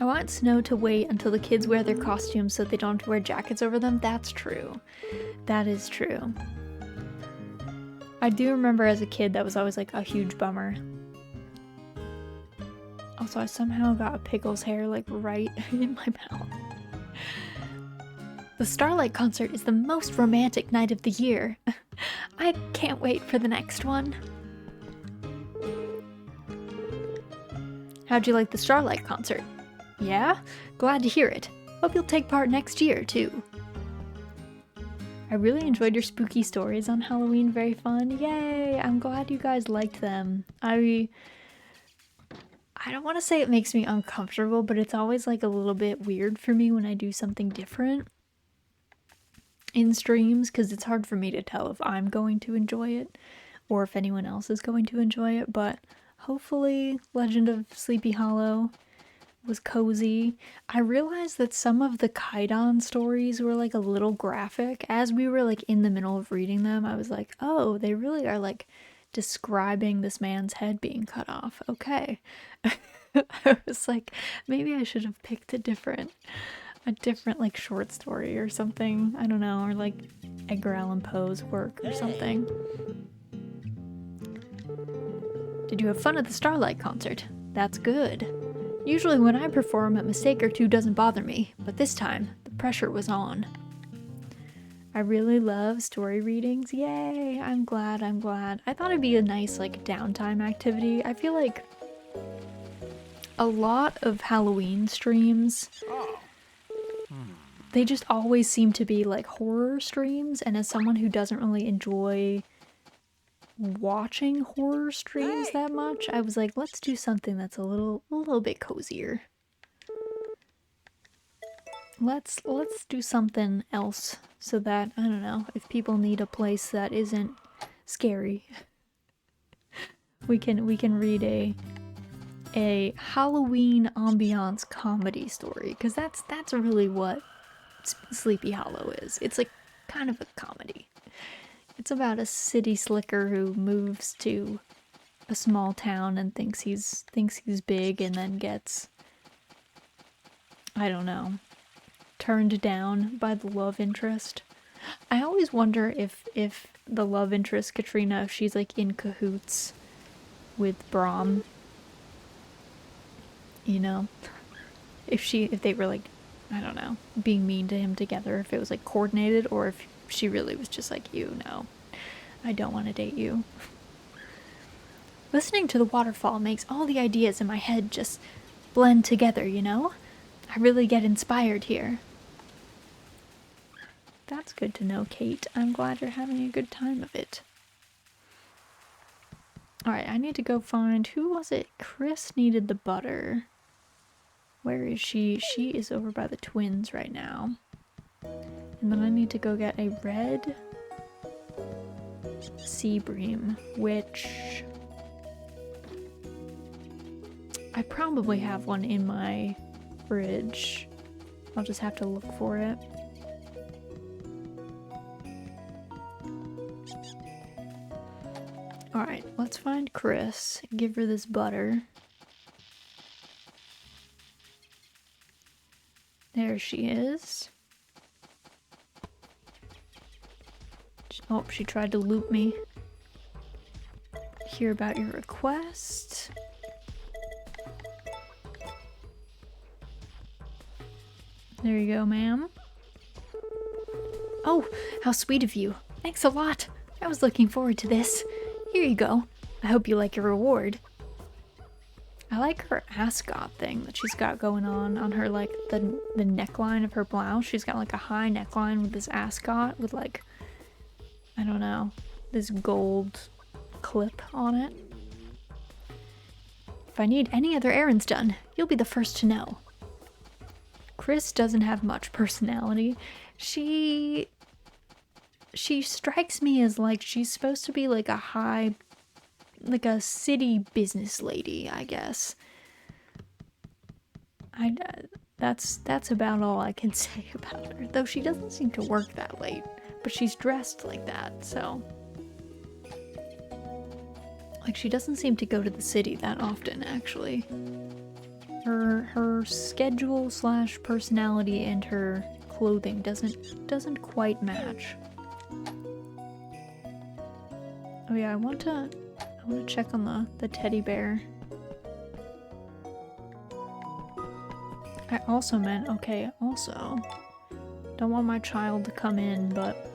I want Snow to wait until the kids wear their costumes so they don't have to wear jackets over them. That's true. That is true. I do remember as a kid that was always like a huge bummer. Also, I somehow got Pickle's hair like right in my mouth. The Starlight concert is the most romantic night of the year. I can't wait for the next one. How'd you like the Starlight concert? Yeah? Glad to hear it. Hope you'll take part next year, too. I really enjoyed your spooky stories on Halloween. Very fun. Yay! I'm glad you guys liked them. I don't want to say it makes me uncomfortable, but it's always like a little bit weird for me when I do something different in streams, because it's hard for me to tell if I'm going to enjoy it or if anyone else is going to enjoy it. But hopefully Legend of Sleepy Hollow was cozy. I realized that some of the Kaidan stories were like a little graphic. As we were like in the middle of reading them, I was like, oh, they really are like describing this man's head being cut off. Okay. I was like, maybe I should have picked a different like short story or something. I don't know, or like Edgar Allan Poe's work or something. Did you have fun at the Starlight concert? That's good. Usually when I perform, a mistake or two doesn't bother me, but this time, the pressure was on. I really love story readings. Yay! I'm glad, I'm glad. I thought it'd be a nice, like, downtime activity. I feel like a lot of Halloween streams, they just always seem to be, like, horror streams, and as someone who doesn't really enjoy watching horror streams that much, I was like, let's do something that's a little bit cozier. Let's do something else so that, I don't know, if people need a place that isn't scary, we can read a Halloween ambiance comedy story, because that's really what Sleepy Hollow is. It's like kind of a comedy. It's about a city slicker who moves to a small town and thinks he's big, and then gets, I don't know, turned down by the love interest. I always wonder if the love interest, Katrina, if she's like in cahoots with Brahm. You know? If they were like, I don't know, being mean to him together, if it was like coordinated, or if she really was just like, you know, I don't want to date you. Listening to the waterfall makes all the ideas in my head just blend together, you know? I really get inspired here. That's good to know, Kate. I'm glad you're having a good time of it. Alright, I need to go find, who was it? Chris needed the butter. Where is she? She is over by the twins right now. And then I need to go get a red sea bream, which I probably have one in my fridge. I'll just have to look for it. Alright, let's find Chris. Give her this butter. There she is. Oh, she tried to loop me. Hear about your request. There you go, ma'am. Oh, how sweet of you. Thanks a lot. I was looking forward to this. Here you go. I hope you like your reward. I like her ascot thing that she's got going on her, like, the neckline of her blouse. She's got, like, a high neckline with this ascot with, like, I don't know, this gold clip on it. If I need any other errands done, you'll be the first to know. Chris doesn't have much personality. She strikes me as, like, she's supposed to be, like, like a city business lady, I guess. That's about all I can say about her. Though she doesn't seem to work that late, but she's dressed like that, so like she doesn't seem to go to the city that often actually. Her schedule slash personality and her clothing doesn't quite match. Oh yeah, I want to check on the teddy bear. I also meant, okay, also, don't want my child to come in, but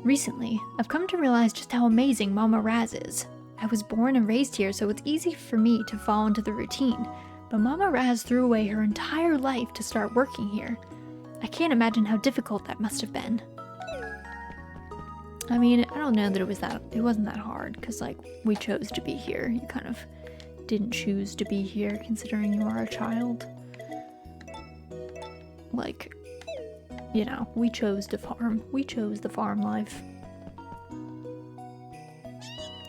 recently, I've come to realize just how amazing Mama Raz is. I was born and raised here, so it's easy for me to fall into the routine, but Mama Raz threw away her entire life to start working here. I can't imagine how difficult that must have been. I mean, I don't know that it wasn't that hard, because, like, we chose to be here. You kind of didn't choose to be here, considering you are a child. Like, you know, we chose to farm. We chose the farm life.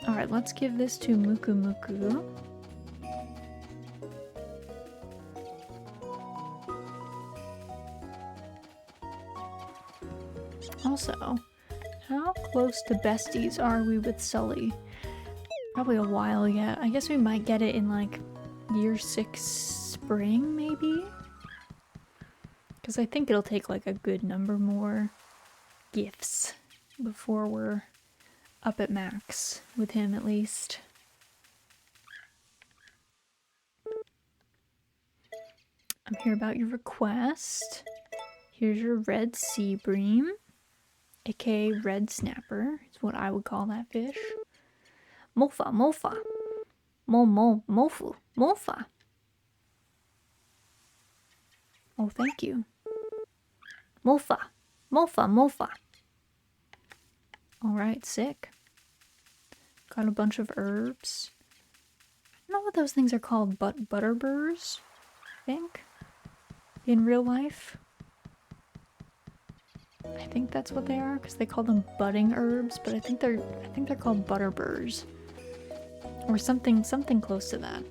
Alright, let's give this to Muku Muku. Also, how close to besties are we with Sully? Probably a while yet. I guess we might get it in like year 6 spring, maybe? Because I think it'll take like a good number more gifts before we're up at max with him at least. I'm here about your request. Here's your red sea bream, aka red snapper, is what I would call that fish. Mofa, mofa. Mofu, mofa. Oh, thank you. Mofa, mofa, mofa. Alright, sick. Got a bunch of herbs. I don't know what those things are called, but butterburrs, I think, in real life. I think that's what they are, because they call them budding herbs, but I think they're called butterburrs. Or something close to that.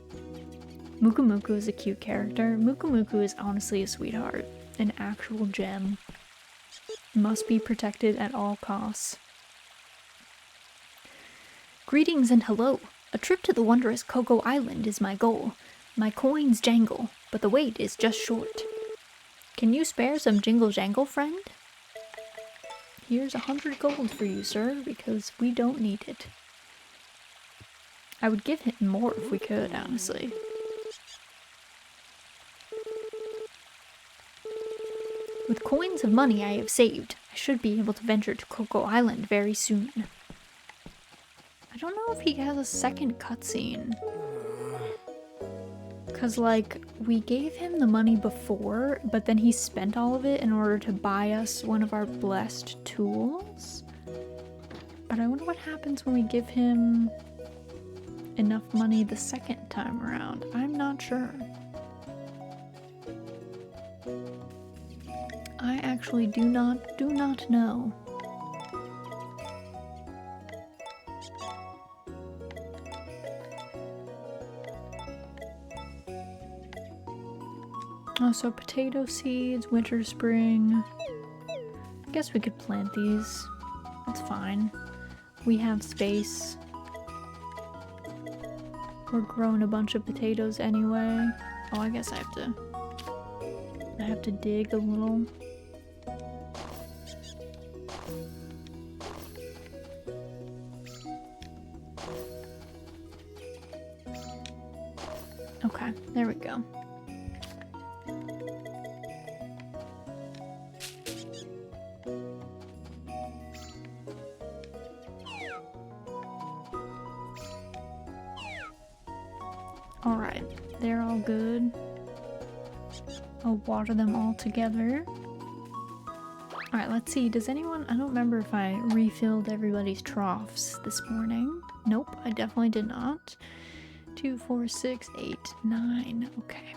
Muku Muku is a cute character. Muku Muku is honestly a sweetheart. An actual gem. Must be protected at all costs. Greetings and hello. A trip to the wondrous Coco Island is my goal. My coins jangle, but the wait is just short. Can you spare some jingle jangle, friend? Here's 100 gold for you, sir, because we don't need it. I would give him more if we could, honestly. With coins of money I have saved, I should be able to venture to Coco Island very soon. I don't know if he has a second cutscene. Because, like, we gave him the money before, but then he spent all of it in order to buy us one of our blessed tools. But I wonder what happens when we give him enough money the second time around. I'm not sure. I actually do not know. Oh, so potato seeds, winter, spring. I guess we could plant these. That's fine. We have space. We're growing a bunch of potatoes anyway. Oh, I guess I have to dig a little. Okay, there we go. Alright, they're all good. I'll water them all together. Alright, let's see. Does anyone... I don't remember if I refilled everybody's troughs this morning. Nope, I definitely did not. 2, 4, 6, 8, 9. Okay.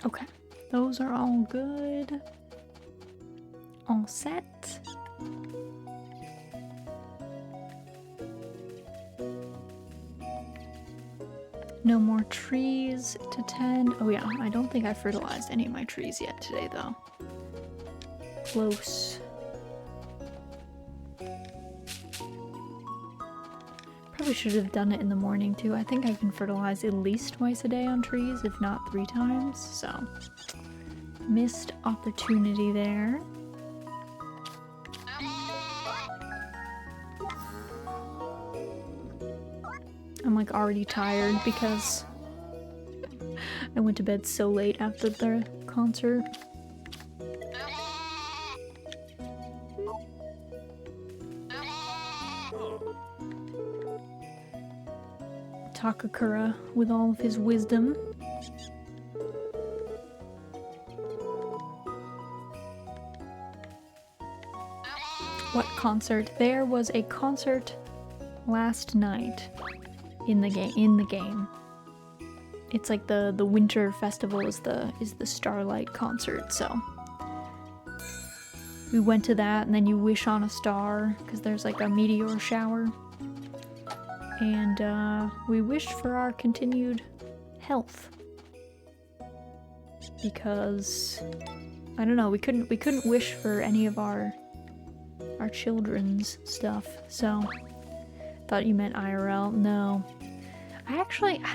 Okay, Those are all good. All set. No more trees to tend. Oh yeah, I don't think I fertilized any of my trees yet today though. Close. Probably should have done it in the morning too. I think I can fertilize at least twice a day on trees, if not 3 times, so missed opportunity there. I'm like already tired because I went to bed so late after the concert. Takakura with all of his wisdom. What concert? There was a concert last night in the game. It's like the winter festival is the Starlight concert, so we went to that, and then you wish on a star because there's like a meteor shower. And we wished for our continued health because I don't know, we couldn't wish for any of our children's stuff. So thought you meant IRL. No, I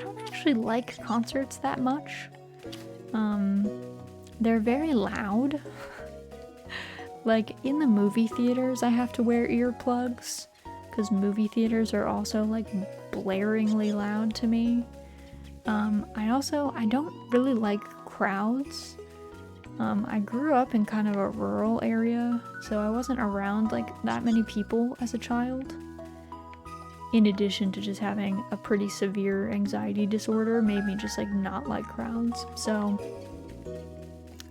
don't actually like concerts that much. They're very loud. Like in the movie theaters, I have to wear earplugs. Because movie theaters are also like blaringly loud to me. I don't really like crowds. I grew up in kind of a rural area, so I wasn't around like that many people as a child. In addition to just having a pretty severe anxiety disorder, made me just like not like crowds. So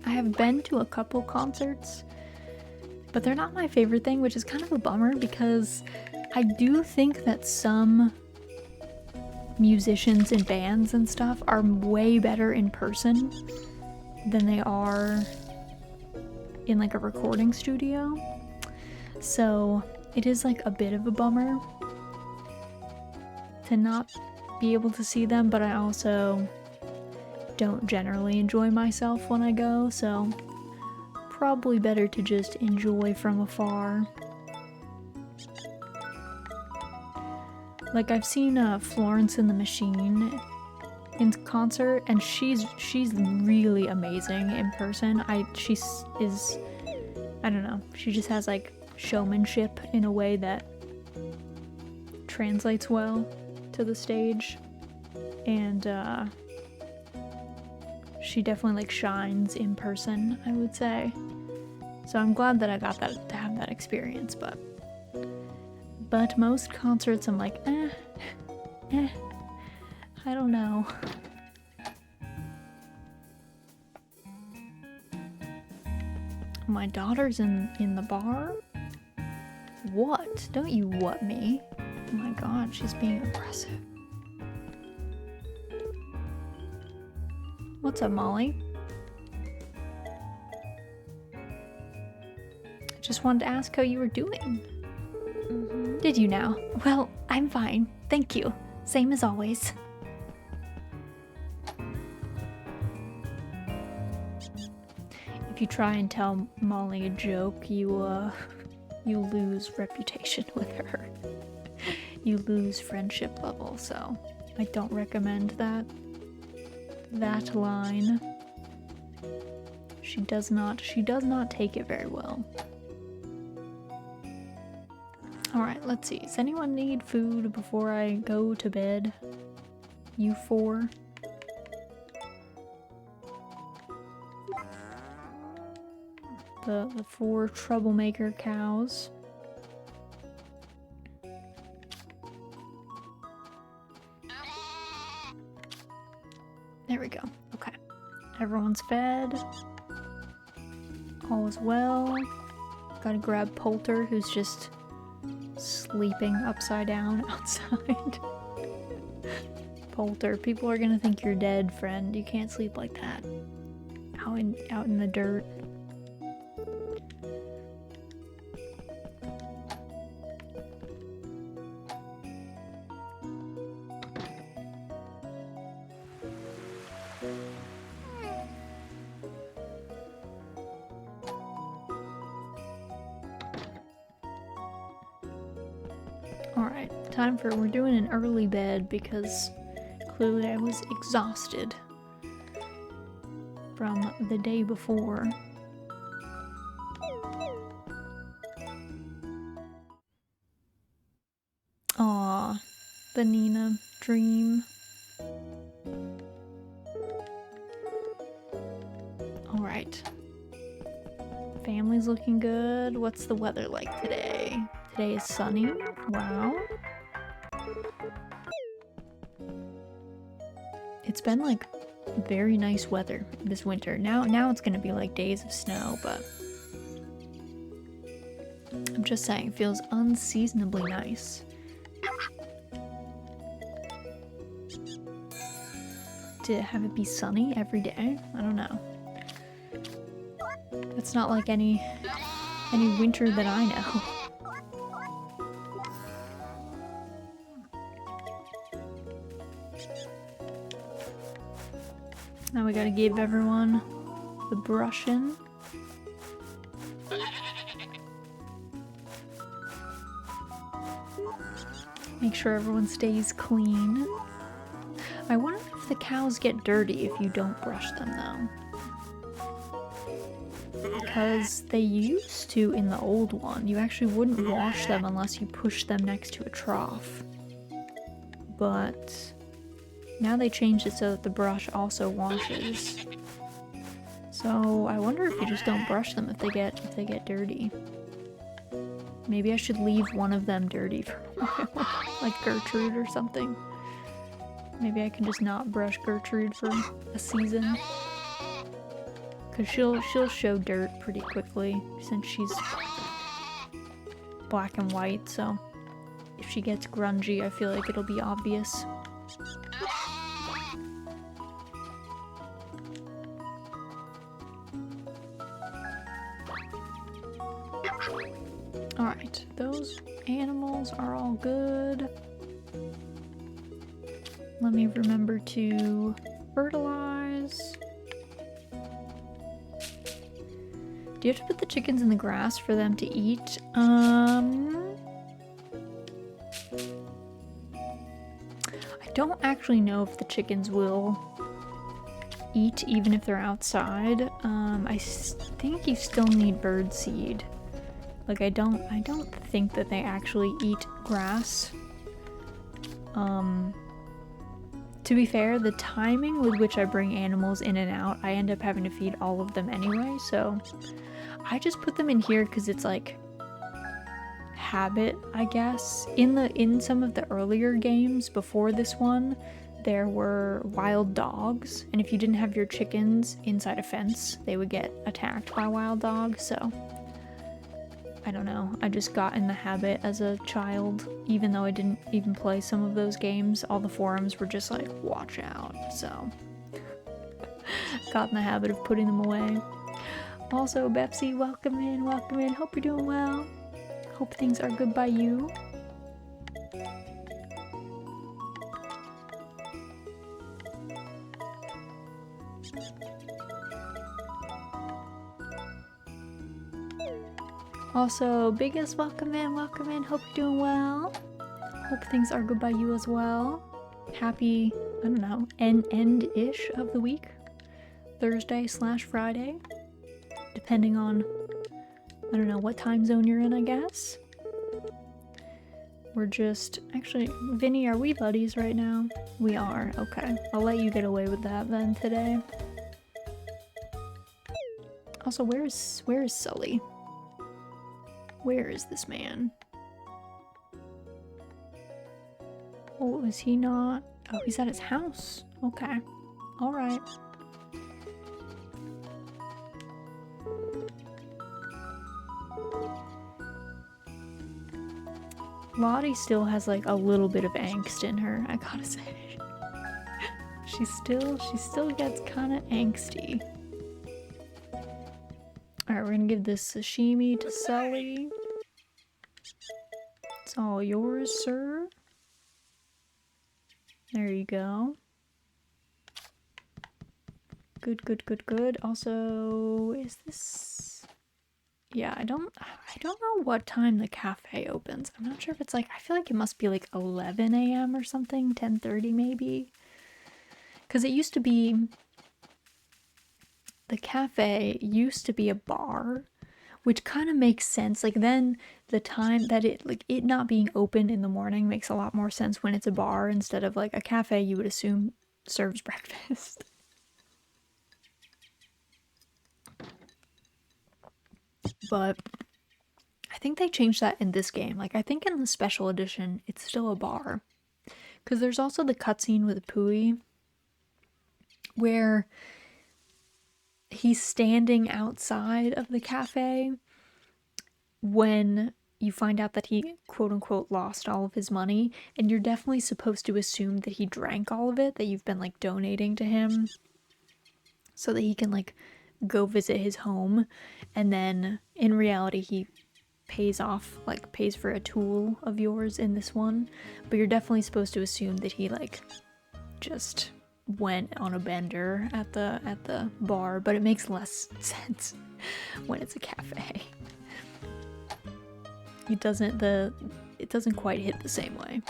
I have been to a couple concerts, but they're not my favorite thing, which is kind of a bummer because I do think that some musicians and bands and stuff are way better in person than they are in like a recording studio. So it is like a bit of a bummer to not be able to see them, but I also don't generally enjoy myself when I go, so probably better to just enjoy from afar. Like I've seen Florence and the Machine in concert, and she's really amazing in person. She is, I don't know, she just has like showmanship in a way that translates well to the stage, and she definitely like shines in person, I would say. So I'm glad that I got to have that experience, but most concerts I'm like, I don't know. My daughter's in the bar? What? Don't you what me? Oh my god, she's being aggressive. What's up, Molly? I just wanted to ask how you were doing. Did you now? Well, I'm fine. Thank you. Same as always. If you try and tell Molly a joke, you lose reputation with her. You lose friendship level, so I don't recommend that line. She does not take it very well. Alright, let's see. Does anyone need food before I go to bed? You four? The 4 troublemaker cows. There we go. Okay. Everyone's fed. All is well. Gotta grab Poulter, who's just sleeping upside down outside. Poulter, people are gonna think you're dead, friend. You can't sleep like that. out in the dirt. Alright, we're doing an early bed because clearly I was exhausted from the day before. Aw, the Nina dream. Alright. Family's looking good. What's the weather like today? Today is sunny. Wow. It's been like very nice weather this winter. Now it's gonna be like days of snow, but I'm just saying it feels unseasonably nice. To have it be sunny every day? I don't know. It's not like any winter that I know. Now we gotta give everyone the brushing. Make sure everyone stays clean. I wonder if the cows get dirty if you don't brush them though. Because they used to in the old one. You actually wouldn't wash them unless you pushed them next to a trough. But now they changed it so that the brush also washes. So I wonder if you just don't brush them if they get dirty. Maybe I should leave one of them dirty for a while, like Gertrude or something. Maybe I can just not brush Gertrude for a season. Cause she'll show dirt pretty quickly since she's black and white, so if she gets grungy I feel like it'll be obvious. Alright, those animals are all good. Let me remember to fertilize. Do you have to put the chickens in the grass for them to eat? I don't actually know if the chickens will eat even if they're outside. I think you still need bird seed. Like I don't think that they actually eat grass. To be fair, the timing with which I bring animals in and out, I end up having to feed all of them anyway, so I just put them in here because it's like habit, I guess. In some of the earlier games before this one, there were wild dogs, and if you didn't have your chickens inside a fence, they would get attacked by wild dogs, so I don't know. I just got in the habit as a child, even though I didn't even play some of those games. All the forums were just like, watch out, so got in the habit of putting them away. Also, Bepsy, welcome in, welcome in. Hope you're doing well. Hope things are good by you. Also, Biggest, welcome in, welcome in. Hope you're doing well. Hope things are good by you as well. Happy, I don't know, end-ish of the week. Thursday/Friday. Depending on, I don't know, what time zone you're in, I guess. We're just, actually, Vinny, are we buddies right now? We are, okay. I'll let you get away with that then today. Also, where is Sully? Where is this man? Oh, is he not? Oh, he's at his house. Okay. Alright. Lottie still has like a little bit of angst in her, I gotta say. She still gets kind of angsty. Alright, we're gonna give this sashimi to Sully. It's all yours, sir. There you go. Good, good, good, good. Also, is this... Yeah, I don't know what time the cafe opens. I'm not sure if it's like... I feel like it must be like 11 a.m. or something. 10:30 maybe. Because it used to be... The cafe used to be a bar, which kind of makes sense. Like then the time that it not being open in the morning makes a lot more sense when it's a bar instead of like a cafe you would assume serves breakfast. But I think they changed that in this game. Like I think in the special edition it's still a bar. Because there's also the cutscene with Pui where he's standing outside of the cafe when you find out that he quote-unquote lost all of his money, and you're definitely supposed to assume that he drank all of it, that you've been like donating to him so that he can like go visit his home, and then in reality he pays for a tool of yours in this one, but you're definitely supposed to assume that he like just went on a bender at the bar, but it makes less sense when it's a cafe. It doesn't quite hit the same way.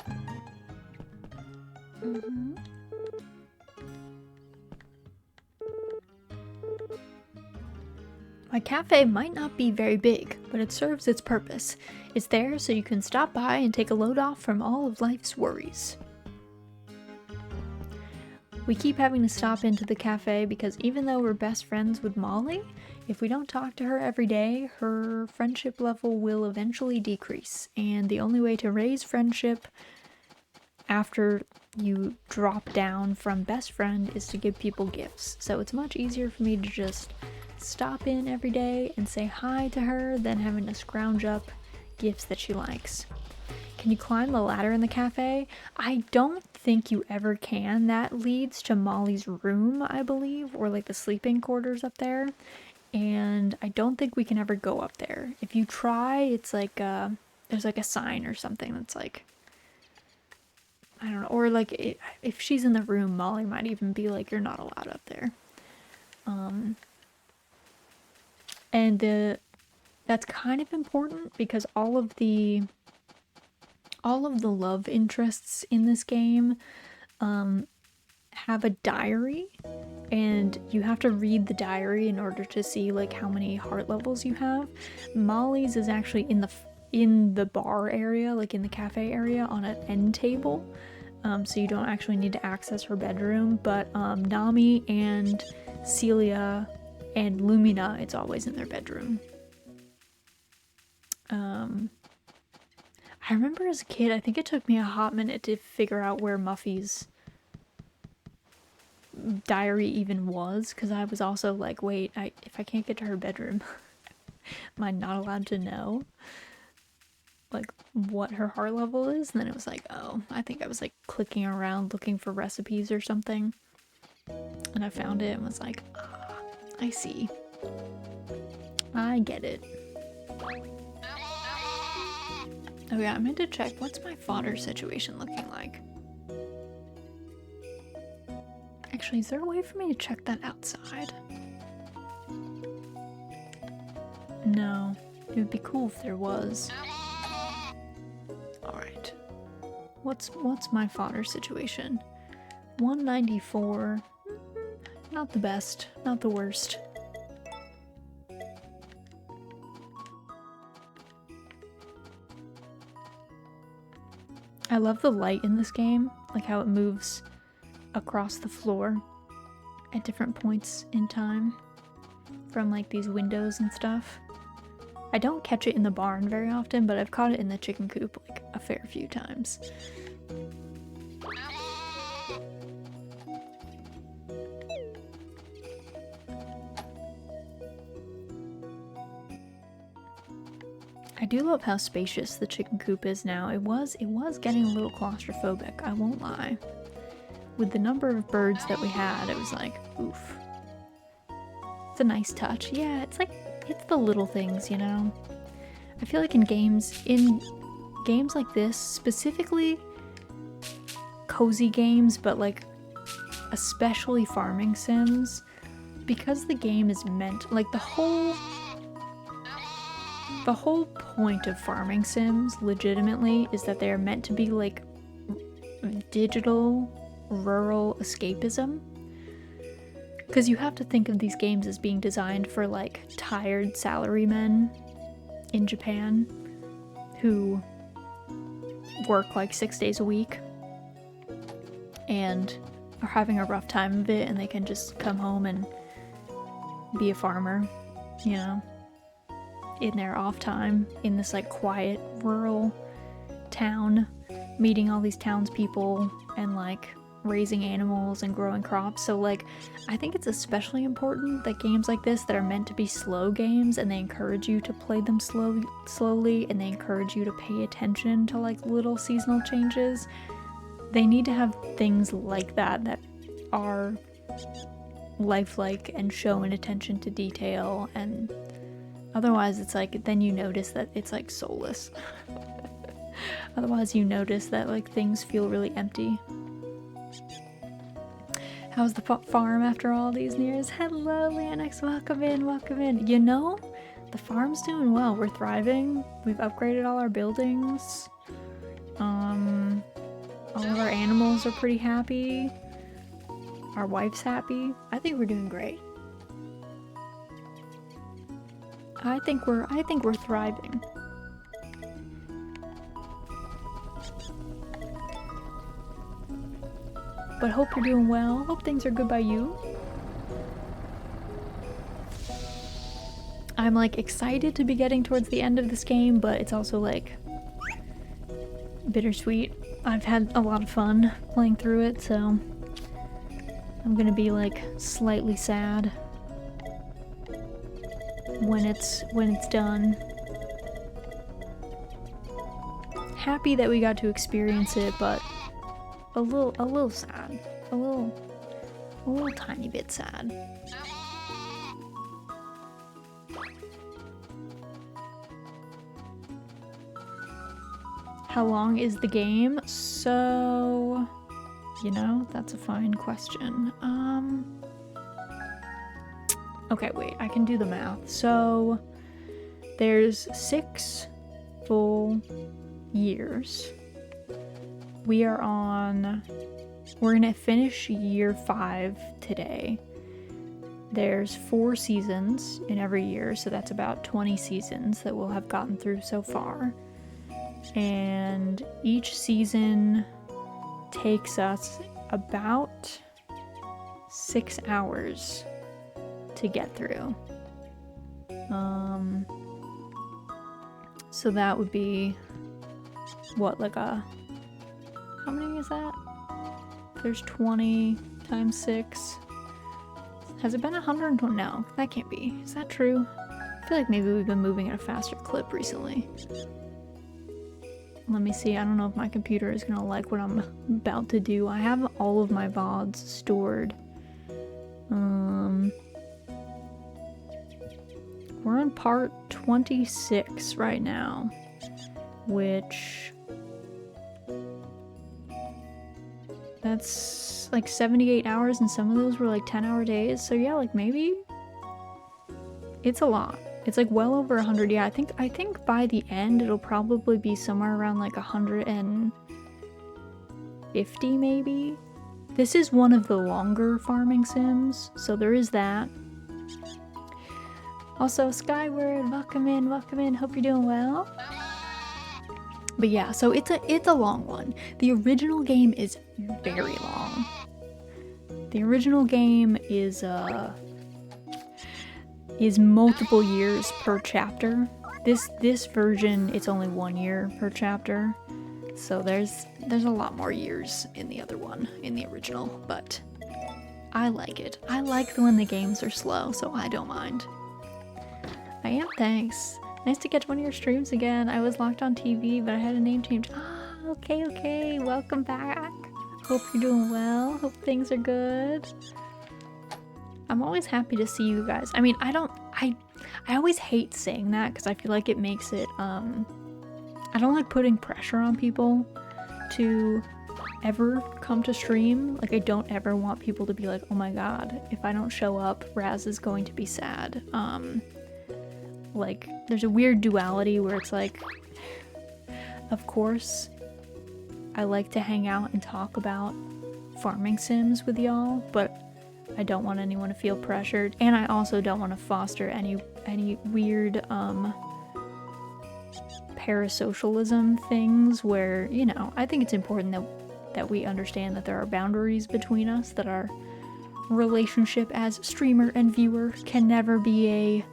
My cafe might not be very big, but it serves its purpose. It's there so you can stop by and take a load off from all of life's worries. We keep having to stop into the cafe because even though we're best friends with Molly, if we don't talk to her every day, her friendship level will eventually decrease. And the only way to raise friendship after you drop down from best friend is to give people gifts. So it's much easier for me to just stop in every day and say hi to her than having to scrounge up gifts that she likes. Can you climb the ladder in the cafe? I don't think you ever can. That leads to Molly's room, I believe, or like the sleeping quarters up there. And I don't think we can ever go up there. If you try, it's like there's like a sign or something that's like, I don't know, or like if she's in the room, Molly might even be like, you're not allowed up there. And that's kind of important because all of the love interests in this game have a diary, and you have to read the diary in order to see like how many heart levels you have. Molly's is actually in the bar area, like in the cafe area on an end table, so you don't actually need to access her bedroom, but Nami and Celia and Lumina, it's always in their bedroom. I remember as a kid, I think it took me a hot minute to figure out where Muffy's diary even was, because I was also like, wait, if I can't get to her bedroom, am I not allowed to know like what her heart level is? And then it was like, oh, I think I was like clicking around looking for recipes or something, and I found it and was like, ah, I see. I get it. Oh yeah, I meant to check, what's my fodder situation looking like? Actually, is there a way for me to check that outside? No, it would be cool if there was. Alright. What's my fodder situation? 194. Not the best, not the worst. I love the light in this game, like how it moves across the floor at different points in time from like these windows and stuff. I don't catch it in the barn very often, but I've caught it in the chicken coop like a fair few times. I do love how spacious the chicken coop is now. It was getting a little claustrophobic, I won't lie. With the number of birds that we had, it was like, oof. It's a nice touch. Yeah, it's like it's the little things, you know? I feel like in games like this, specifically cozy games, but like especially farming sims, because the game is meant, like the whole point of farming sims legitimately is that they are meant to be like digital rural escapism. Because you have to think of these games as being designed for like tired salarymen in Japan who work like 6 days a week and are having a rough time of it, and they can just come home and be a farmer, you know, in their off time in this like quiet rural town, meeting all these townspeople and like raising animals and growing crops. So like I think it's especially important that games like this that are meant to be slow games, and they encourage you to play them slowly, and they encourage you to pay attention to like little seasonal changes, they need to have things like that that are lifelike and show an attention to detail. And otherwise it's like, then you notice that it's like soulless. Otherwise you notice that like things feel really empty. How's the farm after all these years? Hello, Lanix, welcome in, welcome in. You know, the farm's doing well. We're thriving. We've upgraded all our buildings. All of our animals are pretty happy. Our wife's happy. I think we're doing great. I think we're thriving. But hope you're doing well. Hope things are good by you. I'm like excited to be getting towards the end of this game, but it's also like bittersweet. I've had a lot of fun playing through it, so I'm gonna be like slightly sad when it's done. Happy that we got to experience it, but a little sad. A little tiny bit sad. How long is the game? So, you know, that's a fine question. Okay, wait, I can do the math. So, there's 6 full years. We're gonna finish year 5 today. There's 4 seasons in every year, so that's about 20 seasons that we'll have gotten through so far. And each season takes us about 6 hours to get through. So that would be what, like how many is that? There's 20 times 6. Has it been 120? No, that can't be. Is that true? I feel like maybe we've been moving at a faster clip recently. Let me see. I don't know if my computer is gonna like what I'm about to do. I have all of my VODs stored. We're on part 26 right now, which that's like 78 hours, and some of those were like 10-hour days. So yeah, like maybe it's a lot. It's like well over 100. Yeah, I think by the end it'll probably be somewhere around like 150 maybe. This is one of the longer farming sims, so there is that. Also, Skyward, welcome in, welcome in. Hope you're doing well. But yeah, so it's a long one. The original game is very long. The original game is multiple years per chapter. This version, it's only 1 year per chapter. So there's a lot more years in the other one, in the original, but I like it. I like when the games are slow, so I don't mind. I am, thanks. Nice to catch one of your streams again. I was locked on TV, but I had a name change. Ah, okay. Welcome back. Hope you're doing well. Hope things are good. I'm always happy to see you guys. I mean, I I always hate saying that because I feel like it makes it, I don't like putting pressure on people to ever come to stream. Like, I don't ever want people to be like, oh my god, if I don't show up, Raz is going to be sad. Like, there's a weird duality where it's like, of course, I like to hang out and talk about farming sims with y'all, but I don't want anyone to feel pressured, and I also don't want to foster any weird parasocialism things where, you know, I think it's important that we understand that there are boundaries between us, that our relationship as streamer and viewer can never be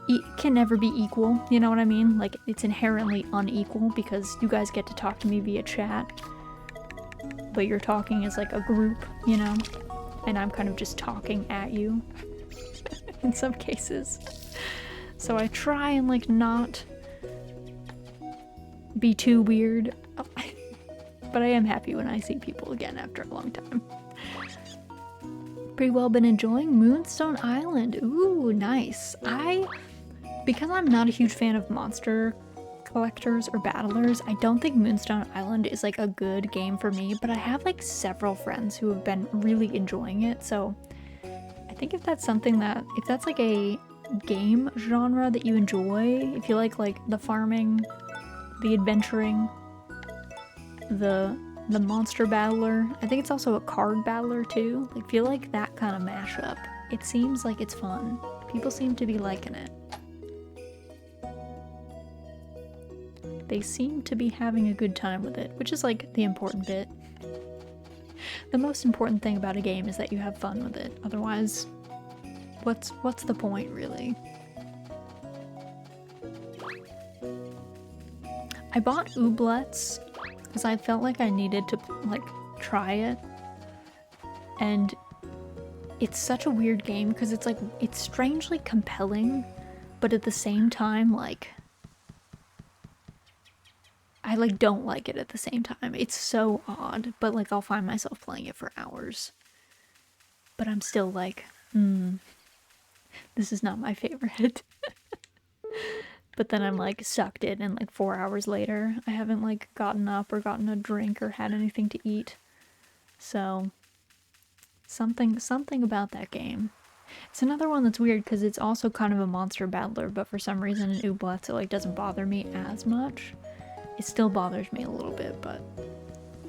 equal, you know what I mean? Like, it's inherently unequal because you guys get to talk to me via chat, but you're talking as like a group, you know? And I'm kind of just talking at you in some cases. So I try and like not be too weird, but I am happy when I see people again after a long time. Pretty well been enjoying Moonstone Island. Ooh, nice. Because I'm not a huge fan of monster collectors or battlers, I don't think Moonstone Island is like a good game for me, but I have like several friends who have been really enjoying it, so I think if that's something if that's like a game genre that you enjoy, if you like the farming, the adventuring, the monster battler, I think it's also a card battler too, like feel like that kind of mashup. It seems like it's fun. People seem to be liking it. They seem to be having a good time with it, which is like the important bit. The most important thing about a game is that you have fun with it. Otherwise, what's the point, really? I bought Ooblets because I felt like I needed to like try it, and it's such a weird game because it's like it's strangely compelling, but at the same time like I like don't like it at the same time. It's so odd, but like I'll find myself playing it for hours. But I'm still like, this is not my favorite. But then I'm like sucked in, and like 4 hours later, I haven't like gotten up or gotten a drink or had anything to eat. So something about that game. It's another one that's weird because it's also kind of a monster battler, but for some reason in Ooblets it like doesn't bother me as much. It still bothers me a little bit, but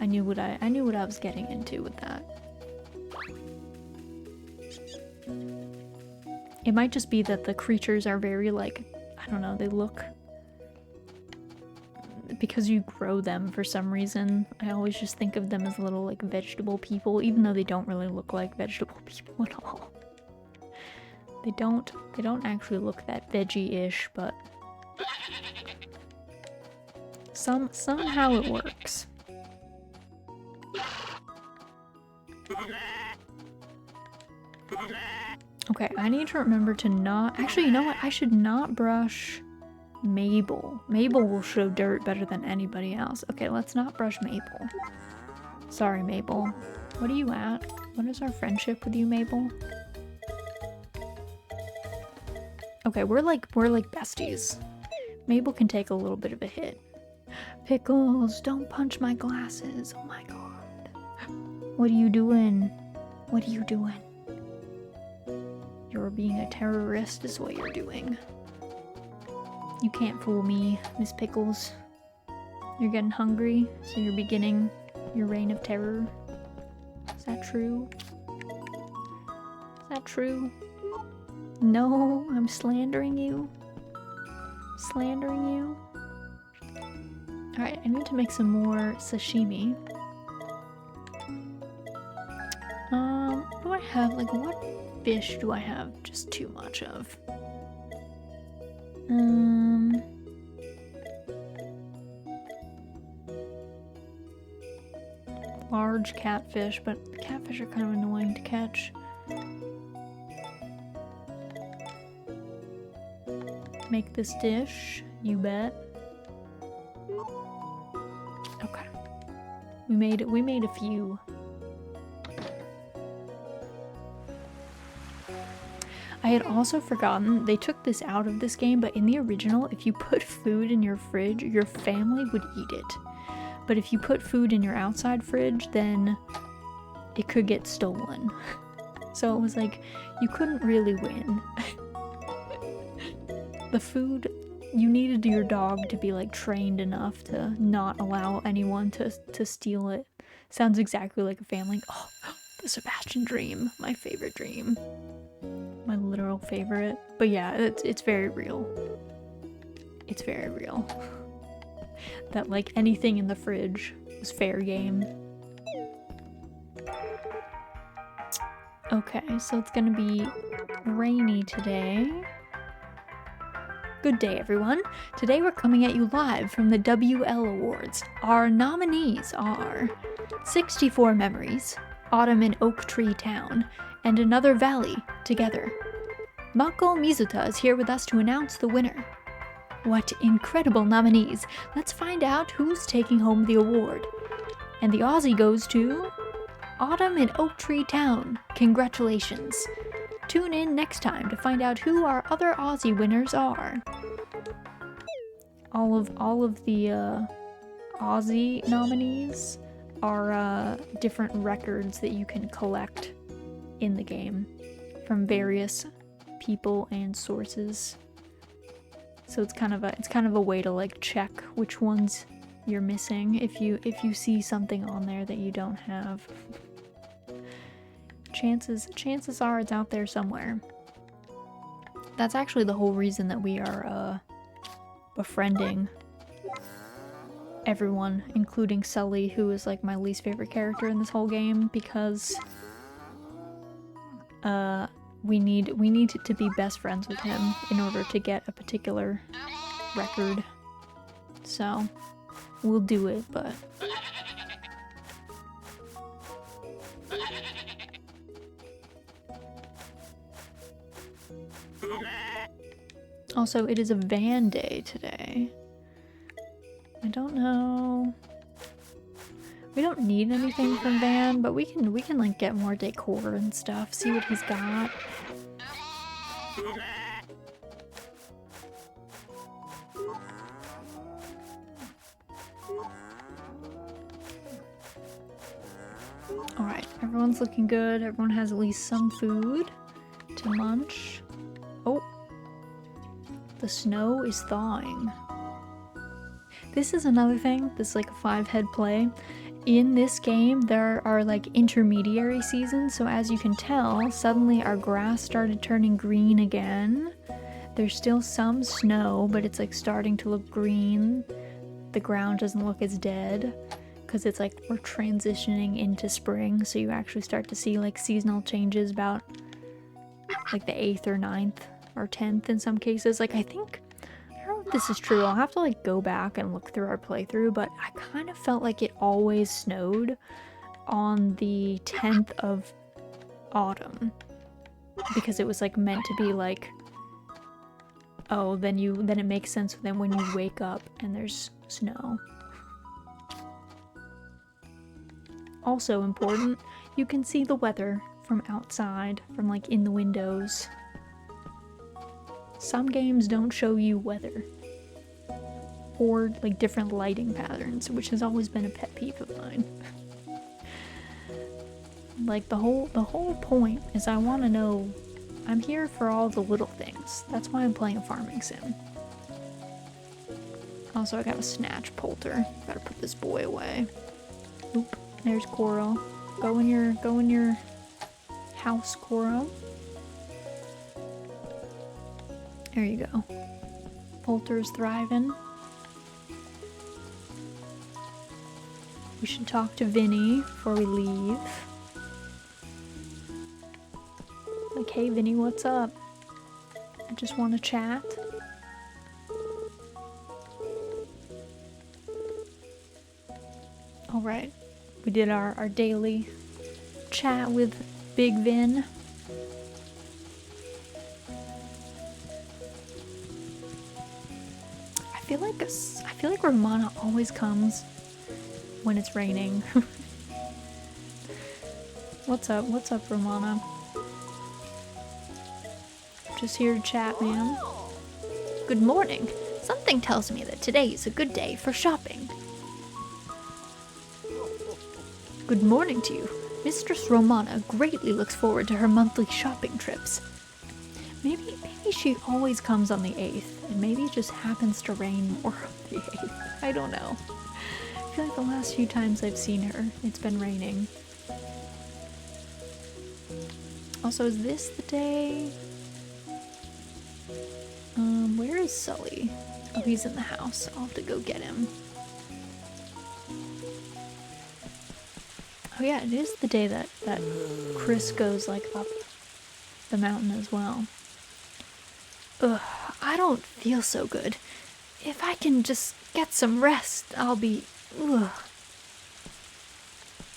I knew what I was getting into with that. It might just be that the creatures are very like, I don't know, they look, because you grow them for some reason, I always just think of them as little like vegetable people, even though they don't really look like vegetable people at all. They don't actually look that veggie-ish, but somehow it works. Okay, I need to remember to not... Actually, you know what? I should not brush Mabel. Mabel will show dirt better than anybody else. Okay, let's not brush Mabel. Sorry, Mabel. What are you at? What is our friendship with you, Mabel? Okay, we're like besties. Mabel can take a little bit of a hit. Pickles, don't punch my glasses. Oh my god. What are you doing? What are you doing? You're being a terrorist is what you're doing. You can't fool me, Miss Pickles. You're getting hungry, so you're beginning your reign of terror. Is that true? Is that true? No, I'm slandering you. Slandering you? Alright, I need to make some more sashimi. What do I have? Like, what fish do I have just too much of? Large catfish, but catfish are kind of annoying to catch. Make this dish, you bet. Okay. We made a few. I had also forgotten, they took this out of this game, but in the original, if you put food in your fridge, your family would eat it. But if you put food in your outside fridge, then it could get stolen. So it was like, you couldn't really win. The food, you needed your dog to be like trained enough to not allow anyone to steal it. Sounds exactly like a family. Oh, the Sebastian dream, my favorite dream. My literal favorite. But yeah, it's very real. It's very real. That like anything in the fridge was fair game. Okay, so it's gonna be rainy today. Good day, everyone. Today we're coming at you live from the WL Awards. Our nominees are 64 Memories, Autumn in Oak Tree Town, and Another Valley Together. Mako Mizuta is here with us to announce the winner. What incredible nominees! Let's find out who's taking home the award. And the Aussie goes to Autumn in Oak Tree Town. Congratulations. Tune in next time to find out who our other Aussie winners are. All of the Aussie nominees are different records that you can collect in the game from various people and sources. So it's kind of a way to like check which ones you're missing if you see something on there that you don't have. Chances are it's out there somewhere. That's actually the whole reason that we are befriending everyone, including Sully, who is like my least favorite character in this whole game, because we need to be best friends with him in order to get a particular record. So we'll do it, but also, it is a van day today. I don't know. We don't need anything from Van, but we can like get more decor and stuff. See what he's got. All right, everyone's looking good. Everyone has at least some food to munch. Oh. The snow is thawing. This is another thing, this is like a 5-head play. In this game, there are like intermediary seasons, so as you can tell, suddenly our grass started turning green again. There's still some snow, but it's like starting to look green. The ground doesn't look as dead, because it's like we're transitioning into spring, so you actually start to see like seasonal changes about like the 8th or 9th. Or 10th in some cases. Like I don't know if this is true. I'll have to like go back and look through our playthrough, but I kind of felt like it always snowed on the 10th of autumn, because it was like meant to be like, oh, then it makes sense then when you wake up and there's snow. Also important, you can see the weather from outside, from like in the windows. Some games don't show you weather or like different lighting patterns, which has always been a pet peeve of mine. Like the whole point is I want to know, I'm here for all the little things. That's why I'm playing a farming sim. Also, I gotta snatch Poulter. Gotta put this boy away. Oop, there's Coral. Go in your house, Coral. There you go. Poulter's thriving. We should talk to Vinny before we leave. Like, hey Vinny, what's up? I just want to chat. Alright, we did our daily chat with Big Vin. I feel like Romana always comes when it's raining. What's up, Romana? Just here to chat, ma'am. Good morning. Something tells me that today is a good day for shopping. Good morning to you. Mistress Romana greatly looks forward to her monthly shopping trips. Maybe she always comes on the 8th, and maybe it just happens to rain more on the 8th. I don't know. I feel like the last few times I've seen her, it's been raining. Also, is this the day? Where is Sully? Oh, he's in the house. I'll have to go get him. Oh yeah, it is the day that Chris goes, like, up the mountain as well. Ugh, I don't feel so good. If I can just get some rest, I'll be... Ugh.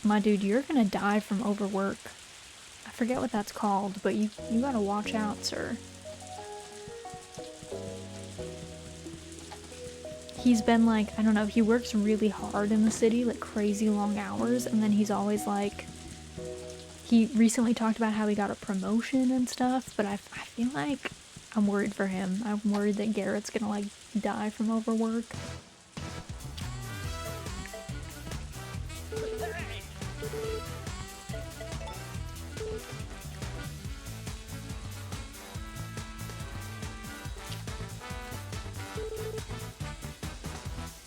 My dude, you're gonna die from overwork. I forget what that's called, but you gotta watch out, sir. He's been like, I don't know, he works really hard in the city, like crazy long hours, and then he's always like, he recently talked about how he got a promotion and stuff, but I feel like I'm worried for him. I'm worried that Garrett's gonna like die from overwork.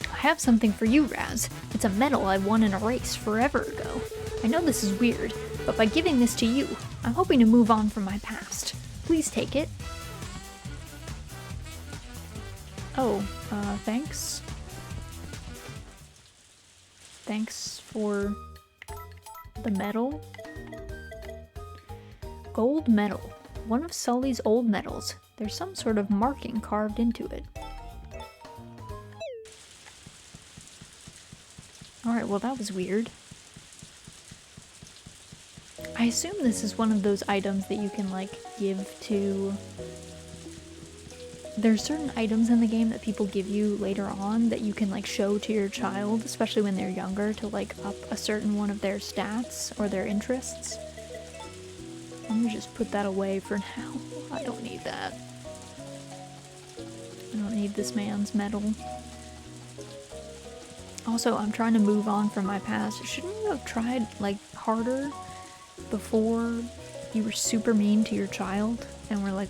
I have something for you, Raz. It's a medal I won in a race forever ago. I know this is weird, but by giving this to you, I'm hoping to move on from my past. Please take it. Oh, thanks. Thanks for the medal. Gold medal. One of Sully's old medals. There's some sort of marking carved into it. Alright, well that was weird. I assume this is one of those items that you can, like, give to... There's certain items in the game that people give you later on that you can, like, show to your child, especially when they're younger, to, like, up a certain one of their stats or their interests. I'm gonna just put that away for now. I don't need that. I don't need this man's medal. Also, I'm trying to move on from my past. Shouldn't you have tried, like, harder before you were super mean to your child and were, like,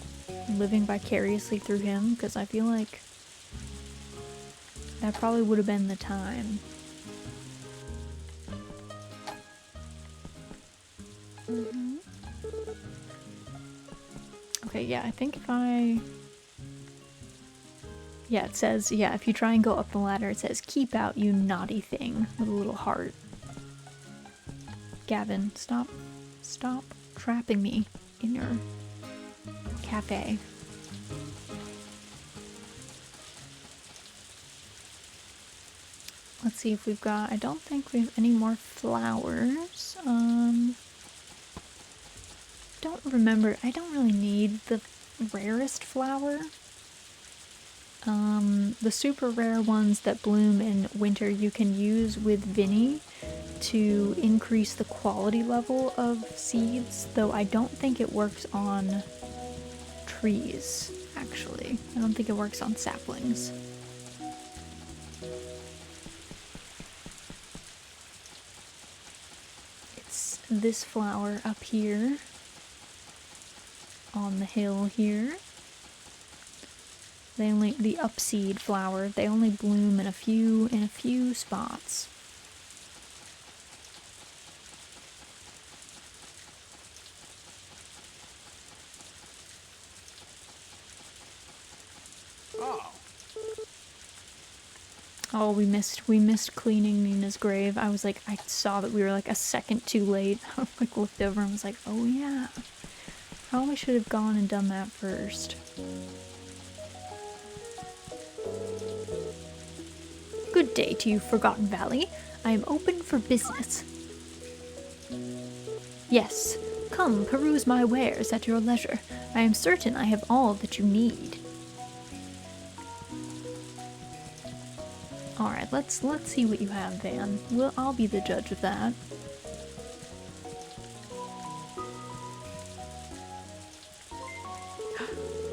living vicariously through him? Because I feel like that probably would have been the time. Okay, yeah, I think if I... Yeah, it says, yeah, if you try and go up the ladder, it says, keep out, you naughty thing, with a little heart. Gavin, stop trapping me in your cafe. Let's see if we've got, I don't think we have any more flowers. Don't remember, I don't really need the rarest flower. The super rare ones that bloom in winter you can use with Vinny to increase the quality level of seeds, though I don't think it works on trees, actually. I don't think it works on saplings. It's this flower up here on the hill here. The upseed flower, they only bloom in a few spots. Oh, we missed cleaning Nina's grave. I was like, I saw that we were like a second too late. I like looked over and was like, oh yeah. Probably should have gone and done that first. Good day to you, Forgotten Valley. I am open for business. Yes, come peruse my wares at your leisure. I am certain I have all that you need. Alright, let's see what you have, Van. I'll be the judge of that.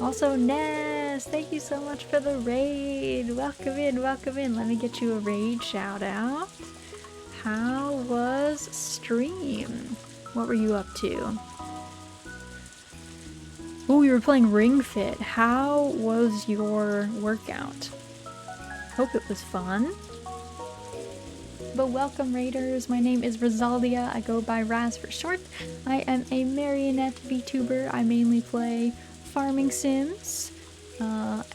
Also, Ness, thank you so much for the raid. Welcome in, welcome in. Let me get you a raid shout out. How was stream? What were you up to? Oh, you were playing Ring Fit. How was your workout? Hope it was fun. But welcome raiders, my name is Rosaldia, I go by Raz for short. I am a marionette VTuber, I mainly play farming sims.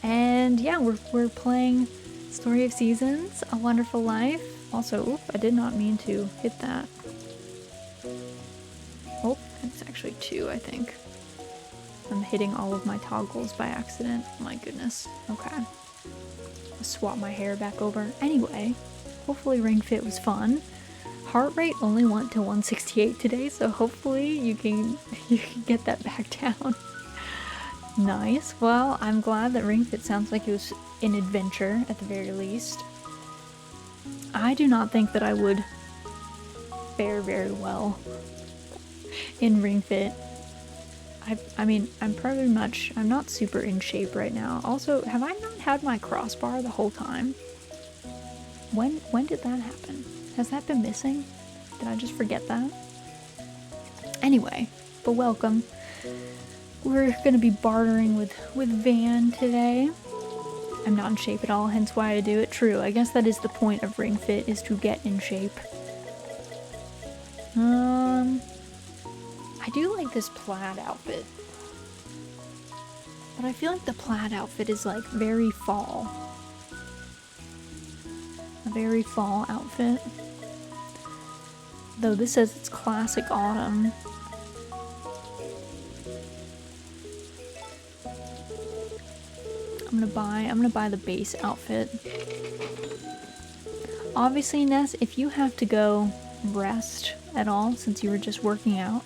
And yeah, we're playing Story of Seasons, A Wonderful Life. Also, oop, I did not mean to hit that. Oh, it's actually 2, I think. I'm hitting all of my toggles by accident. My goodness. Okay. I'll swap my hair back over. Anyway, hopefully Ring Fit was fun. Heart rate only went to 168 today, so hopefully you can get that back down. Nice. Well, I'm glad that Ring Fit sounds like it was an adventure at the very least. I do not think that I would fare very well in Ring Fit. I mean, I'm not super in shape right now. Also, have I not had my crossbar the whole time? When did that happen? Has that been missing? Did I just forget that? Anyway, but welcome. We're gonna be bartering with Van today. I'm not in shape at all, hence why I do it. True, I guess that is the point of Ring Fit, is to get in shape. I do like this plaid outfit. But I feel like the plaid outfit is like very fall. A very fall outfit. Though this says it's classic autumn. I'm gonna buy the base outfit. Obviously, Ness, if you have to go rest at all since you were just working out,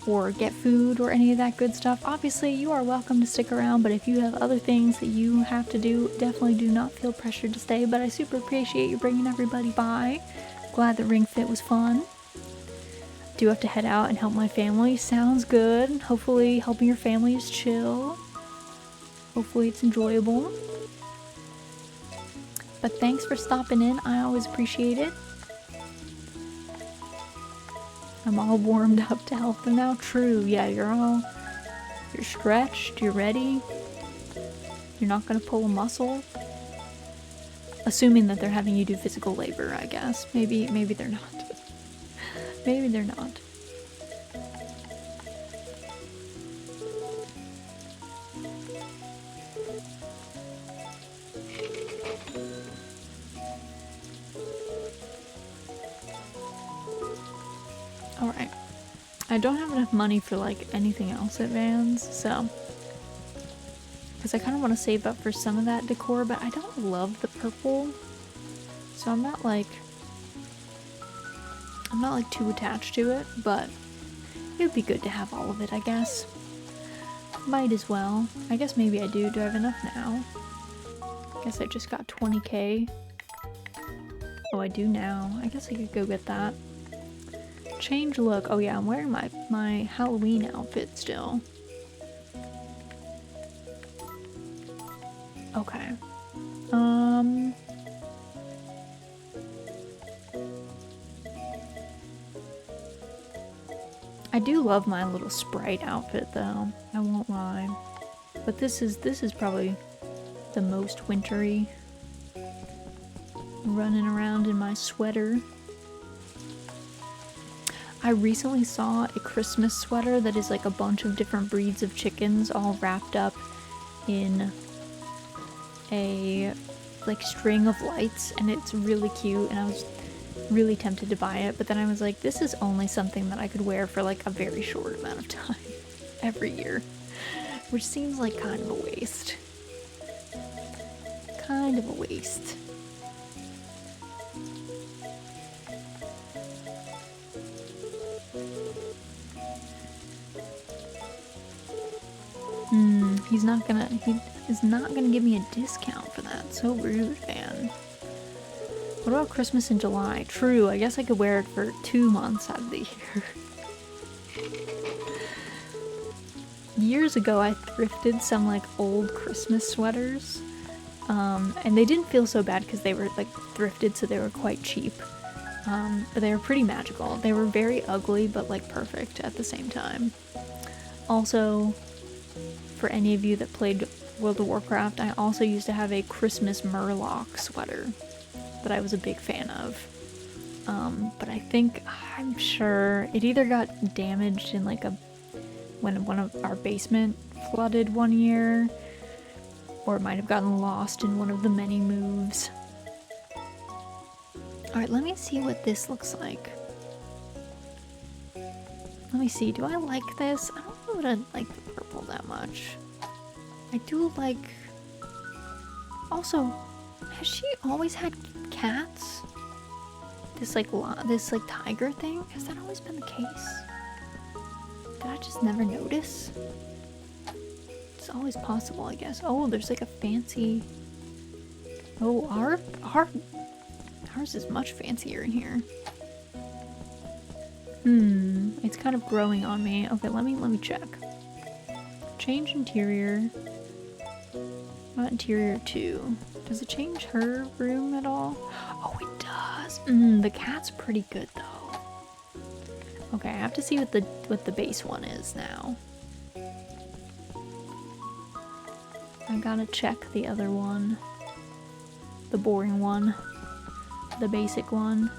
or get food or any of that good stuff, obviously you are welcome to stick around, but if you have other things that you have to do, definitely do not feel pressured to stay. But I super appreciate you bringing everybody by. Glad that Ring Fit was fun. Do have to head out and help my family. Sounds good. Hopefully helping your family is chill. Hopefully it's enjoyable. But thanks for stopping in. I always appreciate it. I'm all warmed up to help them now. True, yeah, you're stretched, you're ready. You're not gonna pull a muscle. Assuming that they're having you do physical labor, I guess. Maybe they're not. Maybe they're not. Alright. I don't have enough money for like anything else at Vans, so. Because I kind of want to save up for some of that decor, but I don't love the purple. So I'm not like too attached to it, but it would be good to have all of it, I guess. Might as well. I guess maybe I do. Do I have enough now? Guess I just got 20k. Oh, I do now. I guess I could go get that. Change look. Oh yeah, I'm wearing my Halloween outfit still. Okay. I do love my little Sprite outfit though. I won't lie. But this is probably the most wintry. Running around in my sweater. I recently saw a Christmas sweater that is like a bunch of different breeds of chickens all wrapped up in a like string of lights, and it's really cute, and I was really tempted to buy it, but then I was like, this is only something that I could wear for like a very short amount of time every year, which seems like kind of a waste. Kind of a waste. He is not gonna give me a discount for that. So rude, man. What about Christmas in July? True, I guess I could wear it for 2 months out of the year. years ago I thrifted some like old Christmas sweaters. And they didn't feel so bad because they were like thrifted, so they were quite cheap. But they were pretty magical. They were very ugly, but like perfect at the same time. Also, for any of you that played World of Warcraft, I also used to have a Christmas Murloc sweater that I was a big fan of. But I'm sure it either got damaged in like when one of our basement flooded one year, or it might have gotten lost in one of the many moves. Alright, let me see what this looks like. Let me see, do I like this? I don't know that I like the purple that much. I do like... Also, has she always had cats? This like tiger thing? Has that always been the case? Did I just never notice? It's always possible, I guess. Oh, there's like a fancy... Oh, ours is much fancier in here. It's kind of growing on me. Okay, let me check. Change interior. Not interior 2. Does it change her room at all? Oh, it does. The cat's pretty good though. Okay, I have to see what the base one is now. I gotta check the other one. The boring one. The basic one.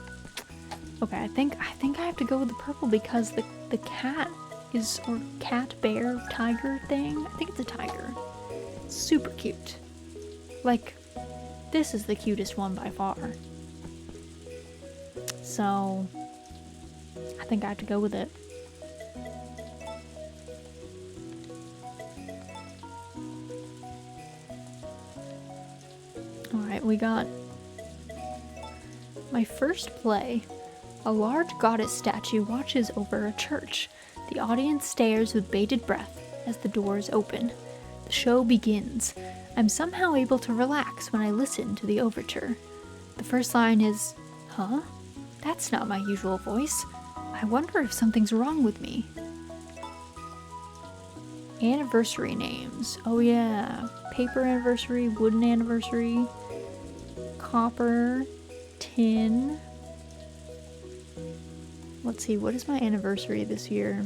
Okay, I think I have to go with the purple because the cat is, or cat, bear, tiger thing. I think it's a tiger. It's super cute. Like, this is the cutest one by far. So, I think I have to go with it. Alright, we got my first play. A large goddess statue watches over a church. The audience stares with bated breath as the doors open. The show begins. I'm somehow able to relax when I listen to the overture. The first line is, huh? That's not my usual voice. I wonder if something's wrong with me. Anniversary names. Oh yeah. Paper anniversary, wooden anniversary, copper, tin. Let's see, what is my anniversary this year?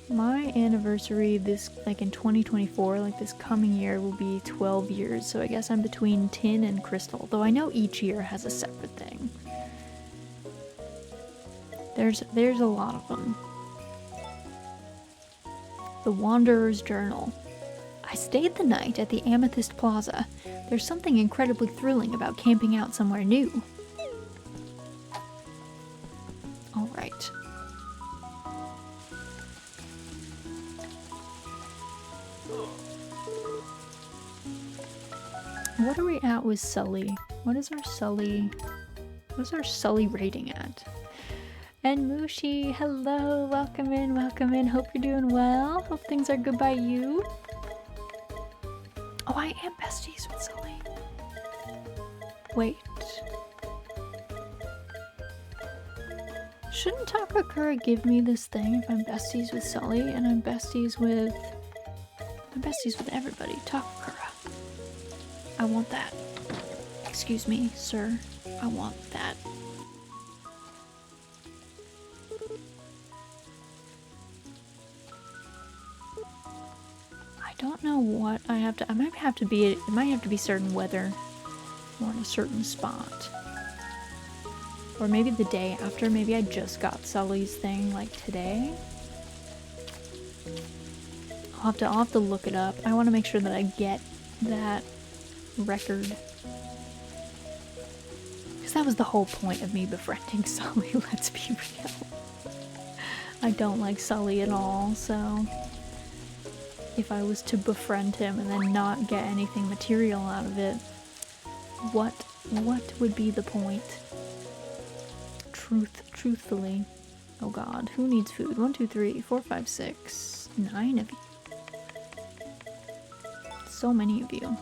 My anniversary like in 2024, like this coming year, will be 12 years, so I guess I'm between tin and crystal, though I know each year has a separate thing. There's a lot of them. The Wanderer's Journal. I stayed the night at the Amethyst Plaza. There's something incredibly thrilling about camping out somewhere new. Alright. What are we at with Sully? What is our Sully rating at? And Mushi, hello, welcome in, hope you're doing well, hope things are good by you. Oh, I am besties with Sully. Wait. Shouldn't Takakura give me this thing if I'm besties with Sully and I'm besties with everybody? Takakura. I want that. Excuse me, sir. I want that. I don't know what I have to. It might have to be certain weather or in a certain spot. Or maybe the day after. Maybe I just got Sully's thing like today. I'll have to look it up. I want to make sure that I get that record. Because that was the whole point of me befriending Sully, let's be real. I don't like Sully at all, so if I was to befriend him and then not get anything material out of it, what would be the point? Truthfully. Oh god, who needs food? 1, 2, 3, 4, 5, 6, 9 of you. So many of you.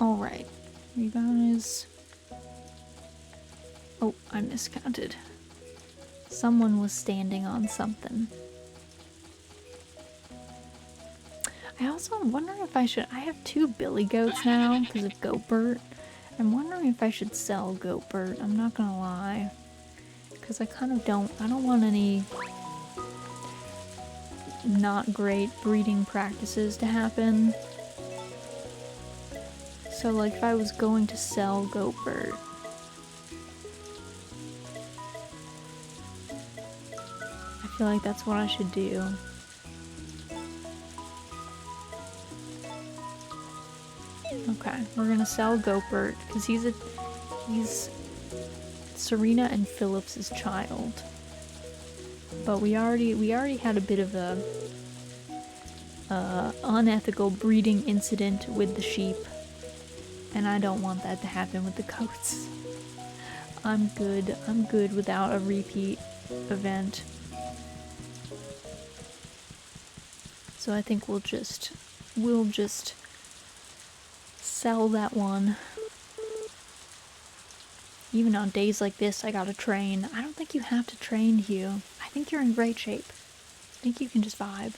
Alright, You guys. Oh, I miscounted. Someone was standing on something. I also am wondering if I should. I have 2 billy goats now because of Goatbert. I'm wondering if I should sell Goatbert. I'm not gonna lie. Because I kind of don't. I don't want any not great breeding practices to happen. So, like, if I was going to sell Goatbert, I feel like that's what I should do. Okay, we're gonna sell Goatbert because he's Serena and Phillips's child. But we already had a bit of a unethical breeding incident with the sheep, and I don't want that to happen with the goats. I'm good without a repeat event. So I think we'll just sell that one. Even on days like this, I gotta train. I don't think you have to train, Hugh. I think you're in great shape. I think you can just vibe.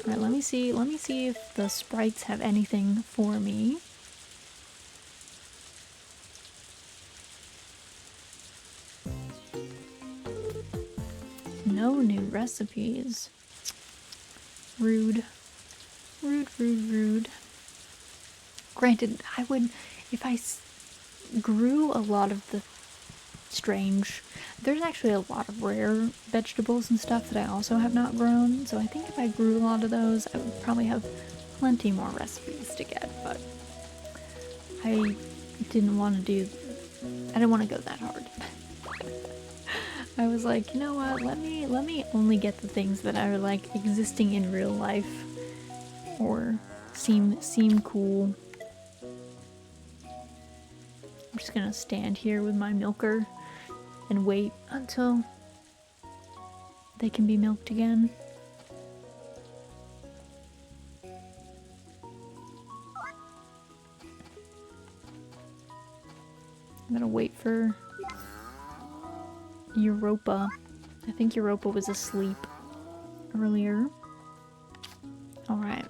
Alright, let me see if the sprites have anything for me. No new recipes. Rude. Rude. Granted, I would, if I grew a lot of the strange, there's actually a lot of rare vegetables and stuff that I also have not grown, so I think if I grew a lot of those, I would probably have plenty more recipes to get, but I didn't want to go that hard. I was like, you know what, let me only get the things that are like existing in real life or seem cool. I'm just gonna stand here with my milker and wait until they can be milked again. I'm gonna wait for Europa. I think Europa was asleep earlier. Alright.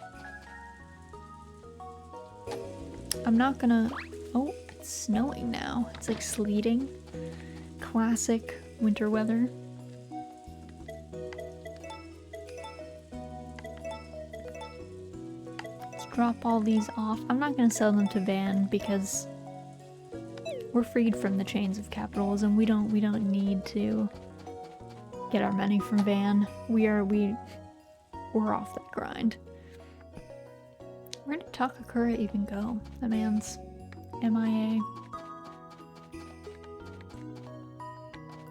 I'm not gonna... Oh, it's snowing now. It's like sleeting. Classic winter weather. Let's drop all these off. I'm not gonna sell them to Van because we're freed from the chains of capitalism. We don't need to get our money from Van. We're off that grind. Where did Takakura even go? That man's MIA.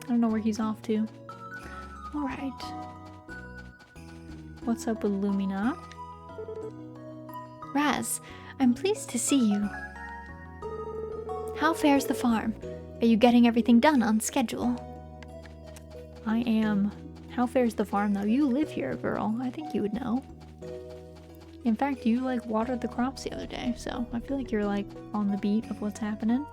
I don't know where he's off to. Alright. What's up with Lumina? Raz, I'm pleased to see you. How fares the farm? Are you getting everything done on schedule? I am. How fares the farm though? You live here, girl. I think you would know. In fact, you like watered the crops the other day, so I feel like you're like on the beat of what's happening.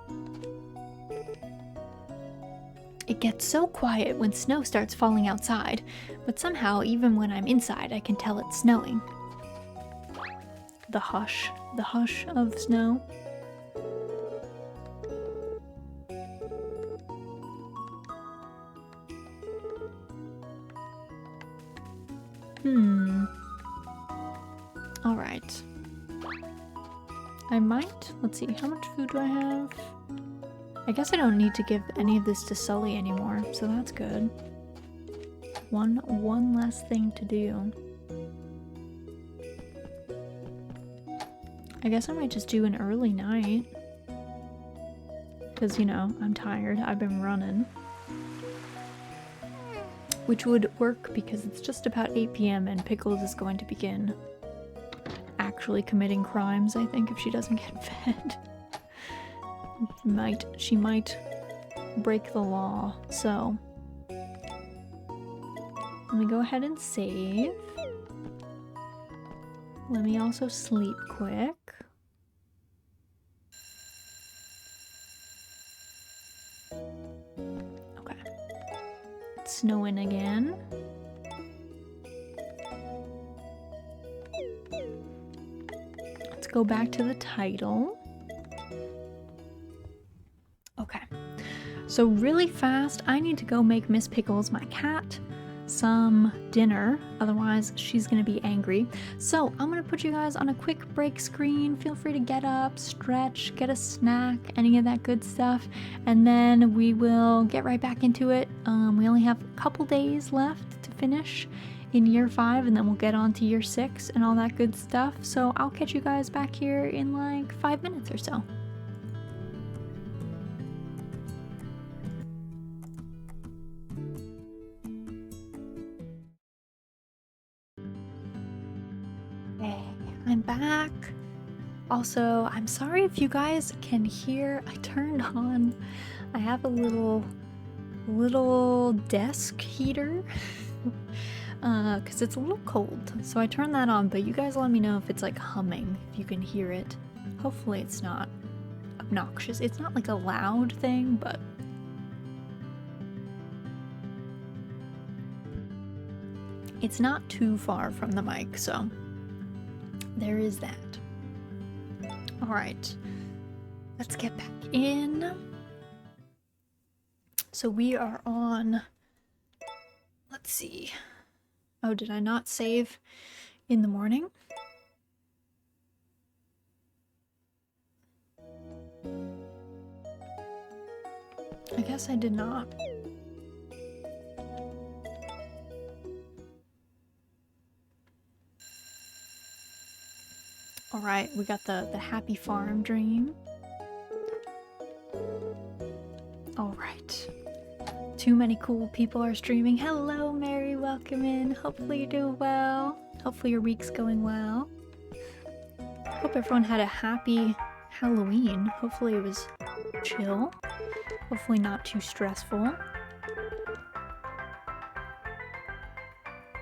It gets so quiet when snow starts falling outside, but somehow even when I'm inside I can tell it's snowing. The hush of snow. Alright. I might, let's see, how much food do I have? I guess I don't need to give any of this to Sully anymore, so that's good. One last thing to do. I guess I might just do an early night. Because, you know, I'm tired. I've been running. Which would work because it's just about 8 p.m. and Pickles is going to begin actually committing crimes, I think, if she doesn't get fed. She might break the law, so let me go ahead and save. Let me also sleep quick. Okay. It's snowing again. Let's go back to the title. Okay. So really fast, I need to go make Miss Pickles, my cat, some dinner, otherwise she's gonna be angry. So I'm gonna put you guys on a quick break screen. Feel free to get up, stretch, get a snack, any of that good stuff, and then we will get right back into it. We only have a couple days left to finish in year 5, and then we'll get on to year 6 and all that good stuff. So I'll catch you guys back here in like 5 minutes or so. I'm back. Also, I'm sorry if you guys can hear, I turned on, I have a little desk heater because it's a little cold. So I turned that on, but you guys let me know if it's like humming, if you can hear it. Hopefully it's not obnoxious. It's not like a loud thing, but it's not too far from the mic, so there is that. All right, let's get back in. So we are on, let's see. Oh, did I not save in the morning? I guess I did not. All right, we got the happy farm dream. All right. Too many cool people are streaming. Hello, Mary, welcome in. Hopefully you're doing well. Hopefully your week's going well. Hope everyone had a happy Halloween. Hopefully it was chill. Hopefully not too stressful.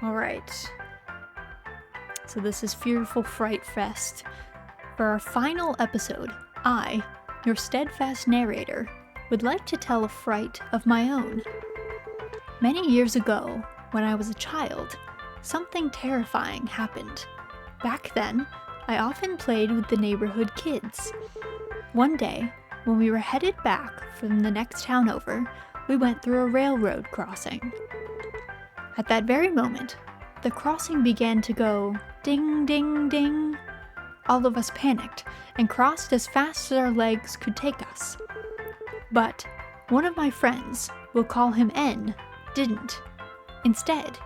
All right. So this is Fearful Fright Fest. For our final episode, I, your steadfast narrator, would like to tell a fright of my own. Many years ago, when I was a child, something terrifying happened. Back then, I often played with the neighborhood kids. One day, when we were headed back from the next town over, we went through a railroad crossing. At that very moment, the crossing began to go ding, ding, ding. All of us panicked and crossed as fast as our legs could take us. But one of my friends, we'll call him N, didn't. Instead,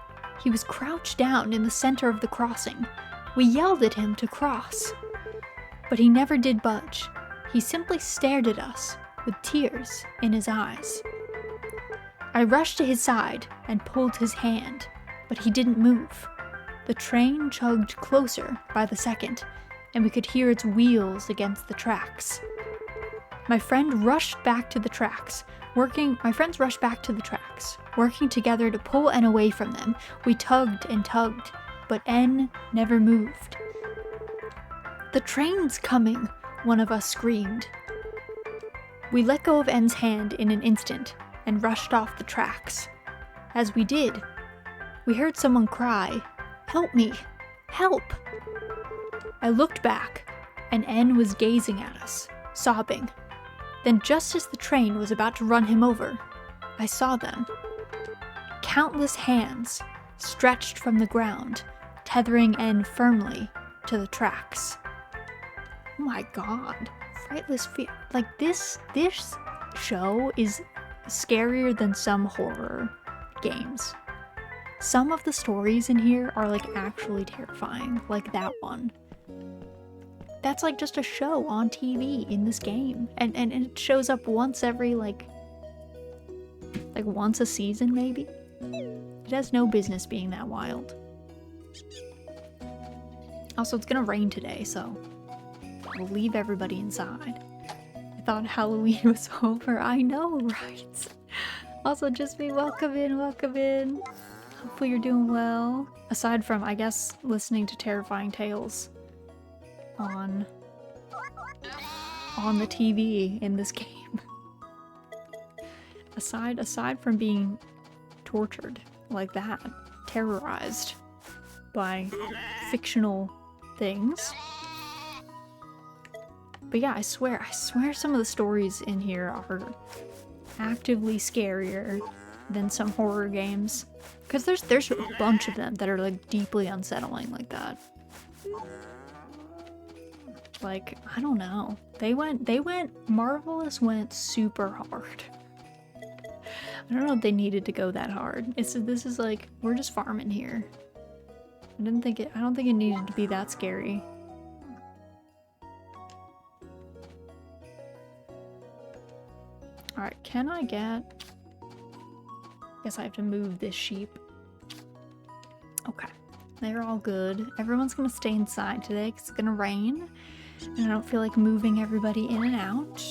he was crouched down in the center of the crossing. We yelled at him to cross. But he never did budge. He simply stared at us with tears in his eyes. I rushed to his side and pulled his hand, but he didn't move. The train chugged closer by the second, and we could hear its wheels against the tracks. My friends rushed back to the tracks, working together to pull N away from them. We tugged and tugged, but N never moved. "The train's coming," one of us screamed. We let go of N's hand in an instant and rushed off the tracks. As we did, we heard someone cry, "Help me! Help!" I looked back, and N was gazing at us, sobbing. Then just as the train was about to run him over, I saw them. Countless hands stretched from the ground, tethering N firmly to the tracks. Oh my god. Frightless Fear. Like, this show is scarier than some horror games. Some of the stories in here are like actually terrifying, like that one. That's like just a show on TV in this game, and it shows up once every like once a season maybe. It has no business being that wild. Also, it's gonna rain today, so we'll leave everybody inside. I thought Halloween was over. I know, right? Also, just me, welcome in, welcome in. Hopefully you're doing well. Aside from, I guess, listening to terrifying tales on the TV in this game. aside from being tortured like that, terrorized by fictional things. But yeah, I swear some of the stories in here are actively scarier than some horror games. Because there's a bunch of them that are like deeply unsettling like that. Like, I don't know. Marvelous went super hard. I don't know if they needed to go that hard. This is like, we're just farming here. I don't think it needed to be that scary. Alright, can I get... Guess I have to move this sheep. Okay, they're all good. Everyone's gonna stay inside today because it's gonna rain. And I don't feel like moving everybody in and out.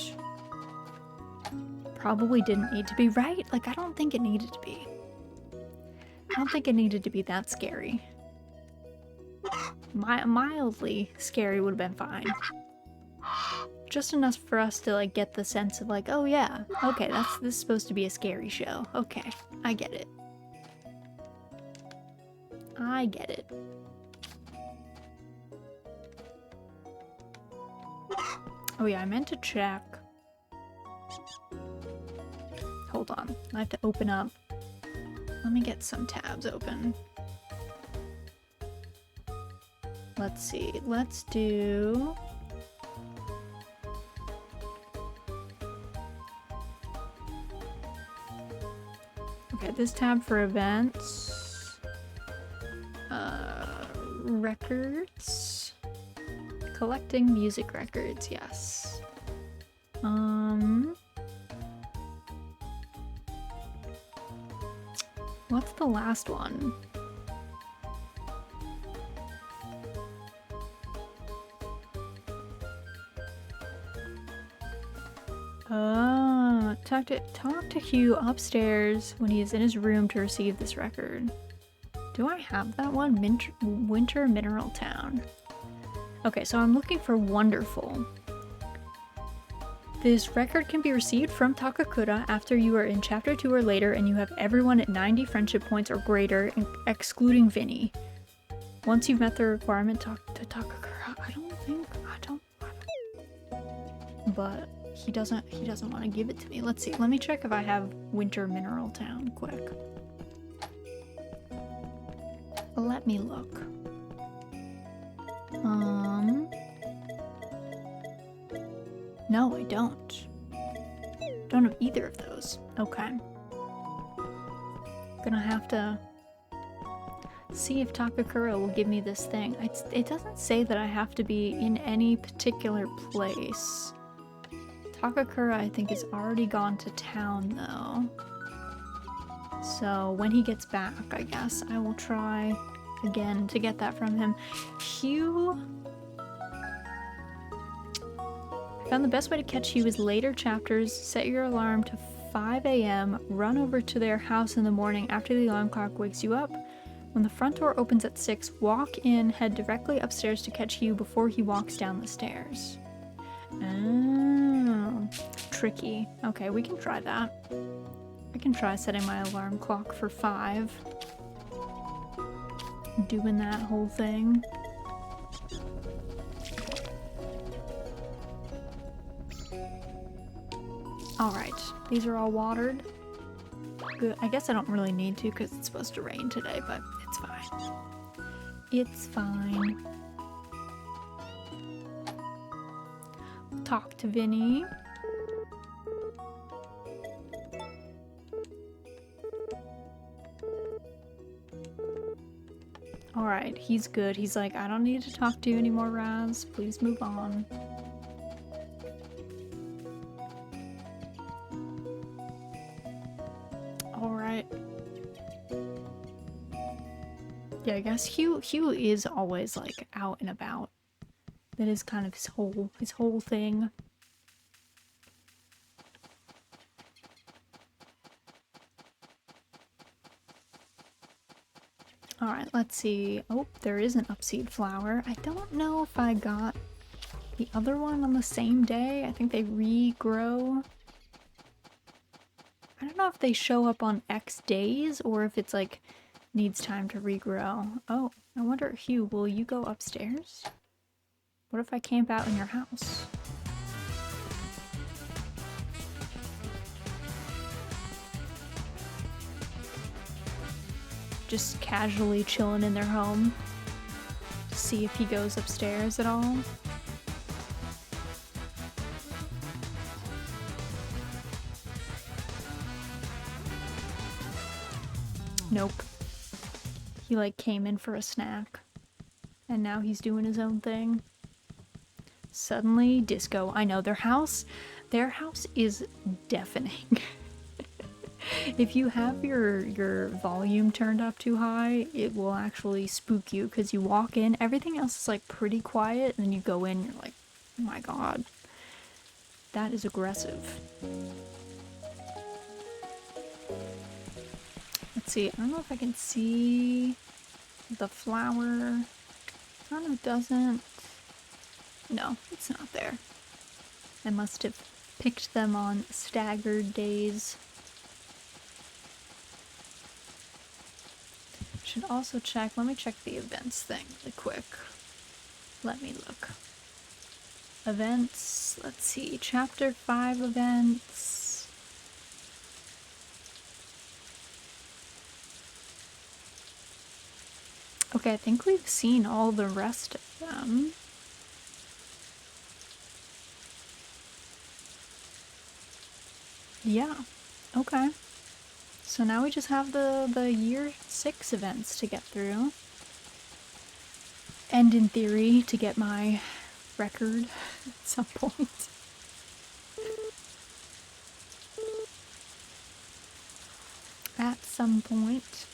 Probably didn't need to be, right? Like, I don't think it needed to be. I don't think it needed to be that scary. Mildly scary would have been fine. Just enough for us to like get the sense of like, oh yeah, okay, this is supposed to be a scary show. Okay, I get it. I get it. Oh yeah, I meant to check. Hold on, I have to open up. Let me get some tabs open. Let's see, let's do... Okay, this tab for events. Records. Collecting music records, yes. What's the last one? Talk to Hugh upstairs when he is in his room to receive this record. Do I have that one? Winter Mineral Town. Okay, so I'm looking for Wonderful. This record can be received from Takakura after you are in Chapter 2 or later and you have everyone at 90 friendship points or greater, excluding Vinny. Once you've met the requirement, talk to Takakura. I don't. But he doesn't want to give it to me. Let's see. Let me check if I have Winter Mineral Town quick. Let me look. No, I don't. Don't have either of those. Okay. Gonna have to see if Takakura will give me this thing. It doesn't say that I have to be in any particular place. Takakura, I think, is already gone to town, though. So when he gets back, I guess I will try again to get that from him. Hugh... I found the best way to catch Hugh is later chapters. Set your alarm to 5 a.m. Run over to their house in the morning after the alarm clock wakes you up. When the front door opens at 6, walk in, head directly upstairs to catch Hugh before he walks down the stairs. Oh, tricky. Okay, we can try that. I can try setting my alarm clock for 5. Doing that whole thing. Alright, these are all watered. Good. I guess I don't really need to because it's supposed to rain today, but it's fine. It's fine. Talk to Vinny. Alright, he's good. He's like, I don't need to talk to you anymore, Raz. Please move on. Alright. Yeah, I guess Hugh is always like out and about. That is kind of his whole thing. let's see. Oh, there is an upseed flower. I don't know if I got the other one on the same day. I think they regrow. I don't know if they show up on X days or if it's like needs time to regrow. Oh, I wonder, Hugh, will you go upstairs? What if I camp out in your house? Just casually chilling in their home. See if he goes upstairs at all. Nope. He like came in for a snack. And now he's doing his own thing. Suddenly, disco. I know, their house is deafening. If you have your volume turned up too high, it will actually spook you because you walk in, everything else is like pretty quiet, and then you go in, you're like, oh my god, that is aggressive. Let's see, I don't know if I can see the flower. Oh, no, it doesn't. No, it's not there. I must have picked them on staggered days. Should also check, let me check the events thing really quick. Let me look. Events, let's see, chapter 5 events. Okay, I think we've seen all the rest of them. Yeah, okay. So now we just have the year 6 events to get through. And in theory, to get my record at some point. At some point.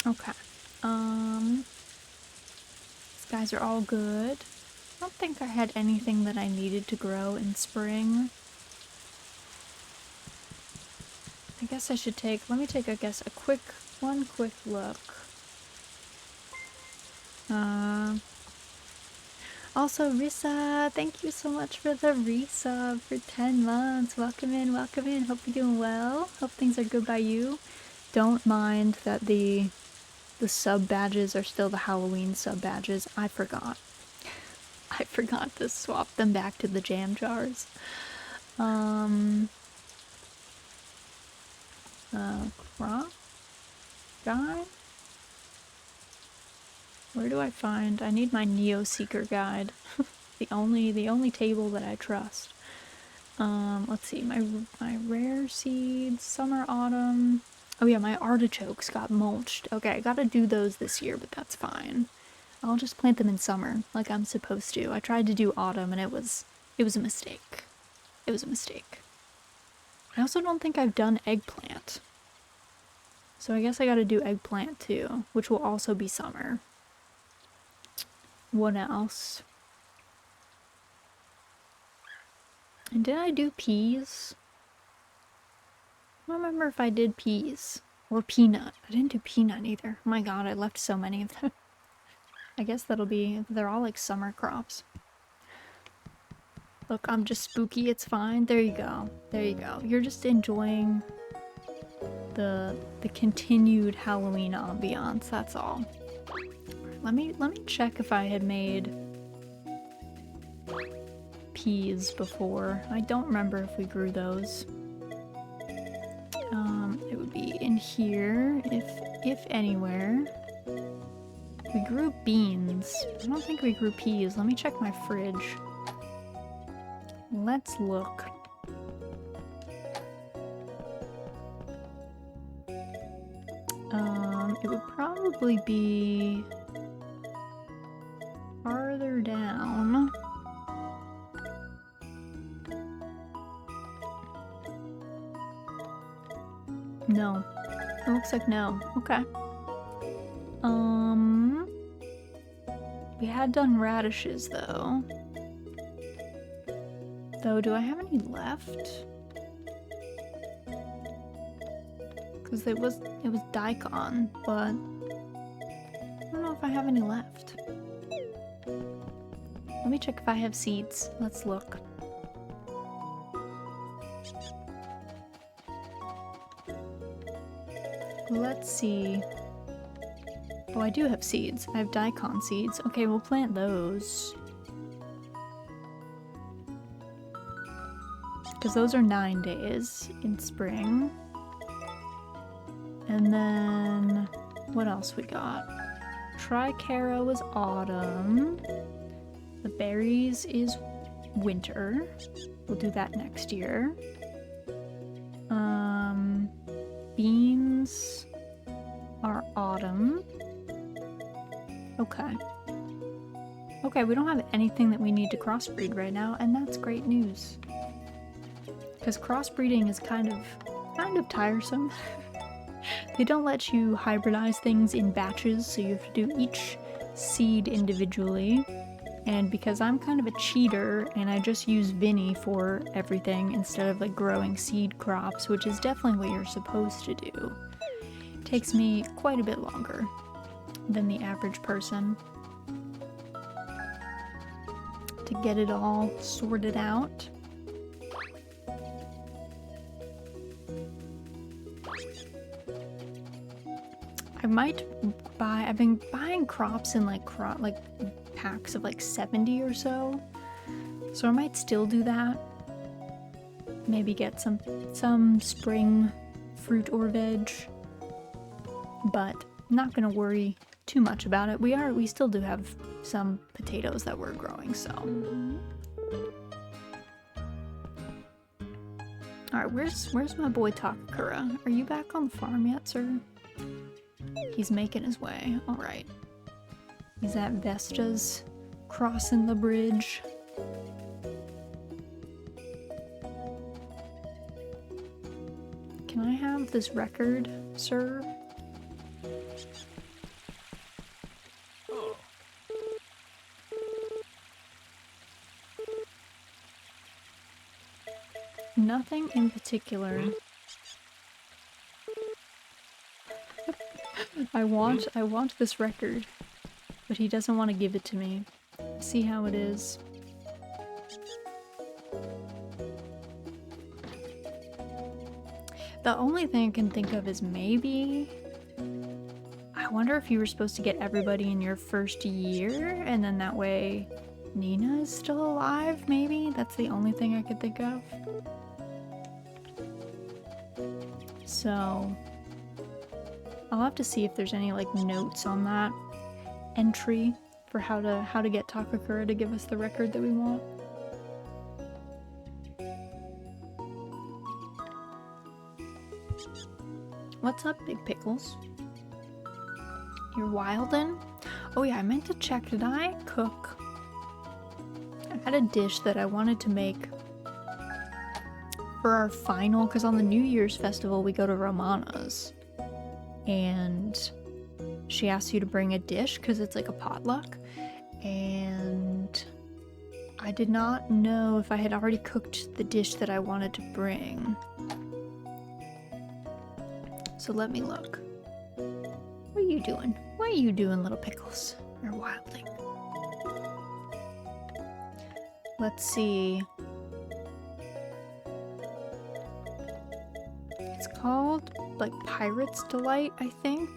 Okay. These guys are all good. I don't think I had anything that I needed to grow in spring. I guess I should let me take, I guess, one quick look. Also, Risa, thank you so much for the resub for 10 months. Welcome in, welcome in. Hope you're doing well. Hope things are good by you. Don't mind that the sub badges are still the Halloween sub badges. I forgot. I forgot to swap them back to the jam jars. Crop guide? Where do I find? I need my Neo Seeker guide. the only table that I trust. Let's see, my rare seeds, summer, autumn. Oh yeah, my artichokes got mulched. Okay, I gotta do those this year, but that's fine. I'll just plant them in summer, like I'm supposed to. I tried to do autumn and it was a mistake. It was a mistake. I also don't think I've done eggplant. So I guess I gotta do eggplant too, which will also be summer. What else? And did I do peas? I don't remember if I did peas. Or peanut. I didn't do peanut either. Oh my god, I left so many of them. I guess they're all like summer crops. Look, I'm just spooky, it's fine. There you go. There you go. You're just enjoying the continued Halloween ambiance, that's all. Let me check if I had made peas before. I don't remember if we grew those. It would be in here, if anywhere. We grew beans. I don't think we grew peas. Let me check my fridge. Let's look. It would probably be farther down. No. It looks like no. Okay. We had done radishes though. Though, do I have any left? Because it was daikon, but I don't know if I have any left. Let me check if I have seeds. Let's look. Let's see. Oh, I do have seeds. I have daikon seeds. Okay, we'll plant those. Because those are 9 days in spring. And then, what else we got? Tricara was autumn. The berries is winter. We'll do that next year. Beans are autumn. Okay. Okay, we don't have anything that we need to crossbreed right now, and that's great news. Because crossbreeding is kind of tiresome. They don't let you hybridize things in batches, so you have to do each seed individually. And because I'm kind of a cheater and I just use Vinny for everything instead of like growing seed crops, which is definitely what you're supposed to do, it takes me quite a bit longer than the average person to get it all sorted out. I might buy, I've been buying crops in like packs of like 70 or so. So I might still do that. Maybe get some spring fruit or veg. But not gonna worry too much about it. We still do have some potatoes that we're growing, so. Alright, where's my boy Takakura? Are you back on the farm yet, sir? He's making his way. Alright. He's at Vesta's, crossing the bridge. Can I have this record, sir? Nothing in particular. I want this record, but he doesn't want to give it to me. See how it is. The only thing I can think of is maybe, I wonder if you were supposed to get everybody in your first year, and then that way Nina is still alive, maybe? That's the only thing I could think of. So I'll have to see if there's any like notes on that entry for how to get Takakura to give us the record that we want. What's up, Big Pickles? You're wildin'? Oh yeah, I meant to check, did I cook? I had a dish that I wanted to make for our final, because on the New Year's festival we go to Romana's. And she asks you to bring a dish because it's like a potluck. And I did not know if I had already cooked the dish that I wanted to bring. So let me look. What are you doing? What are you doing, little pickles? You're wildling. Let's see. It's called like Pirate's Delight, I think.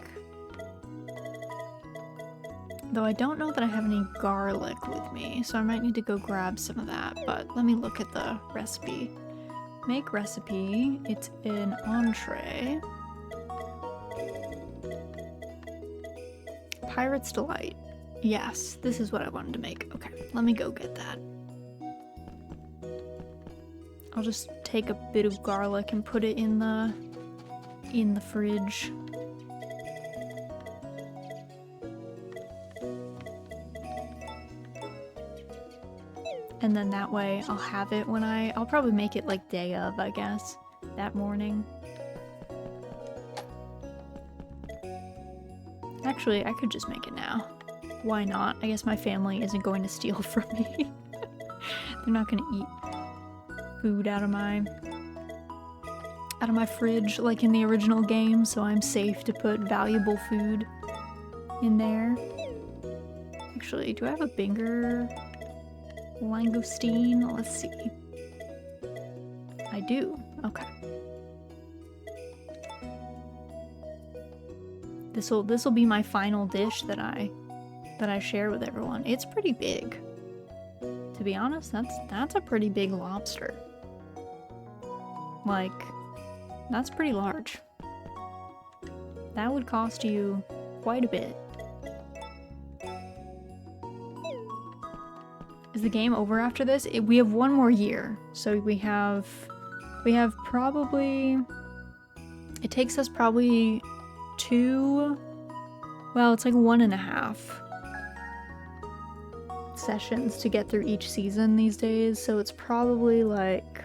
Though I don't know that I have any garlic with me, so I might need to go grab some of that, but let me look at the recipe. Make recipe, it's an entree. Pirate's Delight. Yes, this is what I wanted to make. Okay, let me go get that. I'll just take a bit of garlic and put it in the fridge. And then that way I'll have it when I'll probably make it like day of, I guess, that morning. Actually, I could just make it now. Why not? I guess my family isn't going to steal from me. They're not going to eat food out of my fridge like in the original game, so I'm safe to put valuable food in there. Actually, do I have a bigger langoustine? Let's see. I do. Okay. This'll be my final dish that I share with everyone. It's pretty big. To be honest, that's a pretty big lobster. Like, that's pretty large. That would cost you quite a bit. Is the game over after this? We have one more year. So we have probably, it takes us probably 2, well, it's like 1.5 sessions to get through each season these days. So it's probably like,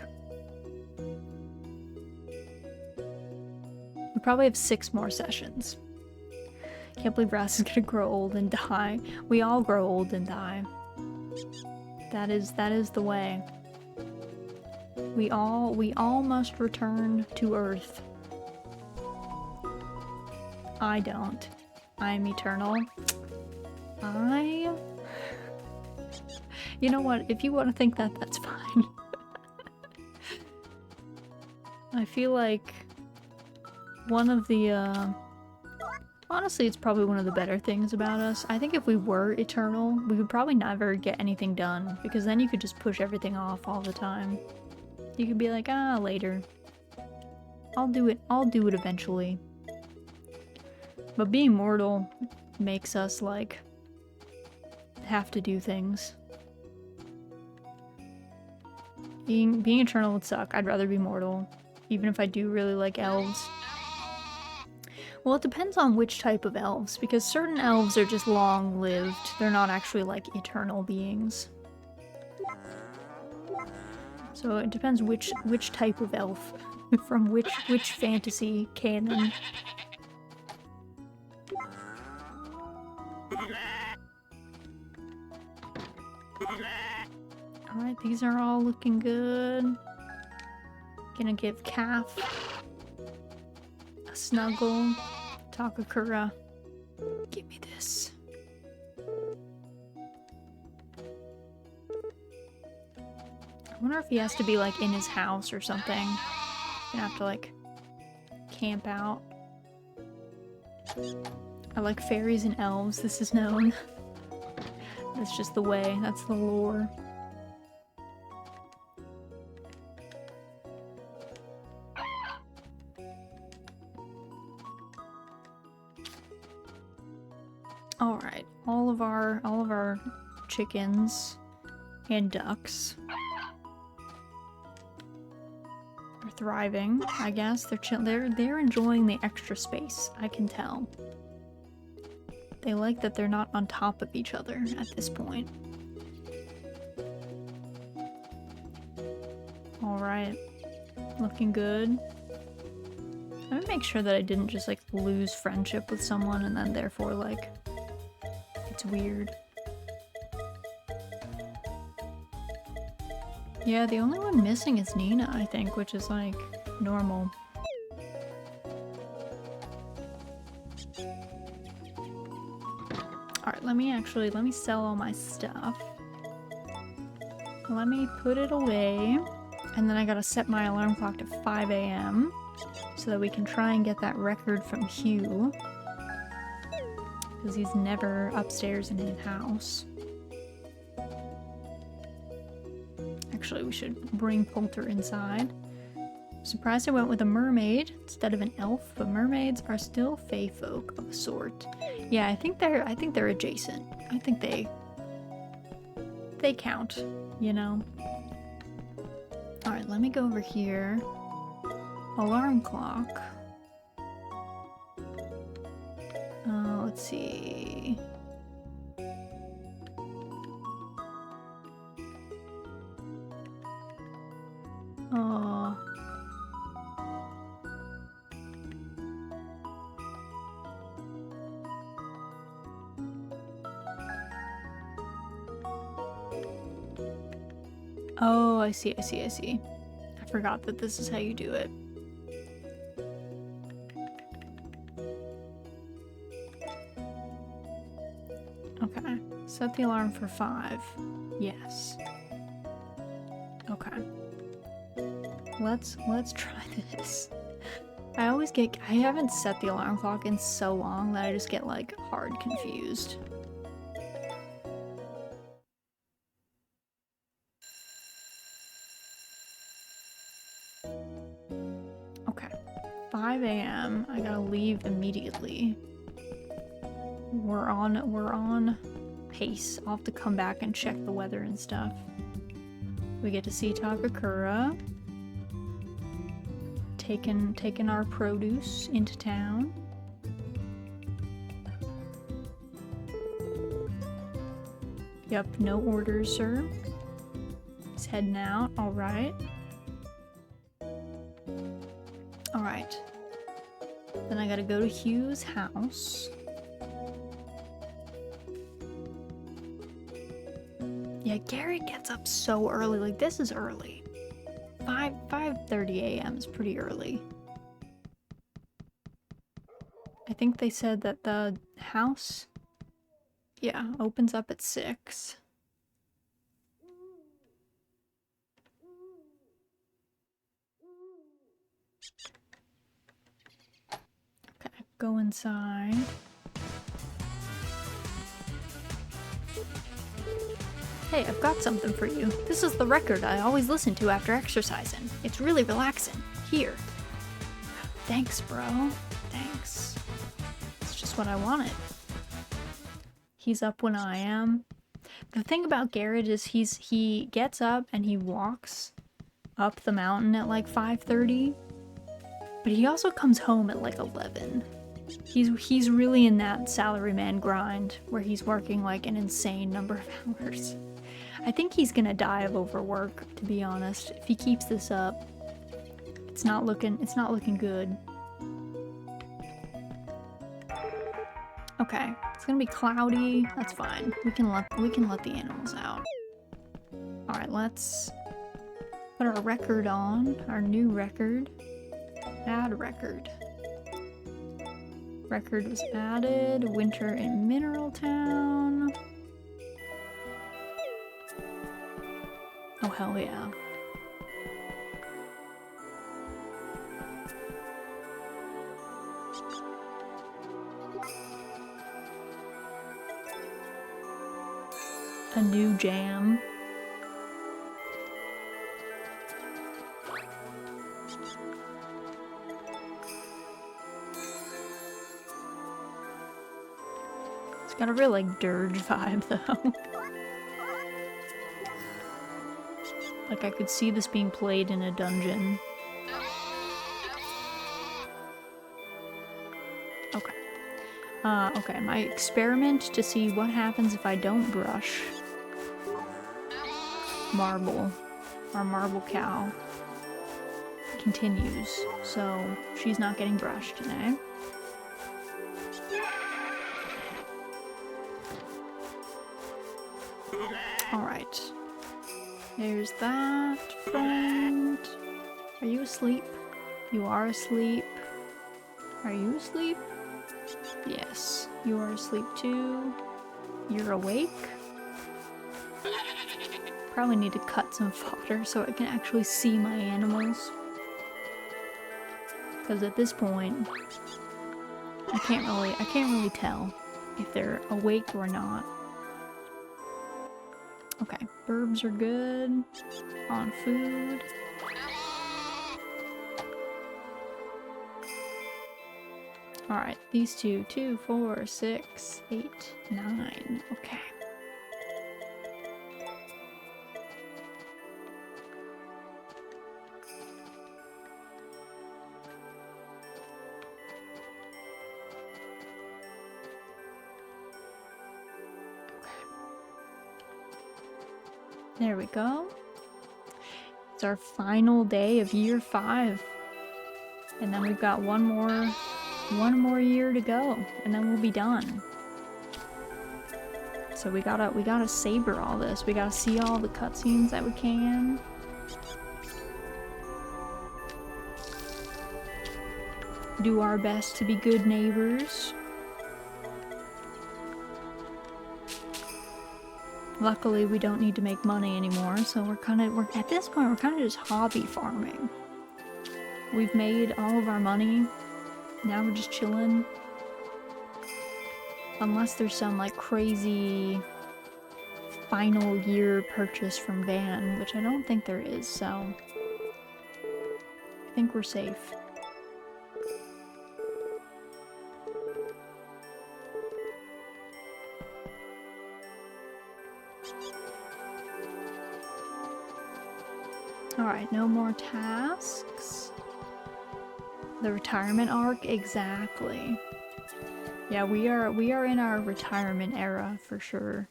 we probably have 6 more sessions. Can't believe Ras is gonna grow old and die. We all grow old and die. That is the way. We all must return to Earth. I don't. I am eternal. You know what? If you want to think that, that's fine. I feel like one of the, honestly, it's probably one of the better things about us. I think if we were eternal, we would probably never get anything done, because then you could just push everything off all the time. You could be like, ah, later. I'll do it eventually. But being mortal makes us, like, have to do things. Being eternal would suck. I'd rather be mortal, even if I do really like elves. Well, it depends on which type of elves, because certain elves are just long-lived. They're not actually, like, eternal beings. So it depends which type of elf, from which fantasy canon. Alright, these are all looking good. Gonna give Calf a snuggle. Takakura, give me this. I wonder if he has to be like in his house or something. Gonna have to like camp out. I like fairies and elves, this is known. That's just the way, that's the lore. Alright, all of our chickens and ducks are thriving, I guess. They're enjoying the extra space, I can tell. They like that they're not on top of each other at this point. Alright, looking good. Let me make sure that I didn't just like lose friendship with someone and then therefore like it's weird. Yeah, the only one missing is Nina, I think, which is like normal. Alright, let me sell all my stuff. Let me put it away. And then I gotta set my alarm clock to 5 AM so that we can try and get that record from Hugh. Because he's never upstairs in his house. Actually, we should bring Poulter inside. I'm surprised I went with a mermaid instead of an elf, but mermaids are still fae folk of a sort. Yeah, I think they're adjacent. I think they count, you know? Alright, let me go over here. Alarm clock. Let's see. Oh, I see. Forgot that this is how you do it. Okay. Set the alarm for 5. Yes. Okay. Let's try this. I haven't set the alarm clock in so long that I just get like hard confused. Okay. 5 a.m. I gotta leave immediately. We're on pace. I'll have to come back and check the weather and stuff. We get to see Takakura. Taking our produce into town. Yep, no orders, sir. He's heading out. Alright. Alright. Then I gotta go to Hugh's house. Yeah, Garrett gets up so early. Like, this is early. 5:30 a.m. is pretty early. I think they said that the house, yeah, opens up at 6. Okay, go inside. Hey, I've got something for you. This is the record I always listen to after exercising. It's really relaxing. Here. Thanks, bro. Thanks. It's just what I wanted. He's up when I am. The thing about Garrett is he gets up and he walks up the mountain at like 5:30, but he also comes home at like 11. He's really in that salaryman grind where he's working like an insane number of hours. I think he's gonna die of overwork, to be honest. If he keeps this up, it's not looking good. Okay, it's gonna be cloudy. That's fine. We can let the animals out. All right, let's put our record on. Our new record. Add record. Record was added. Winter in Mineral Town. Oh, hell yeah. A new jam. It's got a real, like, dirge vibe, though. Like, I could see this being played in a dungeon. Okay. Okay, my experiment to see what happens if I don't brush Marble, our marble cow, continues. So, she's not getting brushed today. Alright. There's that, friend. Are you asleep? You are asleep. Are you asleep? Yes, you are asleep too. You're awake. Probably need to cut some fodder so I can actually see my animals. Because at this point, I can't really tell if they're awake or not. Okay, burbs are good. On food. Alright, these two. 2, 4, 6, 8, 9. Okay. There we go. It's our final day of year 5. And then we've got one more year to go, and then we'll be done. So we gotta savor all this. We gotta see all the cutscenes that we can. do our best to be good neighbors. Luckily, we don't need to make money anymore, so we're at this point, we're kind of just hobby farming. We've made all of our money. Now we're just chilling. Unless there's some, like, crazy final year purchase from Van, which I don't think there is, so I think we're safe. Alright, no more tasks. The retirement arc, exactly. Yeah, we are in our retirement era for sure.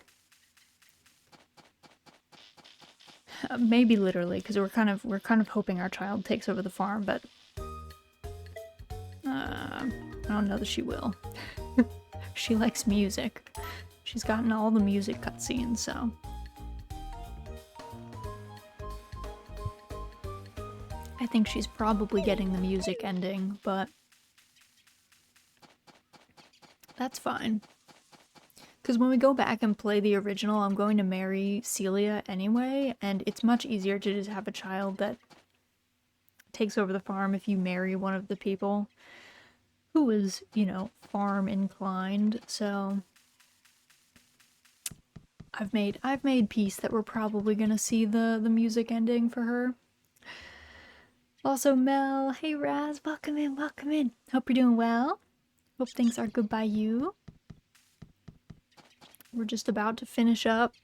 Maybe literally, because we're kind of hoping our child takes over the farm, but I don't know that she will. She likes music. She's gotten all the music cutscenes, so. I think she's probably getting the music ending, but that's fine. Because when we go back and play the original, I'm going to marry Celia anyway, and it's much easier to just have a child that takes over the farm if you marry one of the people who is, you know, farm inclined, so I've made peace that we're probably gonna see the music ending for her. Also, Mel, hey Raz, welcome in, welcome in. Hope you're doing well. Hope things are good by you. We're just about to finish up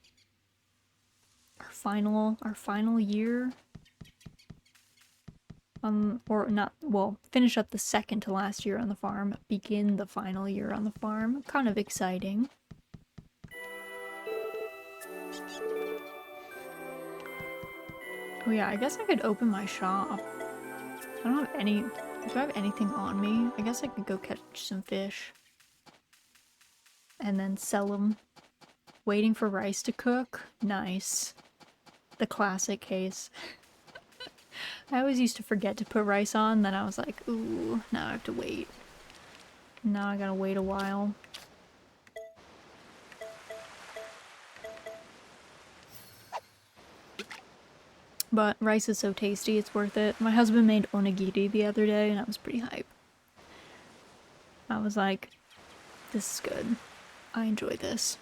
our final year. Or not, well, finish up the second to last year on the farm, begin the final year on the farm. Kind of exciting. Oh yeah, I guess I could open my shop. I don't have any, do I have anything on me? I guess I could go catch some fish. And then sell them. Waiting for rice to cook? Nice. The classic case. I always used to forget to put rice on, then I was like, ooh, now I have to wait. Now I gotta wait a while. But rice is so tasty, it's worth it. My husband made onigiri the other day, and I was pretty hype. I was like, this is good. I enjoy this.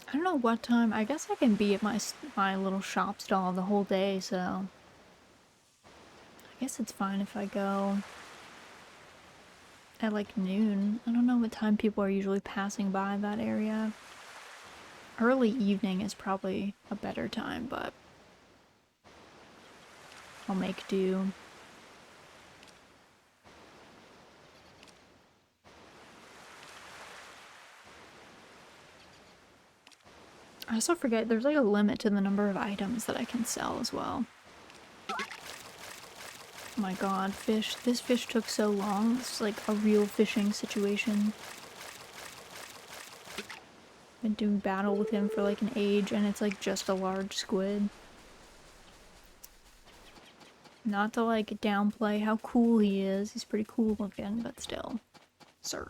I don't know what time. I guess I can be at my little shop stall the whole day, so I guess it's fine if I go at like noon. I don't know what time people are usually passing by that area. Early evening is probably a better time, but I'll make do. I also forget there's like a limit to the number of items that I can sell as well. Oh my god, fish. This fish took so long. It's like a real fishing situation. Been doing battle with him for like an age, and it's like just a large squid. Not to like downplay how cool he is. He's pretty cool looking, but still. Sir.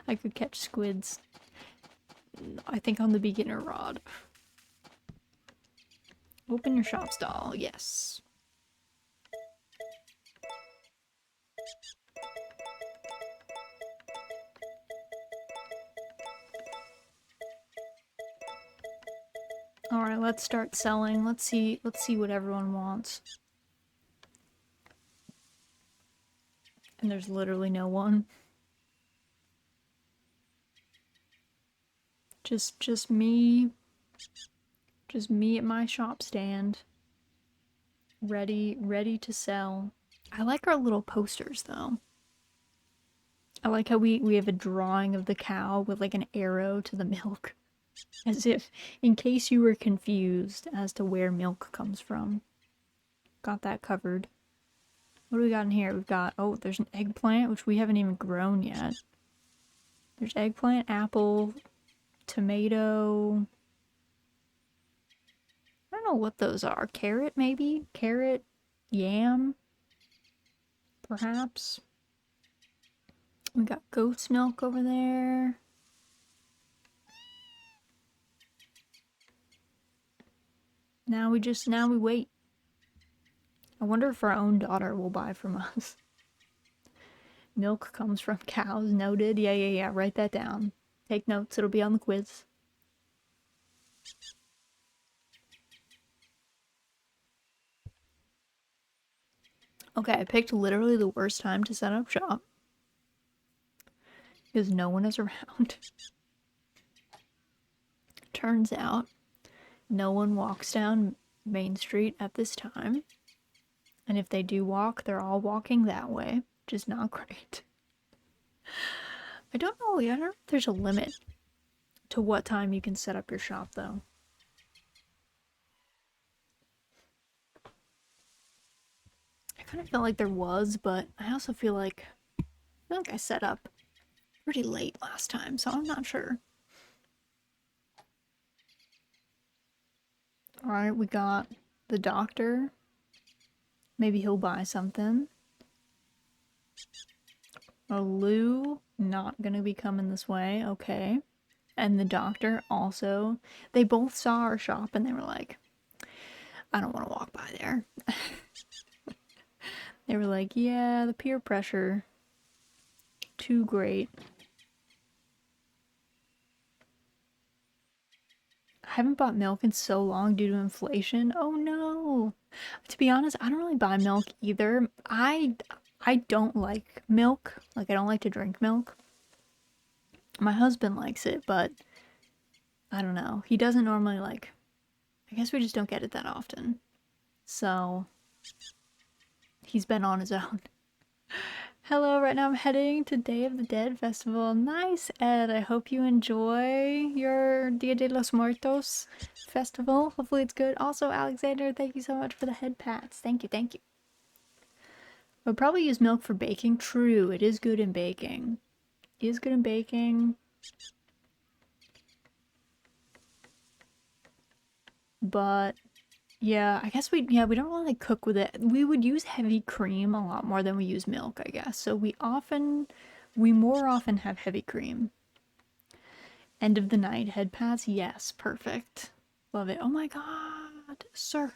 I could catch squids, I think, on the beginner rod. Open your shop stall, yes. Alright, let's start selling. Let's see what everyone wants. And there's literally no one. Just me. Just me at my shop stand. Ready to sell. I like our little posters though. I like how we have a drawing of the cow with like an arrow to the milk. As if, in case you were confused as to where milk comes from. Got that covered. What do we got in here? We've got, oh, there's an eggplant, which we haven't even grown yet. There's eggplant, apple, tomato. I don't know what those are. Carrot, maybe? Carrot, yam, perhaps. We got goat's milk over there. Now we wait. I wonder if our own daughter will buy from us. Milk comes from cows. Noted. Yeah. Write that down. Take notes. It'll be on the quiz. Okay, I picked literally the worst time to set up shop. Because no one is around. Turns out, no one walks down Main Street at this time. And if they do walk, they're all walking that way, which is not great. I don't know if there's a limit to what time you can set up your shop, though. I kind of felt like there was, but I also feel like I set up pretty late last time, so I'm not sure. Alright, we got the doctor. Maybe he'll buy something. Oh, Lou, not gonna be coming this way. Okay. And the doctor also. They both saw our shop and they were like, I don't want to walk by there. They were like, yeah, the peer pressure. Too great. I haven't bought milk in so long due to inflation. Oh no. To be honest, I don't really buy milk either. I don't like milk. Like, I don't like to drink milk. My husband likes it, but I don't know. He doesn't normally like. I guess we just don't get it that often. So he's been on his own. Hello, right now I'm heading to Day of the Dead Festival. Nice, Ed. I hope you enjoy your Dia de los Muertos festival. Hopefully it's good. Also, Alexander, thank you so much for the head pats. Thank you. I would probably use milk for baking. True, it is good in baking. But yeah, I guess we don't really cook with it. We would use heavy cream a lot more than we use milk, I guess. So we more often have heavy cream. End of the night head pats. Yes, perfect. Love it. Oh my god, sir.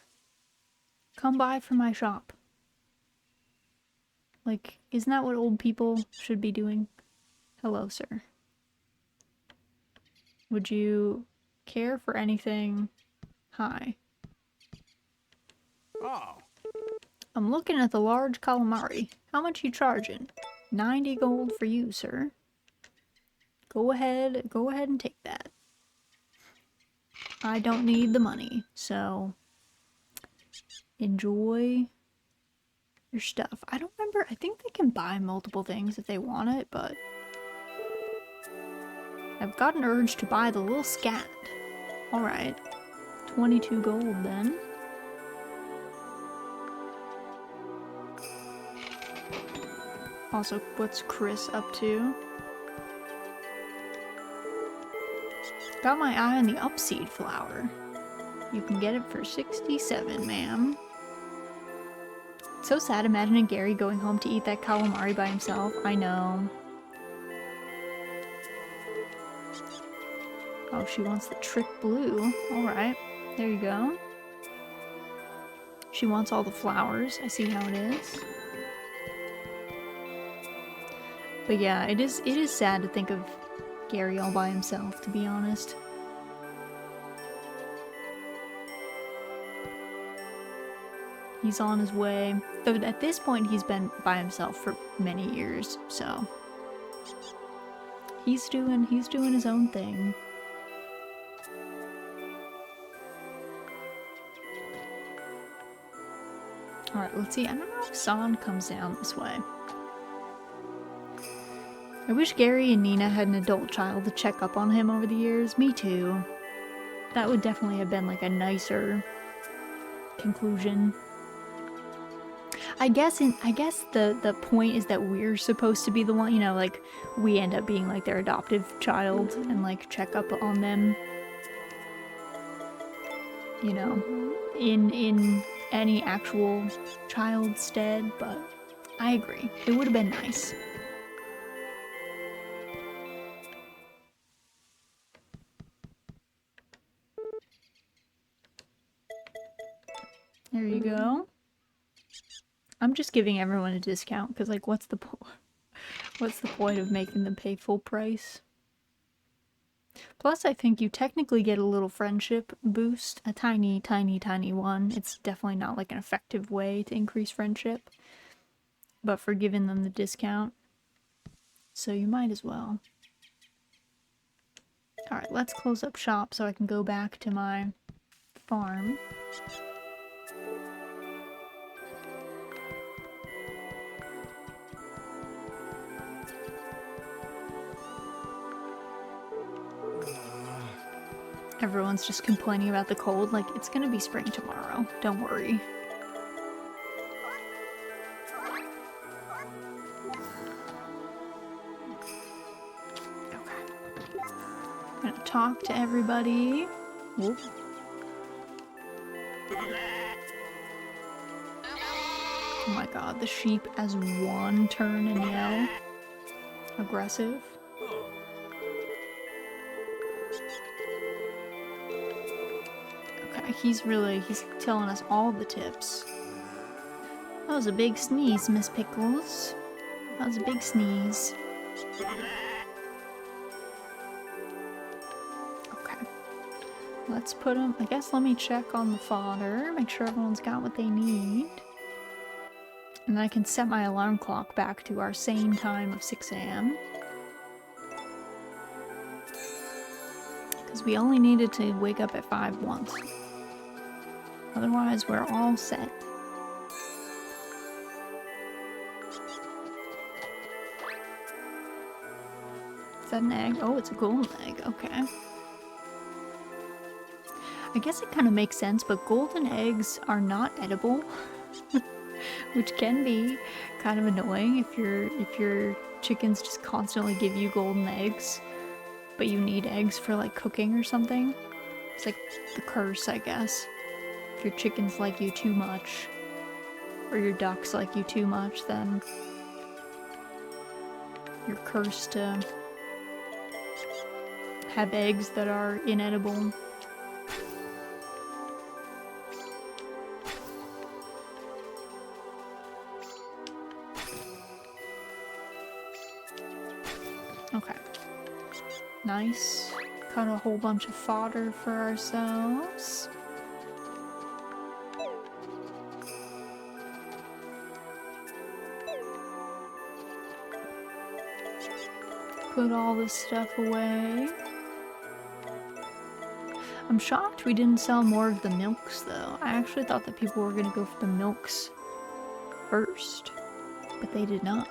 Come by for my shop. Like, isn't that what old people should be doing? Hello, sir. Would you care for anything? Hi. Oh. I'm looking at the large calamari. How much you charging? 90 gold for you, sir. Go ahead and take that. I don't need the money, so enjoy your stuff. I don't remember, I think they can buy multiple things if they want it, but I've got an urge to buy the little scat. Alright. 22 gold then. Also, what's Chris up to? Got my eye on the upseed flower. You can get it for 67, ma'am. It's so sad imagining Gary going home to eat that calamari by himself. I know. Oh, she wants the trick blue. Alright, there you go. She wants all the flowers. I see how it is. But yeah, it is sad to think of Gary all by himself, to be honest. He's on his way. Though at this point, he's been by himself for many years, so he's doing his own thing. Alright, let's see. I don't know if San comes down this way. I wish Gary and Nina had an adult child to check up on him over the years. Me too. That would definitely have been like a nicer conclusion. I guess the point is that we're supposed to be the one, you know, like we end up being like their adoptive child and like check up on them, you know, in any actual child's stead, but I agree. It would have been nice. There you go. I'm just giving everyone a discount because, like, what's the point of making them pay full price? Plus, I think you technically get a little friendship boost, a tiny, tiny, tiny one. It's definitely not like an effective way to increase friendship, but for giving them the discount, so you might as well. Alright, let's close up shop so I can go back to my farm. Everyone's just complaining about the cold, like, it's gonna be spring tomorrow, don't worry. Okay. I'm gonna talk to everybody. Whoop. Oh my god, the sheep as one turn and yell. Aggressive. Okay, he's telling us all the tips. That was a big sneeze, Miss Pickles. That was a big sneeze. Okay. Let's put them, I guess let me check on the fodder, make sure everyone's got what they need. And then I can set my alarm clock back to our same time of 6 a.m. Because we only needed to wake up at 5 once. Otherwise, we're all set. Is that an egg? Oh, it's a golden egg. Okay. I guess it kind of makes sense, but golden eggs are not edible. Which can be kind of annoying if your chickens just constantly give you golden eggs, but you need eggs for like cooking or something. It's like the curse, I guess. If your chickens like you too much, or your ducks like you too much, then you're cursed to have eggs that are inedible. Okay. Nice. Cut a whole bunch of fodder for ourselves. Put all this stuff away. I'm shocked we didn't sell more of the milks though. I actually thought that people were gonna go for the milks first, but they did not.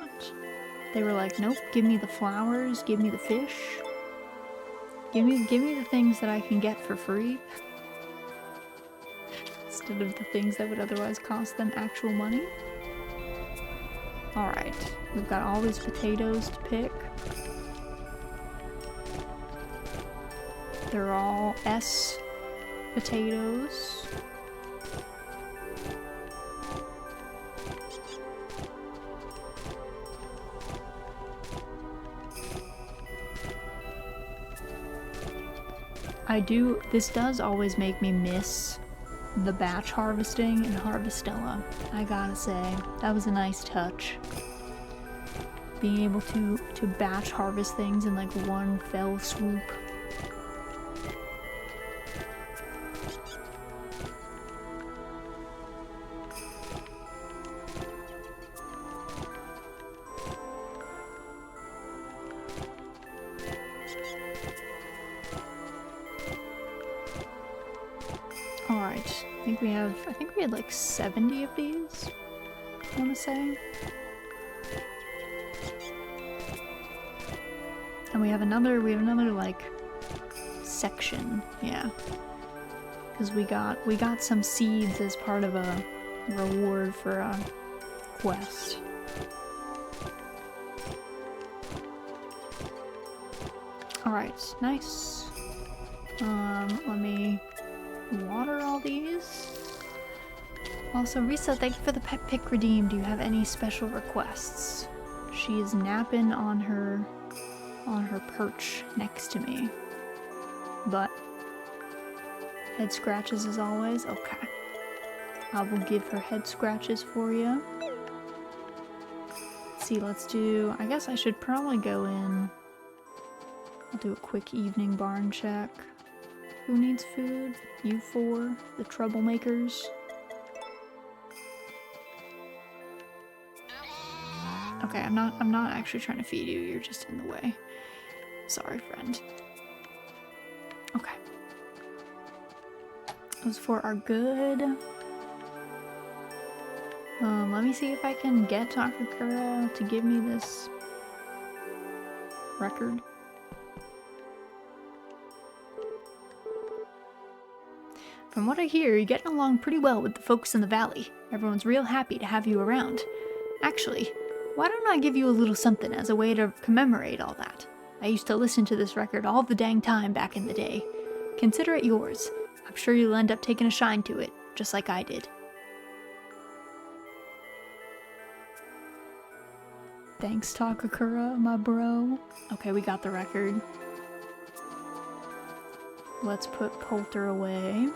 They were like, nope, give me the flowers, give me the fish. Give me the things that I can get for free. Instead of the things that would otherwise cost them actual money. Alright, we've got all these potatoes to pick. They're all S potatoes. This does always make me miss the batch harvesting in Harvestella. I gotta say, that was a nice touch. Being able to batch harvest things in like one fell swoop. Alright, I think we had like 70 of these, I wanna say. And we have another like section, yeah. Because we got some seeds as part of a reward for quest. Alright, nice. Let me water all these. Also, Risa, thank you for the pet pick redeemed. Do you have any special requests? She is napping on her perch next to me. But head scratches as always. Okay. I will give her head scratches for you. Let's see, let's do... I guess I should probably go in. I'll do a quick evening barn check. Who needs food? You four, the troublemakers. Okay, I'm not actually trying to feed you, you're just in the way. Sorry, friend. Okay. That was for our good. Let me see if I can get Takakura to give me this record. From what I hear, you're getting along pretty well with the folks in the valley. Everyone's real happy to have you around. Actually, why don't I give you a little something as a way to commemorate all that? I used to listen to this record all the dang time back in the day. Consider it yours. I'm sure you'll end up taking a shine to it, just like I did. Thanks, Takakura, my bro. Okay, we got the record. Let's put Poulter away.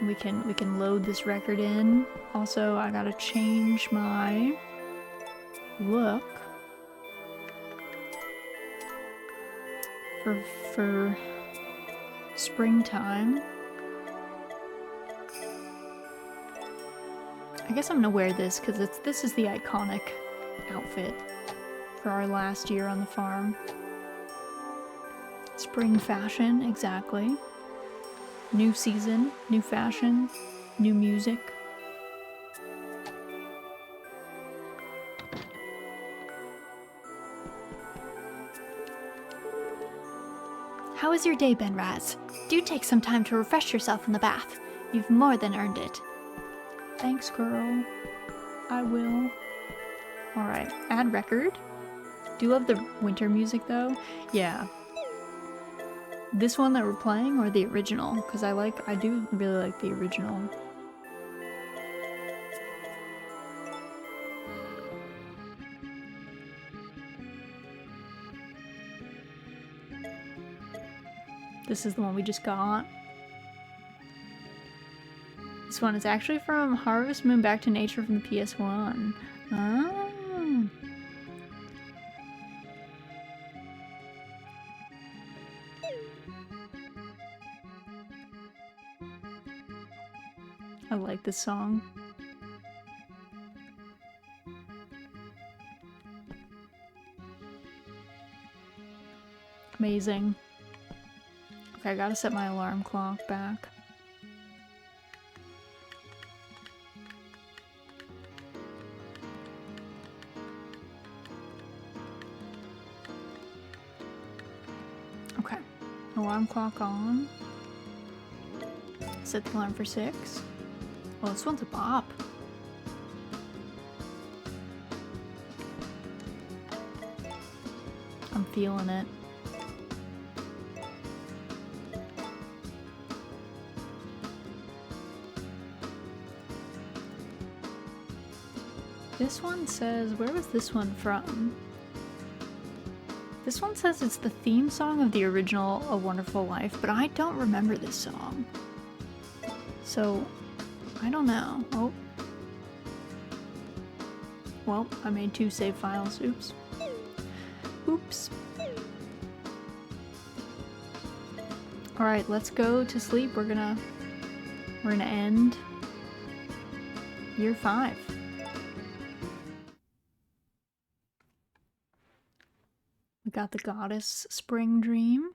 We can load this record in. Also, I gotta change my look for springtime. I guess I'm gonna wear this because this is the iconic outfit for our last year on the farm. Spring fashion, exactly. New season, new fashion, new music. How was your day, Benraz? Do take some time to refresh yourself in the bath. You've more than earned it. Thanks, girl. I will. Alright, add record. Do you love the winter music, though? Yeah. This one that we're playing or the original? Because I do really like the original. This is the one we just got. This one is actually from Harvest Moon Back to Nature from the PS1. Oh. I like this song. Amazing. Okay, I gotta set my alarm clock back. Okay, alarm clock on. Set the alarm for 6. Well, this one's a bop. I'm feeling it. This one says, where was this one from? This one says it's the theme song of the original A Wonderful Life, but I don't remember this song. So, I don't know. Oh. Well, I made 2 save files. Oops. Oops. Alright, let's go to sleep. We're gonna end year 5. We got the Goddess Spring Dream.